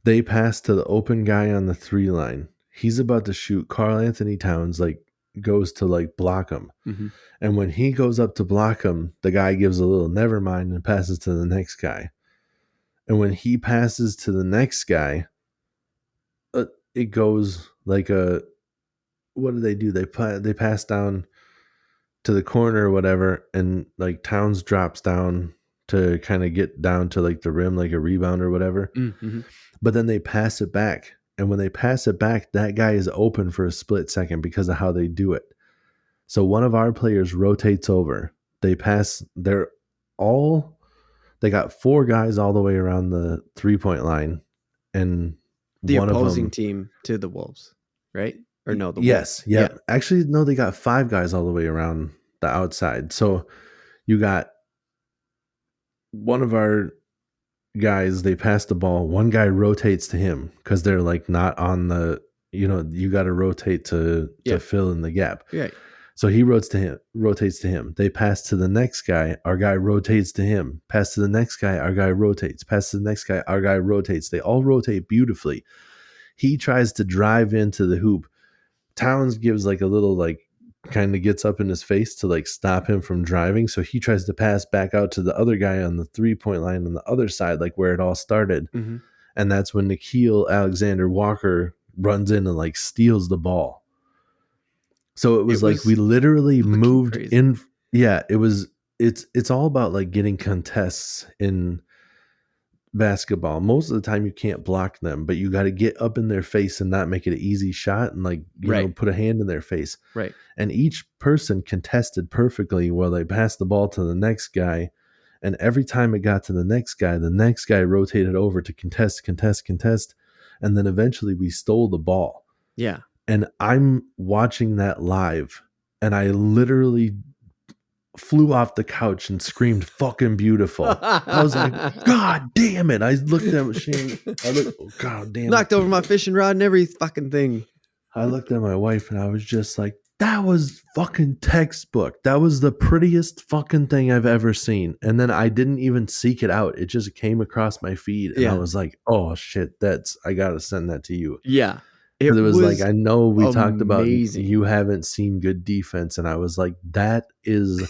Speaker 2: They pass to the open guy on the 3 line. He's about to shoot. Karl Anthony Towns like goes to like block him.
Speaker 1: Mm-hmm.
Speaker 2: And when he goes up to block him, the guy gives a little never mind and passes to the next guy. And when he passes to the next guy, it goes like what do? They pass down to the corner or whatever, and like Towns drops down to kind of get down to like the rim, like a rebound or whatever.
Speaker 1: Mm-hmm.
Speaker 2: But then they pass it back. And when they pass it back, that guy is open for a split second because of how they do it. So one of our players rotates over. They got 4 guys all the way around the 3-point line, and
Speaker 1: the
Speaker 2: one
Speaker 1: opposing
Speaker 2: of them,
Speaker 1: team to the Wolves, right? Or no, the
Speaker 2: Wolves.
Speaker 1: Yeah.
Speaker 2: Actually, no, they got 5 guys all the way around the outside. So you got one of our guys, they pass the ball. One guy rotates to him because they're like not on the, you got to rotate to fill in the gap.
Speaker 1: Right.
Speaker 2: So he rotates to him. They pass to the next guy. Our guy rotates to him. Pass to the next guy. Our guy rotates. Pass to the next guy. Our guy rotates. They all rotate beautifully. He tries to drive into the hoop. Towns gives like a little like kind of gets up in his face to like stop him from driving. So he tries to pass back out to the other guy on the 3-point line on the other side, like where it all started.
Speaker 1: Mm-hmm.
Speaker 2: And that's when Nikhil Alexander Walker runs in and like steals the ball. So it was like we literally moved crazy. In. Yeah, it's all about like getting contests in basketball. Most of the time you can't block them, but you got to get up in their face and not make it an easy shot and like, you know, put a hand in their face.
Speaker 1: Right.
Speaker 2: And each person contested perfectly while they passed the ball to the next guy. And every time it got to the next guy rotated over to contest. And then eventually we stole the ball.
Speaker 1: Yeah.
Speaker 2: And I'm watching that live, and I literally flew off the couch and screamed fucking beautiful. I was like, God damn it. I looked at Shane. God damn it.
Speaker 1: Knocked over my fishing rod and every fucking thing.
Speaker 2: I looked at my wife and I was just like, that was fucking textbook. That was the prettiest fucking thing I've ever seen. And then I didn't even seek it out. It just came across my feed. And I was like, oh shit, I got to send that to you.
Speaker 1: Yeah.
Speaker 2: It was like, I know we talked about
Speaker 1: amazing.
Speaker 2: You haven't seen good defense. And I was like, that is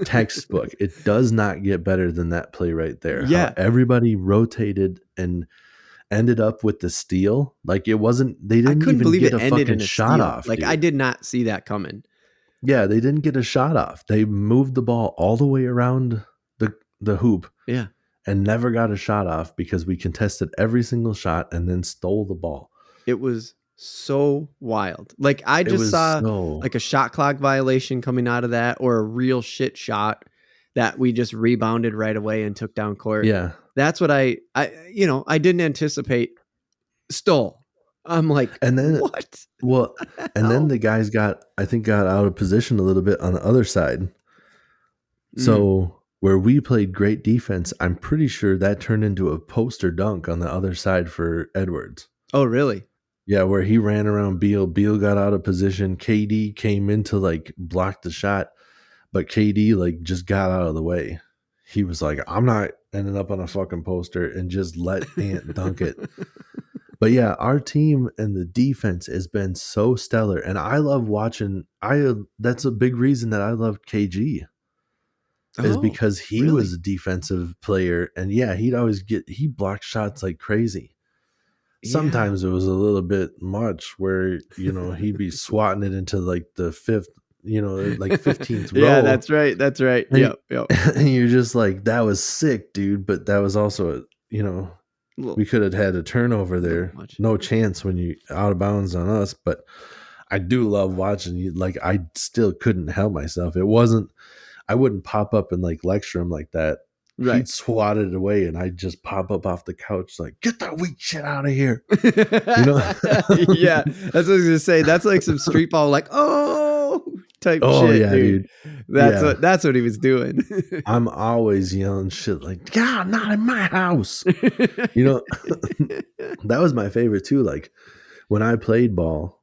Speaker 2: textbook. It does not get better than that play right there.
Speaker 1: Yeah.
Speaker 2: How everybody rotated and ended up with the steal. Like it wasn't, they didn't even get a fucking shot off.
Speaker 1: Like
Speaker 2: dude.
Speaker 1: I did not see that coming.
Speaker 2: Yeah. They didn't get a shot off. They moved the ball all the way around the hoop.
Speaker 1: Yeah.
Speaker 2: And never got a shot off because we contested every single shot and then stole the ball.
Speaker 1: It was so wild. Like I just saw like a shot clock violation coming out of that, or a real shit shot that we just rebounded right away and took down court.
Speaker 2: Yeah.
Speaker 1: That's what I didn't anticipate. Stole. I'm like,
Speaker 2: and then
Speaker 1: what?
Speaker 2: Well, and then the guys got out of position a little bit on the other side. So where we played great defense, I'm pretty sure that turned into a poster dunk on the other side for Edwards.
Speaker 1: Oh, really?
Speaker 2: Yeah, where he ran around Beal. Beal got out of position. KD came in to like block the shot, but KD like just got out of the way. He was like, I'm not ending up on a fucking poster, and just let Ant dunk it. But yeah, our team and the defense has been so stellar, and I love watching. That's a big reason that I loved KG, is
Speaker 1: Oh,
Speaker 2: because he was
Speaker 1: really?
Speaker 2: a defensive player, and yeah, he blocked shots like crazy.
Speaker 1: Yeah.
Speaker 2: Sometimes it was a little bit much, where he'd be swatting it into like the fifth, like 15th
Speaker 1: Yeah,
Speaker 2: row,
Speaker 1: that's right. That's right.
Speaker 2: and,
Speaker 1: Yep. Yep.
Speaker 2: and you're just like, that was sick, dude. But that was also,
Speaker 1: Little,
Speaker 2: we could have had a turnover
Speaker 1: little
Speaker 2: there.
Speaker 1: much.
Speaker 2: No chance when you out of bounds on us. But I do love watching you. Like, I still couldn't help myself. I wouldn't pop up and like lecture him like that.
Speaker 1: Right.
Speaker 2: He'd swat it away, and I'd just pop up off the couch like, get that weak shit out of here.
Speaker 1: Yeah, that's what I was gonna say. That's like some street ball, like oh type
Speaker 2: Oh
Speaker 1: shit,
Speaker 2: yeah,
Speaker 1: dude.
Speaker 2: dude. Yeah.
Speaker 1: That's what he was doing.
Speaker 2: I'm always yelling shit like, God, not in my house. That was my favorite too. Like, when I played ball,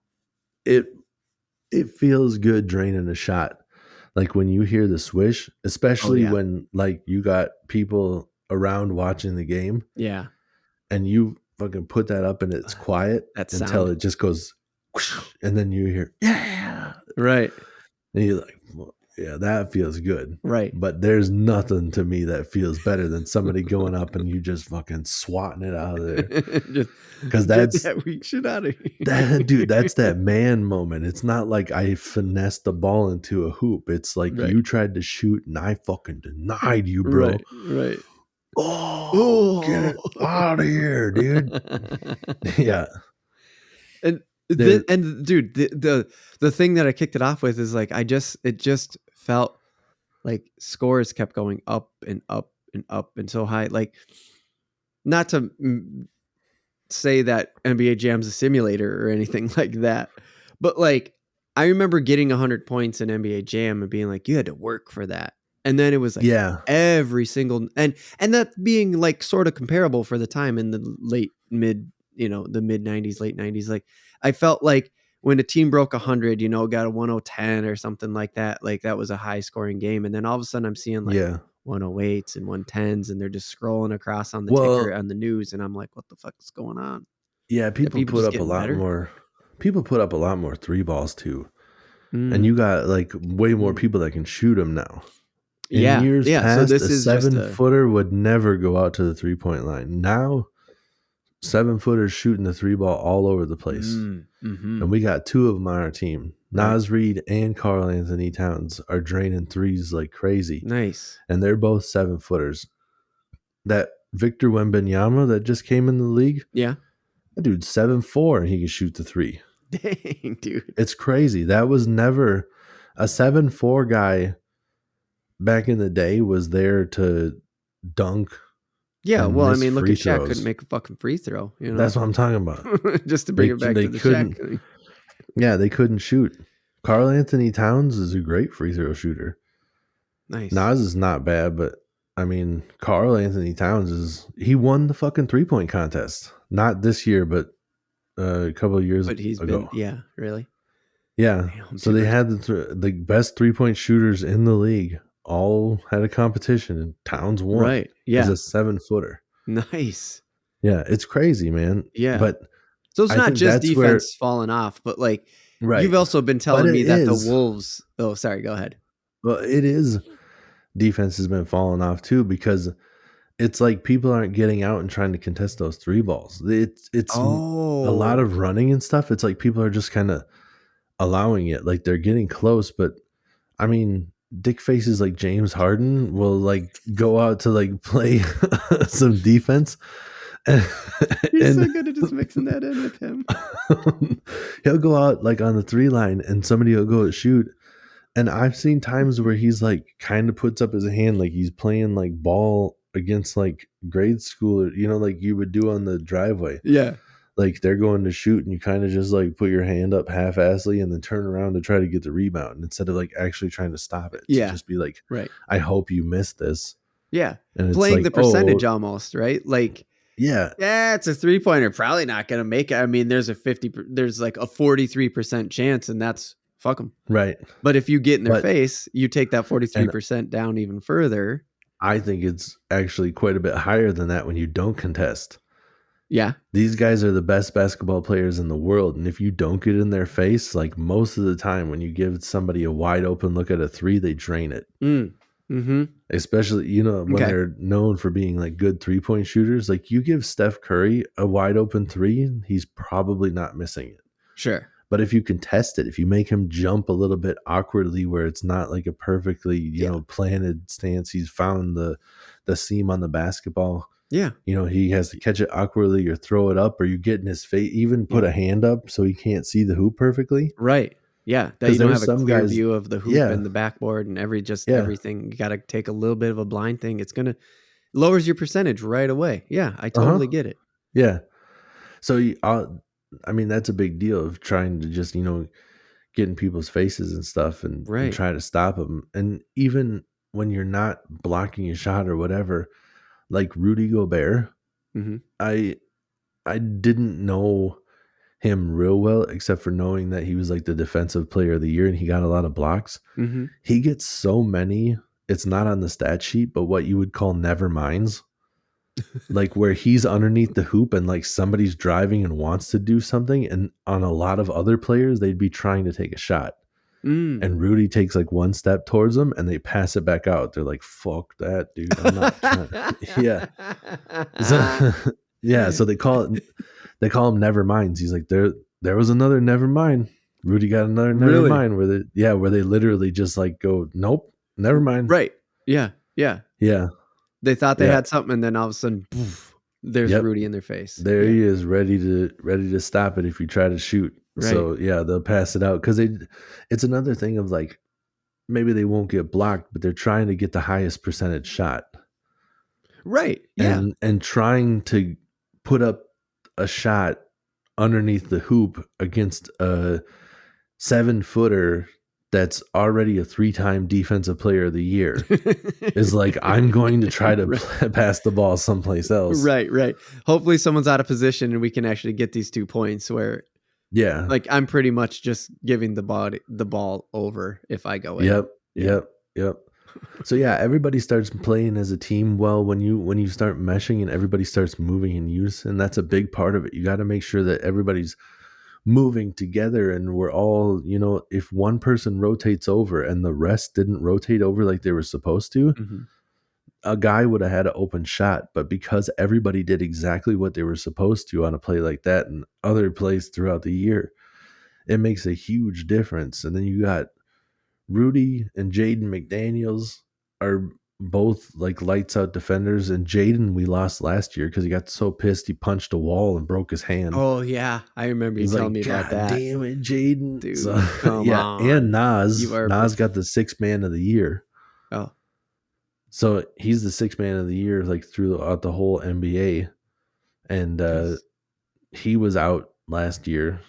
Speaker 2: it feels good draining a shot. Like, when you hear the swish,
Speaker 1: Oh
Speaker 2: especially
Speaker 1: yeah,
Speaker 2: when like you got people around watching the game,
Speaker 1: yeah.
Speaker 2: and you fucking put that up and it's quiet
Speaker 1: That
Speaker 2: until
Speaker 1: sound,
Speaker 2: it just goes whoosh, and then you hear, yeah.
Speaker 1: right,
Speaker 2: And you're like, well, yeah, that feels good.
Speaker 1: right.
Speaker 2: But there's nothing to me that feels better than somebody going up and you just fucking swatting it out of there.
Speaker 1: Just
Speaker 2: Because
Speaker 1: get
Speaker 2: that's
Speaker 1: that weak shit out of here,
Speaker 2: that, dude. That's that man moment. It's not like I finessed the ball into a hoop. It's like,
Speaker 1: right,
Speaker 2: you tried to shoot and I fucking denied you, bro.
Speaker 1: right, right.
Speaker 2: Oh, get
Speaker 1: Oh.
Speaker 2: it out of here, dude. Yeah.
Speaker 1: and
Speaker 2: There,
Speaker 1: dude, the thing that I kicked it off with is like it just felt like scores kept going up and up and up and so high. Like, not to say that NBA Jam's a simulator or anything like that, but like I remember getting 100 points in NBA Jam and being like, you had to work for that. And then it was like
Speaker 2: yeah.
Speaker 1: every single and that being like sort of comparable for the time in the the mid 90s, late 90s. Like, I felt like when a team broke 100, got a 110 or something like that, like that was a high scoring game. And then all of a sudden I'm seeing like
Speaker 2: Yeah.
Speaker 1: 108s and 110s, and they're just scrolling across on the ticker
Speaker 2: Well,
Speaker 1: on the news, and I'm like, what the fuck is going on?
Speaker 2: yeah,
Speaker 1: Are people just getting better?
Speaker 2: people put up a lot more three balls too. And
Speaker 1: Mm,
Speaker 2: you got like way more
Speaker 1: mm.
Speaker 2: people that can shoot them now. In
Speaker 1: Yeah,
Speaker 2: years
Speaker 1: yeah. So
Speaker 2: past,
Speaker 1: this
Speaker 2: a
Speaker 1: is just a
Speaker 2: 7-footer would never go out to the 3-point line. Now, 7-footers shooting the three ball all over the place.
Speaker 1: mm-hmm.
Speaker 2: And we got two of them on our team.
Speaker 1: Right.
Speaker 2: Nas Reed and Karl Anthony Towns are draining threes like crazy.
Speaker 1: Nice.
Speaker 2: And they're both 7-footers. That Victor Wembanyama that just came in the league,
Speaker 1: Yeah.
Speaker 2: that dude's 7'4" and he can shoot the three.
Speaker 1: Dang, dude.
Speaker 2: It's crazy. That was never a 7'4" guy back in the day was there to dunk
Speaker 1: Yeah.
Speaker 2: and
Speaker 1: Well, I
Speaker 2: miss
Speaker 1: mean, look
Speaker 2: free
Speaker 1: at Shaq.
Speaker 2: throws.
Speaker 1: Couldn't make a fucking free throw.
Speaker 2: That's what I'm talking about.
Speaker 1: Just to bring it back
Speaker 2: They
Speaker 1: to the
Speaker 2: couldn't.
Speaker 1: Shaq thing.
Speaker 2: Yeah, they couldn't shoot. Karl Anthony Towns is a great free throw shooter.
Speaker 1: Nice.
Speaker 2: Nas is not bad, but I mean, Karl Anthony Towns he won the fucking 3-point contest. Not this year, but a couple of years
Speaker 1: But he's
Speaker 2: ago.
Speaker 1: been, really.
Speaker 2: Yeah.
Speaker 1: Damn,
Speaker 2: So they
Speaker 1: dude.
Speaker 2: had the best 3-point shooters in the league all had a competition, and Towns won.
Speaker 1: Right.
Speaker 2: As
Speaker 1: Yeah.
Speaker 2: a 7-footer.
Speaker 1: Nice.
Speaker 2: Yeah, it's crazy, man.
Speaker 1: Yeah.
Speaker 2: But
Speaker 1: So it's
Speaker 2: I
Speaker 1: not
Speaker 2: think
Speaker 1: just
Speaker 2: that's where
Speaker 1: defense falling off, but like
Speaker 2: right.
Speaker 1: you've also been
Speaker 2: But
Speaker 1: telling
Speaker 2: it
Speaker 1: me that the
Speaker 2: is.
Speaker 1: Wolves. Oh, sorry. Go ahead.
Speaker 2: Well, it is. Defense has been falling off too, because it's like people aren't getting out and trying to contest those three balls. It's a lot of running and stuff. It's like people are just kind of allowing it. Like, they're getting close, but I mean, dick faces like James Harden will like go out to like play some defense.
Speaker 1: He's so good at just mixing that in with him.
Speaker 2: He'll go out like on the 3 line and somebody will go shoot. And I've seen times where he's like kind of puts up his hand like he's playing like ball against like grade school, like you would do on the driveway.
Speaker 1: Yeah.
Speaker 2: Like, they're going to shoot and you kind of just like put your hand up half-assly and then turn around to try to get the rebound instead of like actually trying to stop it.
Speaker 1: Yeah.
Speaker 2: To just be like,
Speaker 1: right.
Speaker 2: I hope you missed this.
Speaker 1: Yeah.
Speaker 2: And it's
Speaker 1: playing
Speaker 2: like,
Speaker 1: the percentage almost, right? Like,
Speaker 2: Yeah,
Speaker 1: Yeah, it's a 3-pointer. Probably not going to make it. I mean, there's like a 43% chance, and that's fuck them.
Speaker 2: right.
Speaker 1: But if you get in their
Speaker 2: But
Speaker 1: face, you take that
Speaker 2: and
Speaker 1: 43% down even further.
Speaker 2: I think it's actually quite a bit higher than that when you don't contest.
Speaker 1: Yeah.
Speaker 2: These guys are the best basketball players in the world, and if you don't get in their face, like most of the time when you give somebody a wide open look at a three, they drain it.
Speaker 1: Mm-hmm.
Speaker 2: Especially, when
Speaker 1: Okay.
Speaker 2: they're known for being like good 3-point shooters. Like you give Steph Curry a wide open three, he's probably not missing it.
Speaker 1: Sure.
Speaker 2: But if you contest it, if you make him jump a little bit awkwardly where it's not like a perfectly,
Speaker 1: Yeah.
Speaker 2: planted stance, he's found the seam on the basketball.
Speaker 1: Yeah.
Speaker 2: He has to catch it awkwardly or throw it up, or you get in his face, even put a hand up so he can't see the hoop perfectly.
Speaker 1: Right. Yeah. That
Speaker 2: Because
Speaker 1: you don't
Speaker 2: there's
Speaker 1: have a
Speaker 2: some
Speaker 1: clear
Speaker 2: guys,
Speaker 1: view of the hoop
Speaker 2: yeah,
Speaker 1: and the backboard and
Speaker 2: yeah,
Speaker 1: everything. You got to take a little bit of a blind thing. It's going to lowers your percentage right away. Yeah. I totally get it.
Speaker 2: yeah. So, I mean, that's a big deal of trying to just, get in people's faces and stuff and
Speaker 1: Right.
Speaker 2: try to stop them. And even when you're not blocking a shot or whatever, like Rudy Gobert,
Speaker 1: Mm-hmm.
Speaker 2: I didn't know him real well, except for knowing that he was like the defensive player of the year and he got a lot of blocks.
Speaker 1: Mm-hmm.
Speaker 2: He gets so many, it's not on the stat sheet, but what you would call never minds. Like where he's underneath the hoop and like somebody's driving and wants to do something. And on a lot of other players, they'd be trying to take a shot. And Rudy takes like one step towards them and they pass it back out. They're like, fuck that, dude. I'm not trying. Yeah. So, yeah. So they call him never minds. He's like, there was another never mind. Rudy got another never
Speaker 1: Really?
Speaker 2: mind where they literally just like go, nope, never mind.
Speaker 1: Right. Yeah. Yeah.
Speaker 2: Yeah.
Speaker 1: They thought they
Speaker 2: Yeah.
Speaker 1: had something, and then all of a sudden, poof, there's
Speaker 2: Yep.
Speaker 1: Rudy in their face.
Speaker 2: There
Speaker 1: Yeah.
Speaker 2: he is, ready to stop it if you try to shoot.
Speaker 1: Right.
Speaker 2: So yeah, they'll pass it out because it's another thing of like maybe they won't get blocked, but they're trying to get the highest percentage shot.
Speaker 1: Right. Yeah.
Speaker 2: And trying to put up a shot underneath the hoop against a 7-footer that's already a 3-time defensive player of the year is like, I'm going to try to pass the ball someplace else.
Speaker 1: Right. Right. Hopefully someone's out of position and we can actually get these 2 points where,
Speaker 2: yeah,
Speaker 1: like, I'm pretty much just giving the ball over if I go in.
Speaker 2: Yep. So yeah, everybody starts playing as a team well when you start meshing and everybody starts moving in unison. That's a big part of it. You got to make sure that everybody's moving together and we're all, if one person rotates over and the rest didn't rotate over like they were supposed to, a guy would have had an open shot. But because everybody did exactly what they were supposed to on a play like that and other plays throughout the year, it makes a huge difference. And then you got Rudy and Jaden McDaniels are both like lights out defenders. And Jaden, we lost last year because he got so pissed he punched a wall and broke his hand.
Speaker 1: Oh yeah, I remember you telling me about that.
Speaker 2: Damn it, Jaden!
Speaker 1: Dude,
Speaker 2: so,
Speaker 1: come on.
Speaker 2: And Nas got the 6th man of the year.
Speaker 1: Oh,
Speaker 2: so he's the 6th man of the year like throughout the whole NBA, and he was out last year.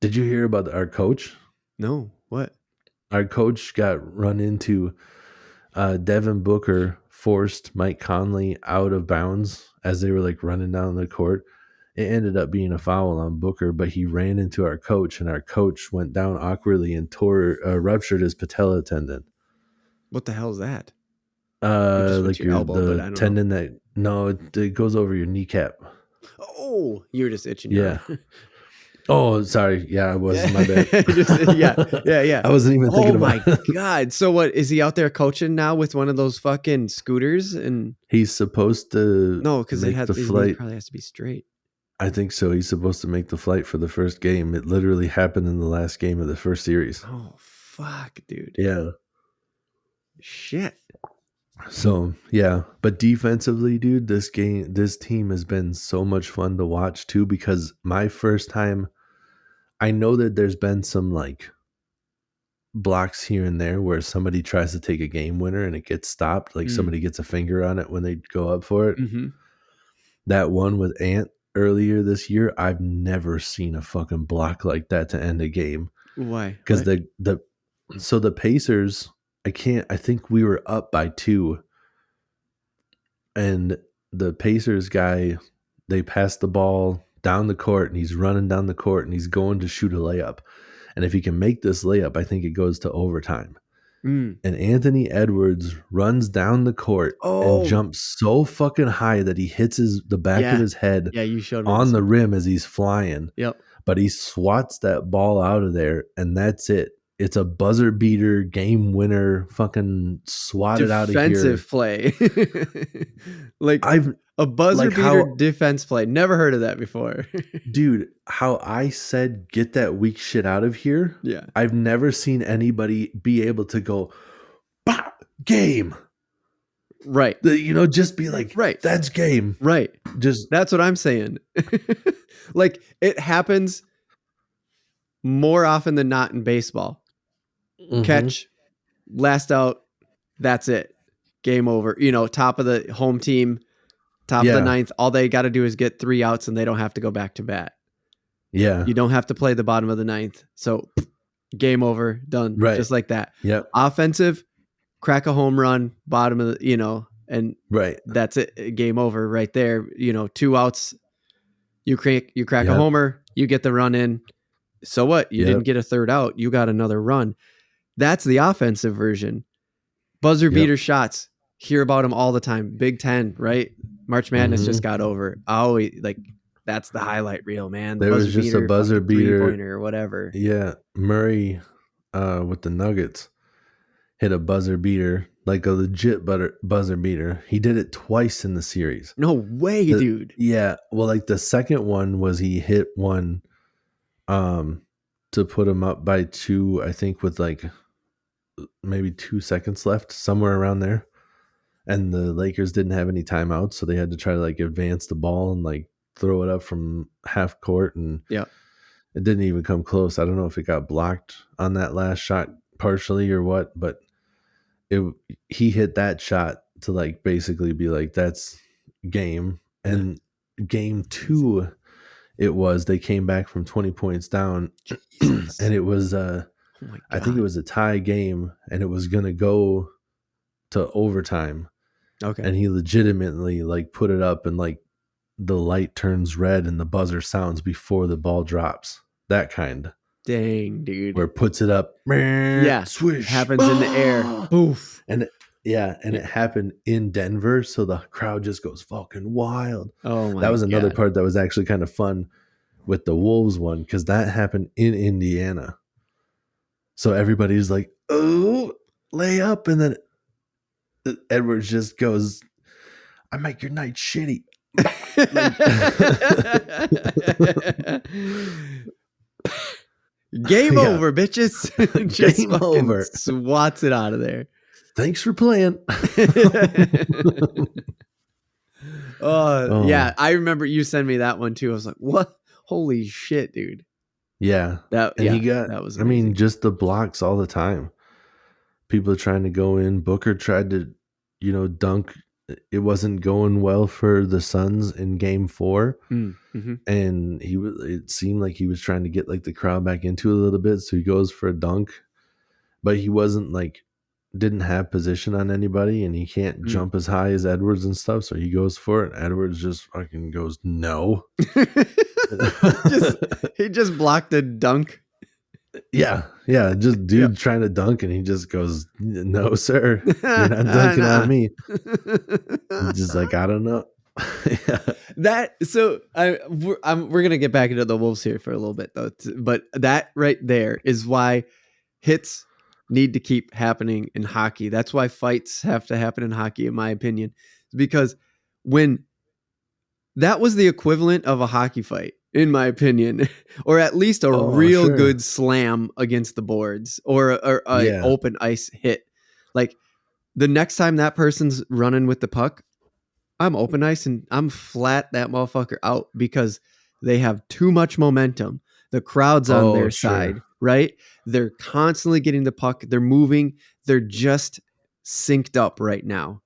Speaker 2: Did you hear about our coach?
Speaker 1: No, what?
Speaker 2: Our coach got run into. Devin Booker forced Mike Conley out of bounds as they were like running down the court. It ended up being a foul on Booker, but he ran into our coach and our coach went down awkwardly and ruptured his patella tendon.
Speaker 1: What the hell is that?
Speaker 2: Like
Speaker 1: your elbow, but I don't
Speaker 2: tendon it goes over your kneecap.
Speaker 1: Oh, you're just itching.
Speaker 2: Yeah. Oh, sorry. Yeah, I was. My bad.
Speaker 1: Yeah.
Speaker 2: I wasn't even thinking about it.
Speaker 1: Oh, my God. So what, is he out there coaching now with one of those fucking scooters? And
Speaker 2: he's supposed to
Speaker 1: because
Speaker 2: make the flight.
Speaker 1: It probably has to be straight.
Speaker 2: I think so. He's supposed to make the flight for the first game. It literally happened in the last game of the first series.
Speaker 1: Oh, fuck, dude.
Speaker 2: Yeah.
Speaker 1: Shit.
Speaker 2: So, yeah. But defensively, dude, this team has been so much fun to watch, too, because my first time, I know that there's been some, like, blocks here and there where somebody tries to take a game winner and it gets stopped. Like, somebody gets a finger on it when they go up for it.
Speaker 1: Mm-hmm.
Speaker 2: That one with Ant earlier this year, I've never seen a fucking block like that to end a game.
Speaker 1: Why?
Speaker 2: Because the Pacers, I think we were up by 2, and the Pacers guy they pass the ball down the court and he's running down the court and he's going to shoot a layup. And if he can make this layup, I think it goes to overtime.
Speaker 1: Mm.
Speaker 2: And Anthony Edwards runs down the court and
Speaker 1: Oh,
Speaker 2: jumps so fucking high that he hits the back of
Speaker 1: yeah.
Speaker 2: his head
Speaker 1: Yeah, you showed me
Speaker 2: on
Speaker 1: this.
Speaker 2: the rim as he's flying.
Speaker 1: Yep.
Speaker 2: But he swats that ball out of there, and that's it. It's a buzzer beater, game winner, fucking swatted out of here.
Speaker 1: Defensive play. Like
Speaker 2: I've
Speaker 1: a buzzer
Speaker 2: like
Speaker 1: beater
Speaker 2: how,
Speaker 1: defense play. Never heard of that before.
Speaker 2: dude, how I said get that weak shit out of here.
Speaker 1: Yeah.
Speaker 2: I've never seen anybody be able to go, bah, game.
Speaker 1: Right.
Speaker 2: Just be like,
Speaker 1: Right.
Speaker 2: That's game.
Speaker 1: Right.
Speaker 2: Just
Speaker 1: That's what I'm saying. Like it happens more often than not in baseball. Catch, last out, that's it. Game over. Top of the home team, top of the ninth. All they got to do is get 3 outs and they don't have to go back to bat.
Speaker 2: Yeah.
Speaker 1: You don't have to play the bottom of the ninth. So game over, done.
Speaker 2: Right.
Speaker 1: Just like that.
Speaker 2: Yep.
Speaker 1: Offensive, crack a home run, bottom of the, and
Speaker 2: right.
Speaker 1: that's it. Game over right there. 2 outs. You crack a homer, you get the run in. So what? You didn't get a 3rd out. You got another run. That's the offensive version. Buzzer beater shots. Hear about them all the time. Big Ten, right? March Madness just got over. Always that's the highlight reel, man.
Speaker 2: There was just a buzzer beater
Speaker 1: pointer or whatever.
Speaker 2: Yeah, Murray with the Nuggets hit a buzzer beater, like a legit buzzer beater. He did it twice in the series.
Speaker 1: No way, dude.
Speaker 2: Yeah, well, like the second one was he hit one to put him up by 2, I think, with like maybe 2 seconds left, somewhere around there. And the Lakers didn't have any timeouts, so they had to try to like advance the ball and like throw it up from half court, and it didn't even come close. I don't know if it got blocked on that last shot partially or what, but he hit that shot to like basically be like, that's game. And game 2, they came back from 20 points down. And it was I think it was a tie game, and it was gonna go to overtime.
Speaker 1: Okay.
Speaker 2: And he legitimately like put it up, and like the light turns red and the buzzer sounds before the ball drops. That kind.
Speaker 1: Dang, dude.
Speaker 2: Where it puts it up.
Speaker 1: Yeah.
Speaker 2: Swish.
Speaker 1: Happens in the air. Boof.
Speaker 2: And it happened in Denver, so the crowd just goes fucking wild.
Speaker 1: Oh my God.
Speaker 2: That was another part that was actually kind of fun with the Wolves one, because that happened in Indiana. So everybody's like, oh, lay up, and then Edwards just goes, I make your night shitty.
Speaker 1: Game over, bitches. Just
Speaker 2: Game over.
Speaker 1: Swats it out of there.
Speaker 2: Thanks for playing.
Speaker 1: Yeah, I remember you sent me that one too. I was like, what? Holy shit, dude.
Speaker 2: Yeah.
Speaker 1: That was amazing.
Speaker 2: I mean, just the blocks all the time. People are trying to go in. Booker tried to, dunk. It wasn't going well for the Suns in game 4.
Speaker 1: Mm-hmm.
Speaker 2: And it seemed like he was trying to get like the crowd back into it a little bit. So he goes for a dunk, but he wasn't like, didn't have position on anybody, and he can't jump as high as Edwards and stuff. So he goes for it. Edwards just fucking goes, no.
Speaker 1: He just blocked a dunk.
Speaker 2: Yeah. Just dude trying to dunk, and he just goes, no, sir. You're not dunking on me. He's just like, I don't know.
Speaker 1: We're gonna get back into the Wolves here for a little bit though, but that right there is why hits need to keep happening in hockey. That's why fights have to happen in hockey, in my opinion, because when that was the equivalent of a hockey fight, in my opinion, or at least a real good slam against the boards or a open ice hit. Like the next time that person's running with the puck, I'm open ice and I'm flat that motherfucker out, because they have too much momentum. The crowd's on their side, right? They're constantly getting the puck. They're moving. They're just synced up right now.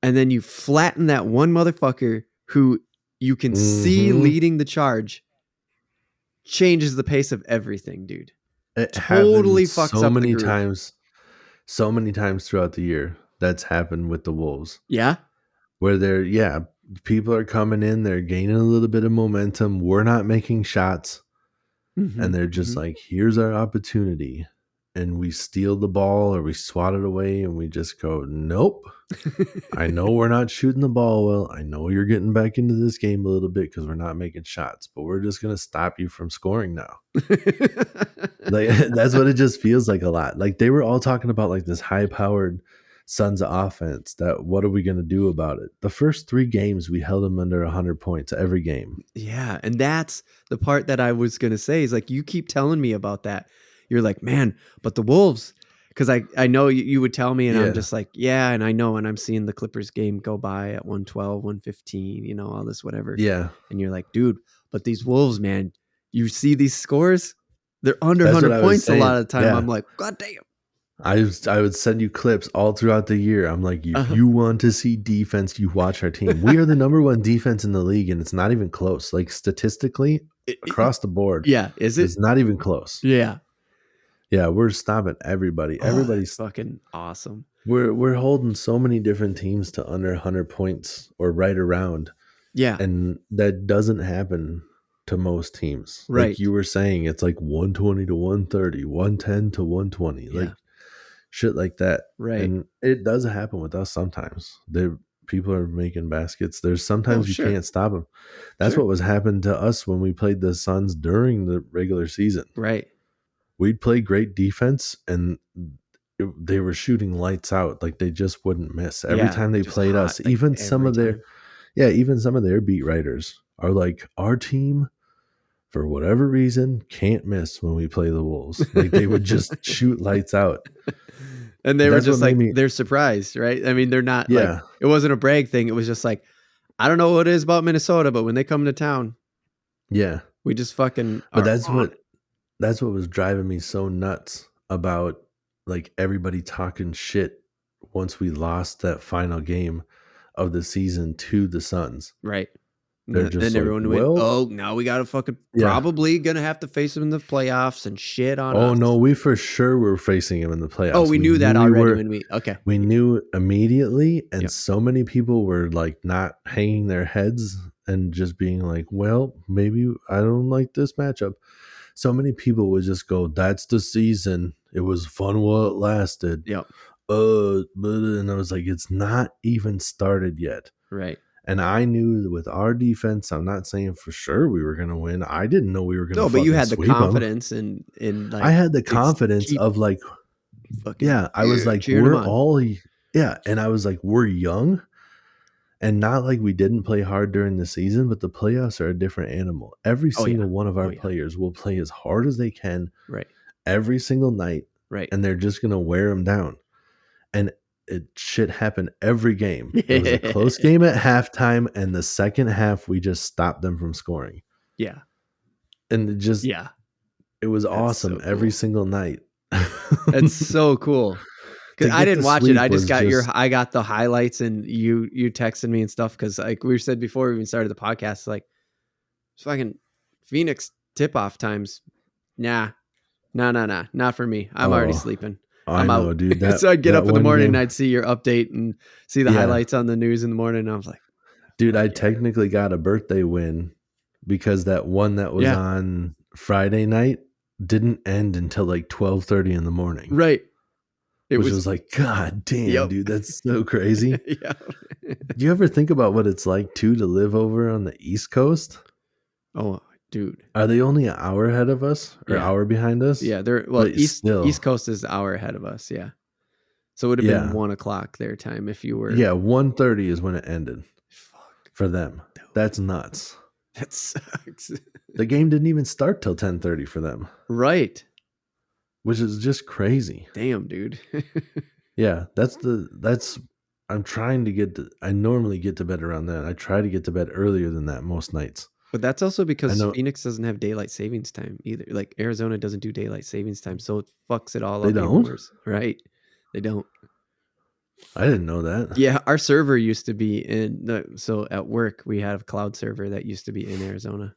Speaker 1: And then you flatten that one motherfucker who you can see leading the charge, changes the pace of everything, dude.
Speaker 2: It
Speaker 1: totally fucks
Speaker 2: so
Speaker 1: up
Speaker 2: many
Speaker 1: the groove.
Speaker 2: so many times throughout the year. That's happened with the Wolves.
Speaker 1: Yeah.
Speaker 2: Where they're, people are coming in, they're gaining a little bit of momentum. We're not making shots. And they're just like, here's our opportunity. And we steal the ball or we swat it away and we just go, nope. I know we're not shooting the ball well. I know you're getting back into this game a little bit because we're not making shots, but we're just going to stop you from scoring now. Like that's what it just feels like a lot. Like they were all talking about like this high-powered Suns offense. That what are we going to do about it? The first 3 games we held them under 100 points every game.
Speaker 1: Yeah, and that's the part that I was gonna say is like you keep telling me about that. You're like, man, but the Wolves, because I know you would tell me, and I'm just like, yeah, and I know, and I'm seeing the Clippers game go by at 112, 115, you know, all this whatever.
Speaker 2: Yeah,
Speaker 1: and you're like, dude, but these Wolves, man, you see these scores, they're under 100 points a lot of the time.
Speaker 2: Yeah.
Speaker 1: I'm like, god damn.
Speaker 2: I would send you clips all throughout the year. I'm like, if you want to see defense, you watch our team. We are the number 1 defense in the league, and it's not even close. Like statistically, across the board.
Speaker 1: Yeah, is it?
Speaker 2: It's not even close.
Speaker 1: Yeah.
Speaker 2: Yeah, we're stopping everybody. Everybody's
Speaker 1: fucking awesome.
Speaker 2: We're holding so many different teams to under 100 points or right around.
Speaker 1: Yeah.
Speaker 2: And that doesn't happen to most teams.
Speaker 1: Right.
Speaker 2: Like you were saying, it's like 120 to 130, 110 to 120.
Speaker 1: Yeah.
Speaker 2: Like shit like that.
Speaker 1: Right.
Speaker 2: And it does happen with us sometimes. People are making baskets. There's sometimes you can't stop them. That's what was happening to us when we played the Suns during the regular season.
Speaker 1: Right.
Speaker 2: We'd play great defense and they were shooting lights out. Like they just wouldn't miss every time they played us. Like even some of their beat writers are like, our team for whatever reason can't miss when we play the Wolves. Like they would just shoot lights out.
Speaker 1: And they were just like, they're surprised, right? I mean, they're not like, it wasn't a brag thing. It was just like, I don't know what it is about Minnesota, but when they come to town, we just fucking.
Speaker 2: But that's what was driving me so nuts about like everybody talking shit once we lost that final game of the season to the Suns.
Speaker 1: Right.
Speaker 2: They're just
Speaker 1: then everyone went, oh, now we got to fucking probably going to have to face them in the playoffs and shit on us.
Speaker 2: Oh, no, we for sure were facing them in the playoffs.
Speaker 1: Oh, we knew that already
Speaker 2: We knew immediately, and so many people were like not hanging their heads and just being like, well, maybe I don't like this matchup. So many people would just go, that's the season. It was fun while it lasted.
Speaker 1: Yep.
Speaker 2: And I was like, it's not even started yet.
Speaker 1: Right.
Speaker 2: And I knew that with our defense, I'm not saying for sure we were going to win. I didn't know we were going to.
Speaker 1: No, but you had the confidence in like.
Speaker 2: I had the confidence of like, I was like, we're all, and I was like, we're young, and not like we didn't play hard during the season, but the playoffs are a different animal. Every single one of our players will play as hard as they can,
Speaker 1: right,
Speaker 2: every single night,
Speaker 1: right,
Speaker 2: and they're just going to wear them down, and. Shit happened every game. It was a close game at halftime, and the second half we just stopped them from scoring.
Speaker 1: Yeah,
Speaker 2: and it just it was awesome every single night.
Speaker 1: That's so cool. Because I didn't watch it. I just got I got the highlights, and you texted me and stuff. Because like we said before we even started the podcast, like it's fucking Phoenix tip off times. Nah, not for me. I'm already sleeping.
Speaker 2: I'm out, dude.
Speaker 1: So I'd get up in the morning and I'd see your update and see the highlights on the news in the morning. And I was like,
Speaker 2: dude, I technically got a birthday win because that one that was on Friday night didn't end until like 12:30 in the morning.
Speaker 1: Right.
Speaker 2: Which was like, God damn, dude, that's so crazy. Do you ever think about what it's like too to live over on the East Coast?
Speaker 1: Oh, dude,
Speaker 2: are they only an hour ahead of us or hour behind us?
Speaker 1: Yeah, they're East Coast is an hour ahead of us. Yeah, so it would have been 1:00 their time if you were.
Speaker 2: Yeah, 1:30 is when it ended. Fuck for them. Dude. That's nuts.
Speaker 1: That sucks.
Speaker 2: The game didn't even start till 10:30 for them.
Speaker 1: Right.
Speaker 2: Which is just crazy.
Speaker 1: Damn, dude.
Speaker 2: Yeah, I'm trying to I normally get to bed around that. I try to get to bed earlier than that most nights.
Speaker 1: But that's also because Phoenix doesn't have daylight savings time either. Like Arizona doesn't do daylight savings time, so it fucks it all up.
Speaker 2: They don't?
Speaker 1: Right? They don't.
Speaker 2: I didn't know that.
Speaker 1: Yeah, our server used to be so at work we had a cloud server that used to be in Arizona.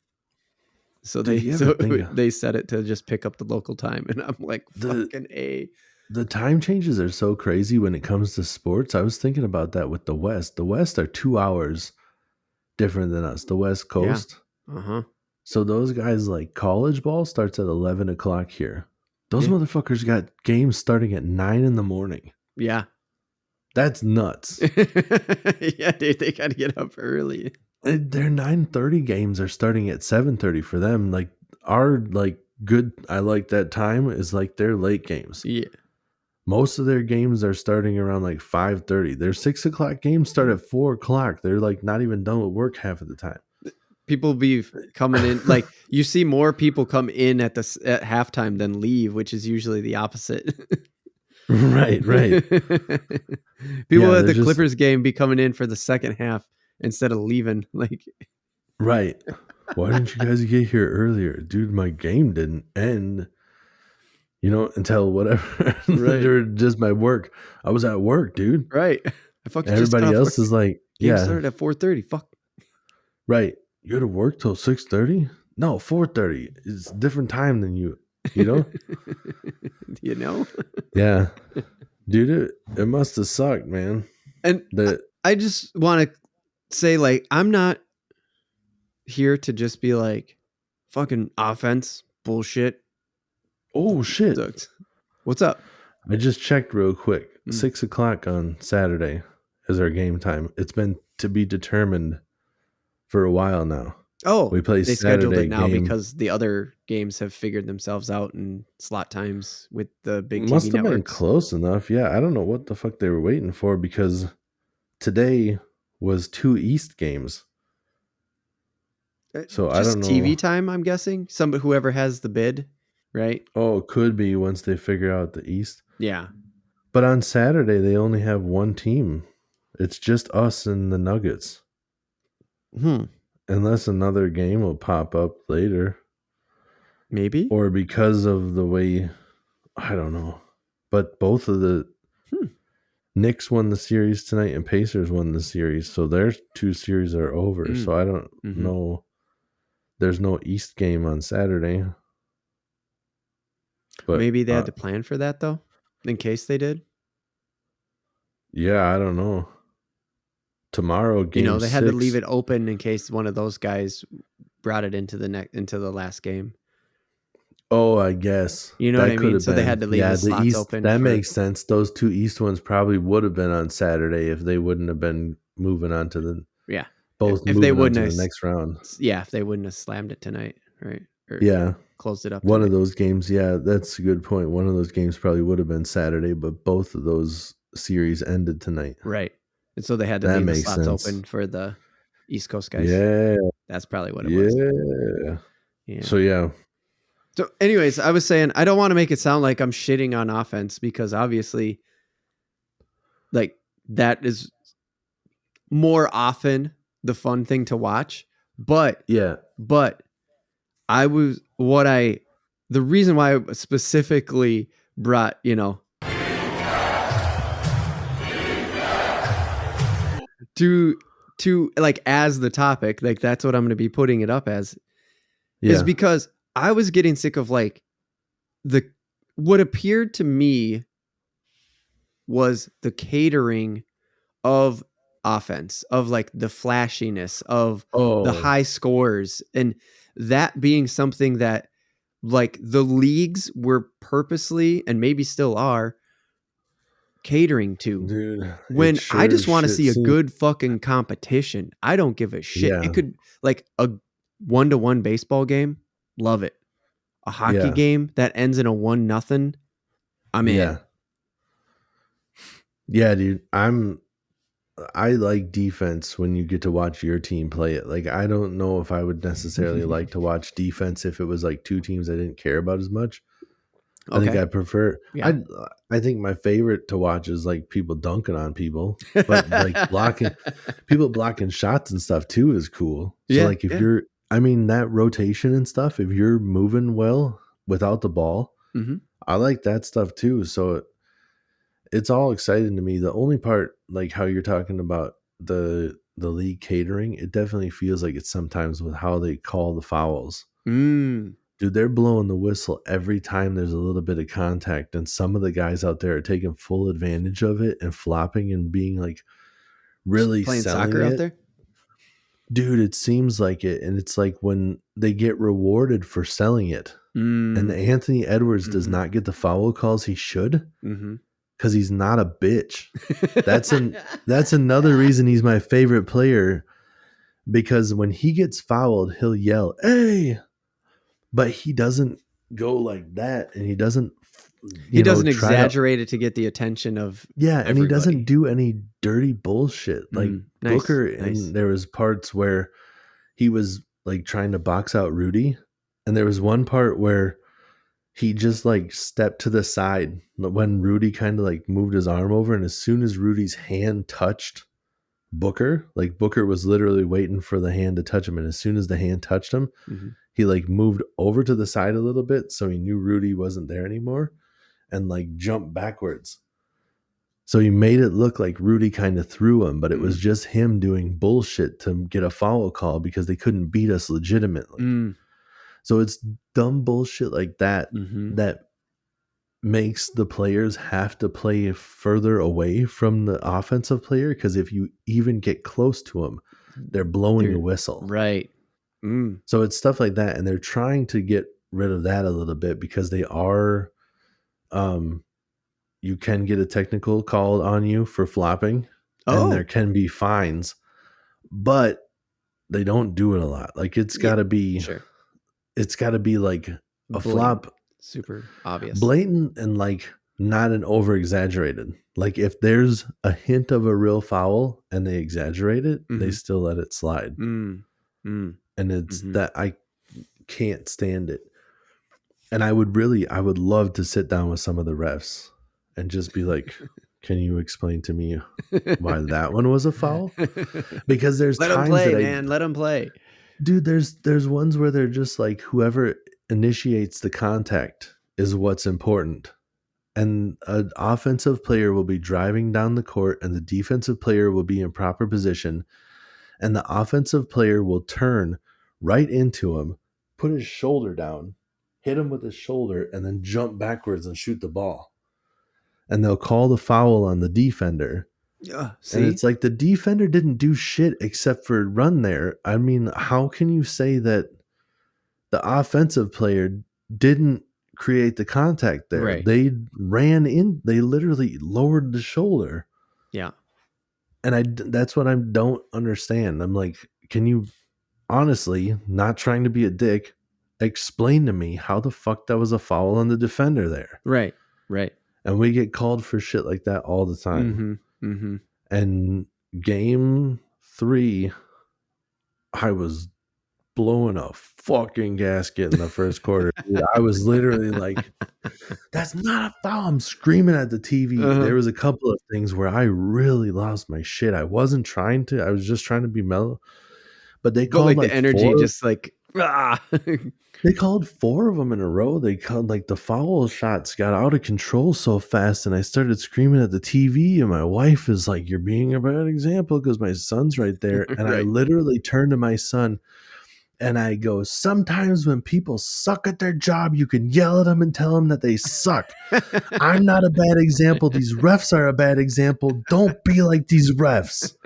Speaker 1: So they set it to just pick up the local time, and I'm like, fucking A.
Speaker 2: The time changes are so crazy when it comes to sports. I was thinking about that with the West. The West are 2 hours different than us, the West
Speaker 1: Yeah.
Speaker 2: Coast.
Speaker 1: Uh-huh.
Speaker 2: So those guys, like, college ball starts at 11 o'clock here. Those
Speaker 1: Yeah.
Speaker 2: motherfuckers got games starting at 9 in the morning.
Speaker 1: Yeah.
Speaker 2: That's nuts.
Speaker 1: Yeah, dude, they got to get up early.
Speaker 2: Their 9:30 games are starting at 7:30 for them. Like, our, like, good, I like that time is like their late games.
Speaker 1: Yeah.
Speaker 2: Most of their games are starting around like 5:30. Their 6 o'clock games start at 4 o'clock. They're like not even done with work half of the time.
Speaker 1: People be coming in, like, you see more people come in at halftime than leave, which is usually the opposite.
Speaker 2: Right.
Speaker 1: People
Speaker 2: Yeah,
Speaker 1: at
Speaker 2: they're
Speaker 1: the
Speaker 2: just
Speaker 1: Clippers game be coming in for the second half instead of leaving. Like,
Speaker 2: right. Why didn't you guys get here earlier? Dude, my game didn't end, until whatever.
Speaker 1: right,
Speaker 2: They're just my work. I was at work, dude.
Speaker 1: right. I fucking just got
Speaker 2: Everybody
Speaker 1: off
Speaker 2: else
Speaker 1: work.
Speaker 2: is like,
Speaker 1: Game
Speaker 2: yeah,
Speaker 1: started at 4:30. Fuck.
Speaker 2: right. You go to work till 6:30? No, 4:30. It's a different time than you, you know?
Speaker 1: You know?
Speaker 2: Yeah. Dude, it must have sucked, man.
Speaker 1: And I just want to say, like, I'm not here to just be like, fucking offense bullshit.
Speaker 2: Oh shit.
Speaker 1: Sucked. What's up?
Speaker 2: I just checked real quick.
Speaker 1: 6
Speaker 2: 6 o'clock on Saturday is our game time. It's been to be determined for a while now.
Speaker 1: Oh,
Speaker 2: We play
Speaker 1: they scheduled
Speaker 2: Saturday
Speaker 1: it now
Speaker 2: game.
Speaker 1: because the other games have figured themselves out in slot times with the big
Speaker 2: Must
Speaker 1: TV
Speaker 2: have been
Speaker 1: networks.
Speaker 2: close enough. Yeah, I don't know what the fuck they were waiting for because today was 2 East games. So I
Speaker 1: Just
Speaker 2: don't know.
Speaker 1: TV time, I'm guessing. Whoever has the bid, right?
Speaker 2: Oh, it could be once they figure out the East.
Speaker 1: Yeah.
Speaker 2: But on Saturday, they only have one team. It's just us and the Nuggets. Unless another game will pop up later.
Speaker 1: Maybe.
Speaker 2: Or because of the way, I don't know. But both of the Knicks won the series tonight and Pacers won the series. So their 2 series are over. So I don't know. There's no East game on Saturday. But
Speaker 1: maybe they had to plan for that, though, in case they did.
Speaker 2: Yeah, I don't know. Tomorrow, game
Speaker 1: they
Speaker 2: 6.
Speaker 1: had to leave it open in case one of those guys brought it into the last game.
Speaker 2: Oh, I guess.
Speaker 1: You know
Speaker 2: that
Speaker 1: what I
Speaker 2: could
Speaker 1: mean?
Speaker 2: have
Speaker 1: So
Speaker 2: been.
Speaker 1: they had to leave the slots
Speaker 2: East,
Speaker 1: open.
Speaker 2: That makes sense. Those 2 East ones probably would have been on Saturday if they wouldn't have been moving on to the both
Speaker 1: if
Speaker 2: moving
Speaker 1: they
Speaker 2: on
Speaker 1: wouldn't
Speaker 2: to
Speaker 1: have,
Speaker 2: the next round.
Speaker 1: Yeah, if they wouldn't have slammed it tonight, right? Or closed it up.
Speaker 2: One of those games, that's a good point. One of those games probably would have been Saturday, but both of those series ended tonight.
Speaker 1: Right. And so they had to leave the slots open for the East Coast guys.
Speaker 2: Yeah.
Speaker 1: That's probably what it was.
Speaker 2: Yeah. So,
Speaker 1: So anyways, I was saying, I don't want to make it sound like I'm shitting on offense because obviously, like, that is more often the fun thing to watch. But the reason why I specifically brought, to like as the topic, like that's what I'm going to be putting it up as, is because I was getting sick of like what appeared to me was the catering of offense, of like the flashiness of the high scores, and that being something that like the leagues were purposely and maybe still are catering to.
Speaker 2: Dude,
Speaker 1: when I just want to see a good fucking competition. I don't give a shit. It could like a 1-1 baseball game. Love it. A hockey game that ends in a 1-0. I'm in.
Speaker 2: Yeah, dude. I like defense when you get to watch your team play it. Like, I don't know if I would necessarily like to watch defense if it was like 2 teams I didn't care about as much. I think I prefer. Yeah. I think my favorite to watch is like people dunking on people, but like people blocking shots and stuff too is cool. So like if you're, that rotation and stuff, if you're moving well without the ball, I like that stuff too. So it's all exciting to me. The only part, like how you're talking about the league catering, it definitely feels like it's sometimes with how they call the fouls. Dude, they're blowing the whistle every time there's a little bit of contact, and some of the guys out there are taking full advantage of it and flopping and being like really
Speaker 1: playing
Speaker 2: selling
Speaker 1: soccer
Speaker 2: it.
Speaker 1: Out there.
Speaker 2: Dude, it seems like it. And it's like when they get rewarded for selling it. And Anthony Edwards does not get the foul calls he should because he's not a bitch. That's another reason he's my favorite player, because when he gets fouled, he'll yell, "Hey!" But he doesn't go like that, and he doesn't
Speaker 1: exaggerate it to get the attention of
Speaker 2: and
Speaker 1: everybody.
Speaker 2: he doesn't do any dirty bullshit like
Speaker 1: nice,
Speaker 2: Booker.
Speaker 1: nice.
Speaker 2: And there was parts where he was like trying to box out Rudy, and there was one part where he just like stepped to the side when Rudy kind of like moved his arm over, and as soon as Rudy's hand touched Booker, like Booker was literally waiting for the hand to touch him, and as soon as the hand touched him, he like moved over to the side a little bit so he knew Rudy wasn't there anymore, and like jumped backwards. So he made it look like Rudy kind of threw him, but it was just him doing bullshit to get a foul call because they couldn't beat us legitimately. So it's dumb bullshit like that that makes the players have to play further away from the offensive player, because if you even get close to them, they're blowing your whistle.
Speaker 1: Right.
Speaker 2: So it's stuff like that, and they're trying to get rid of that a little bit because they are you can get a technical called on you for flopping, and there can be fines, but they don't do it a lot. Like it's got to be it's got to be like a blatant flop,
Speaker 1: super obvious,
Speaker 2: blatant, and like not an over exaggerated. Like if there's a hint of a real foul and they exaggerate it, they still let it slide. And it's that I can't stand it. And I would love to sit down with some of the refs and just be like, can you explain to me why that one was a foul? Because there's
Speaker 1: let
Speaker 2: times
Speaker 1: them play,
Speaker 2: that
Speaker 1: man. Let them play.
Speaker 2: Dude, there's ones where they're just like, whoever initiates the contact is what's important. And an offensive player will be driving down the court and the defensive player will be in proper position. And the offensive player will turn right into him, put his shoulder down, hit him with his shoulder, and then jump backwards and shoot the ball. And they'll call the foul on the defender.
Speaker 1: See?
Speaker 2: And it's like the defender didn't do shit except for run there. I mean, how can you say that the offensive player didn't create the contact there?
Speaker 1: Right.
Speaker 2: They ran in, they literally lowered the shoulder.
Speaker 1: Yeah.
Speaker 2: And that's what I don't understand. I'm like, can you honestly, not trying to be a dick, explain to me how the fuck that was a foul on the defender there?
Speaker 1: Right. Right.
Speaker 2: And we get called for shit like that all the time. And game 3, I was blowing a fucking gasket in the first quarter. Dude, I was literally like, that's not a foul. I'm screaming at the TV. There was a couple of things where I really lost my shit. I wasn't trying to. I was just trying to be mellow. But they called like
Speaker 1: the energy, just like,
Speaker 2: they called 4 of them in a row. They called like the foul shots got out of control so fast, and I started screaming at the TV, and my wife is like, you're being a bad example, because my son's right there. And I literally turned to my son and I go, sometimes when people suck at their job, you can yell at them and tell them that they suck. I'm not a bad example. These refs are a bad example. Don't be like these refs.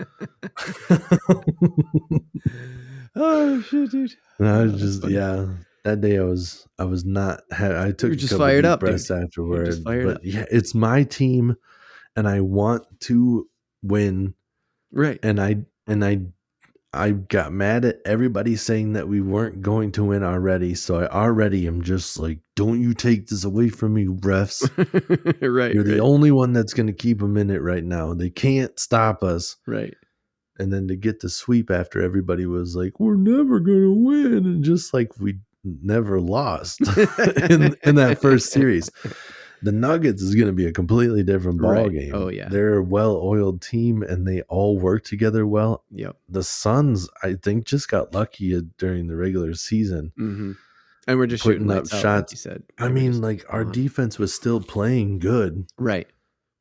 Speaker 1: Oh shit, dude.
Speaker 2: And I was just, that day I was not, I took
Speaker 1: just
Speaker 2: a couple
Speaker 1: fired
Speaker 2: deep
Speaker 1: up,
Speaker 2: breaths afterwards. But
Speaker 1: up.
Speaker 2: yeah, it's my team and I want to win.
Speaker 1: Right.
Speaker 2: And I got mad at everybody saying that we weren't going to win already. So I already am just like, don't you take this away from me, refs.
Speaker 1: Right.
Speaker 2: You're the only one that's going to keep them in it right now. They can't stop us.
Speaker 1: Right.
Speaker 2: And then to get the sweep after everybody was like, we're never going to win. And just like we never lost in that first series. The Nuggets is going to be a completely different ball game.
Speaker 1: Oh, yeah.
Speaker 2: They're a well-oiled team, and they all work together well.
Speaker 1: Yep.
Speaker 2: The Suns, I think, just got lucky during the regular season.
Speaker 1: And we're just shooting up shots. Like you said.
Speaker 2: I mean, like, our defense was still playing good.
Speaker 1: Right.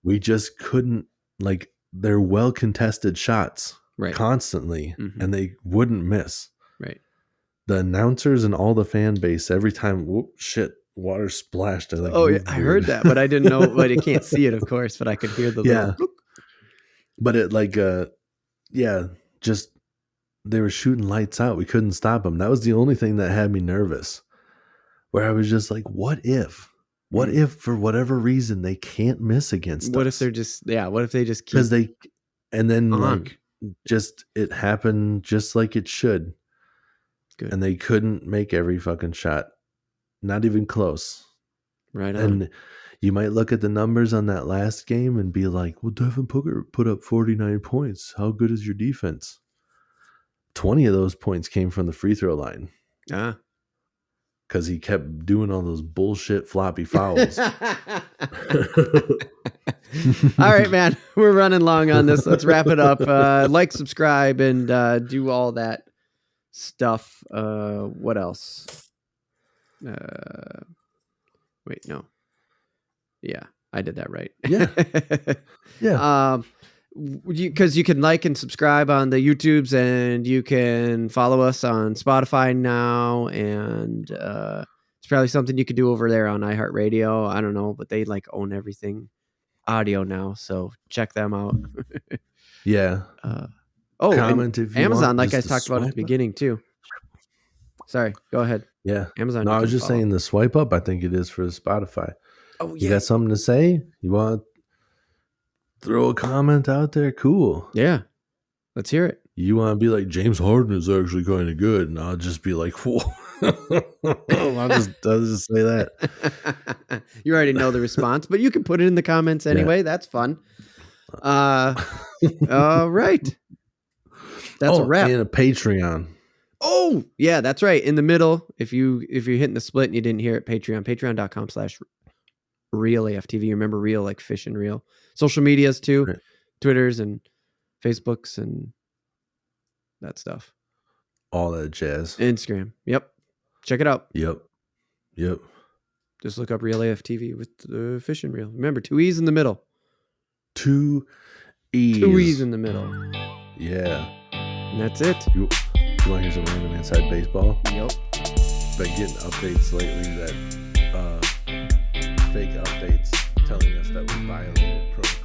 Speaker 2: We just couldn't, like, they're well-contested shots constantly, and they wouldn't miss.
Speaker 1: Right.
Speaker 2: The announcers and all the fan base, every time, whoop, shit. Water splashed.
Speaker 1: Like, oh yeah, I heard that, but I didn't know. But I can't see it, of course. But I could hear the little.
Speaker 2: But it like, just they were shooting lights out. We couldn't stop them. That was the only thing that had me nervous. Where I was just like, what if? What if for whatever reason they can't miss against
Speaker 1: What
Speaker 2: us?
Speaker 1: if they're just what if they just keep
Speaker 2: Because and then
Speaker 1: on.
Speaker 2: like just it happened just like it should.
Speaker 1: Good.
Speaker 2: And they couldn't make every fucking shot. Not even close.
Speaker 1: Right on.
Speaker 2: And you might look at the numbers on that last game and be like, well, Devin Booker put up 49 points. How good is your defense? 20 of those points came from the free throw line. Because he kept doing all those bullshit floppy fouls.
Speaker 1: All right, man. We're running long on this. Let's wrap it up. Like, subscribe, and do all that stuff. What else? Wait, no. Yeah, I did that right.
Speaker 2: Yeah.
Speaker 1: Because you can like and subscribe on the YouTubes, and you can follow us on Spotify now, and it's probably something you could do over there on iHeartRadio. I don't know, but they like own everything audio now, so check them out.
Speaker 2: Yeah.
Speaker 1: Comment if you Amazon, want, like I talked about at the beginning too. Sorry, go ahead.
Speaker 2: Yeah,
Speaker 1: Amazon.
Speaker 2: No, I was just saying the swipe up. I think it is for Spotify.
Speaker 1: Oh yeah.
Speaker 2: You got something to say? You want to throw a comment out there? Cool.
Speaker 1: Yeah, let's hear it.
Speaker 2: You want to be like, James Harden is actually kind of good, and I'll just be like, whoa. I'll just say that.
Speaker 1: You already know the response, but you can put it in the comments anyway. Yeah. That's fun. All right. That's a wrap.
Speaker 2: And a Patreon.
Speaker 1: Oh yeah, that's right. In the middle, if you're hitting the split and you didn't hear it, patreon.com/realaftv. Remember real like fish and reel. Social medias too, right. Twitters and Facebooks and that stuff.
Speaker 2: All that jazz.
Speaker 1: Instagram. Yep. Check it out.
Speaker 2: Yep.
Speaker 1: Just look up Real AFTV with the fish and reel. Remember, 2 E's in the middle.
Speaker 2: 2 E's.
Speaker 1: 2 E's in the middle.
Speaker 2: Yeah.
Speaker 1: And that's it.
Speaker 2: You want to hear some random inside baseball?
Speaker 1: Yep.
Speaker 2: Been getting updates lately that fake updates telling us that we violated protocol.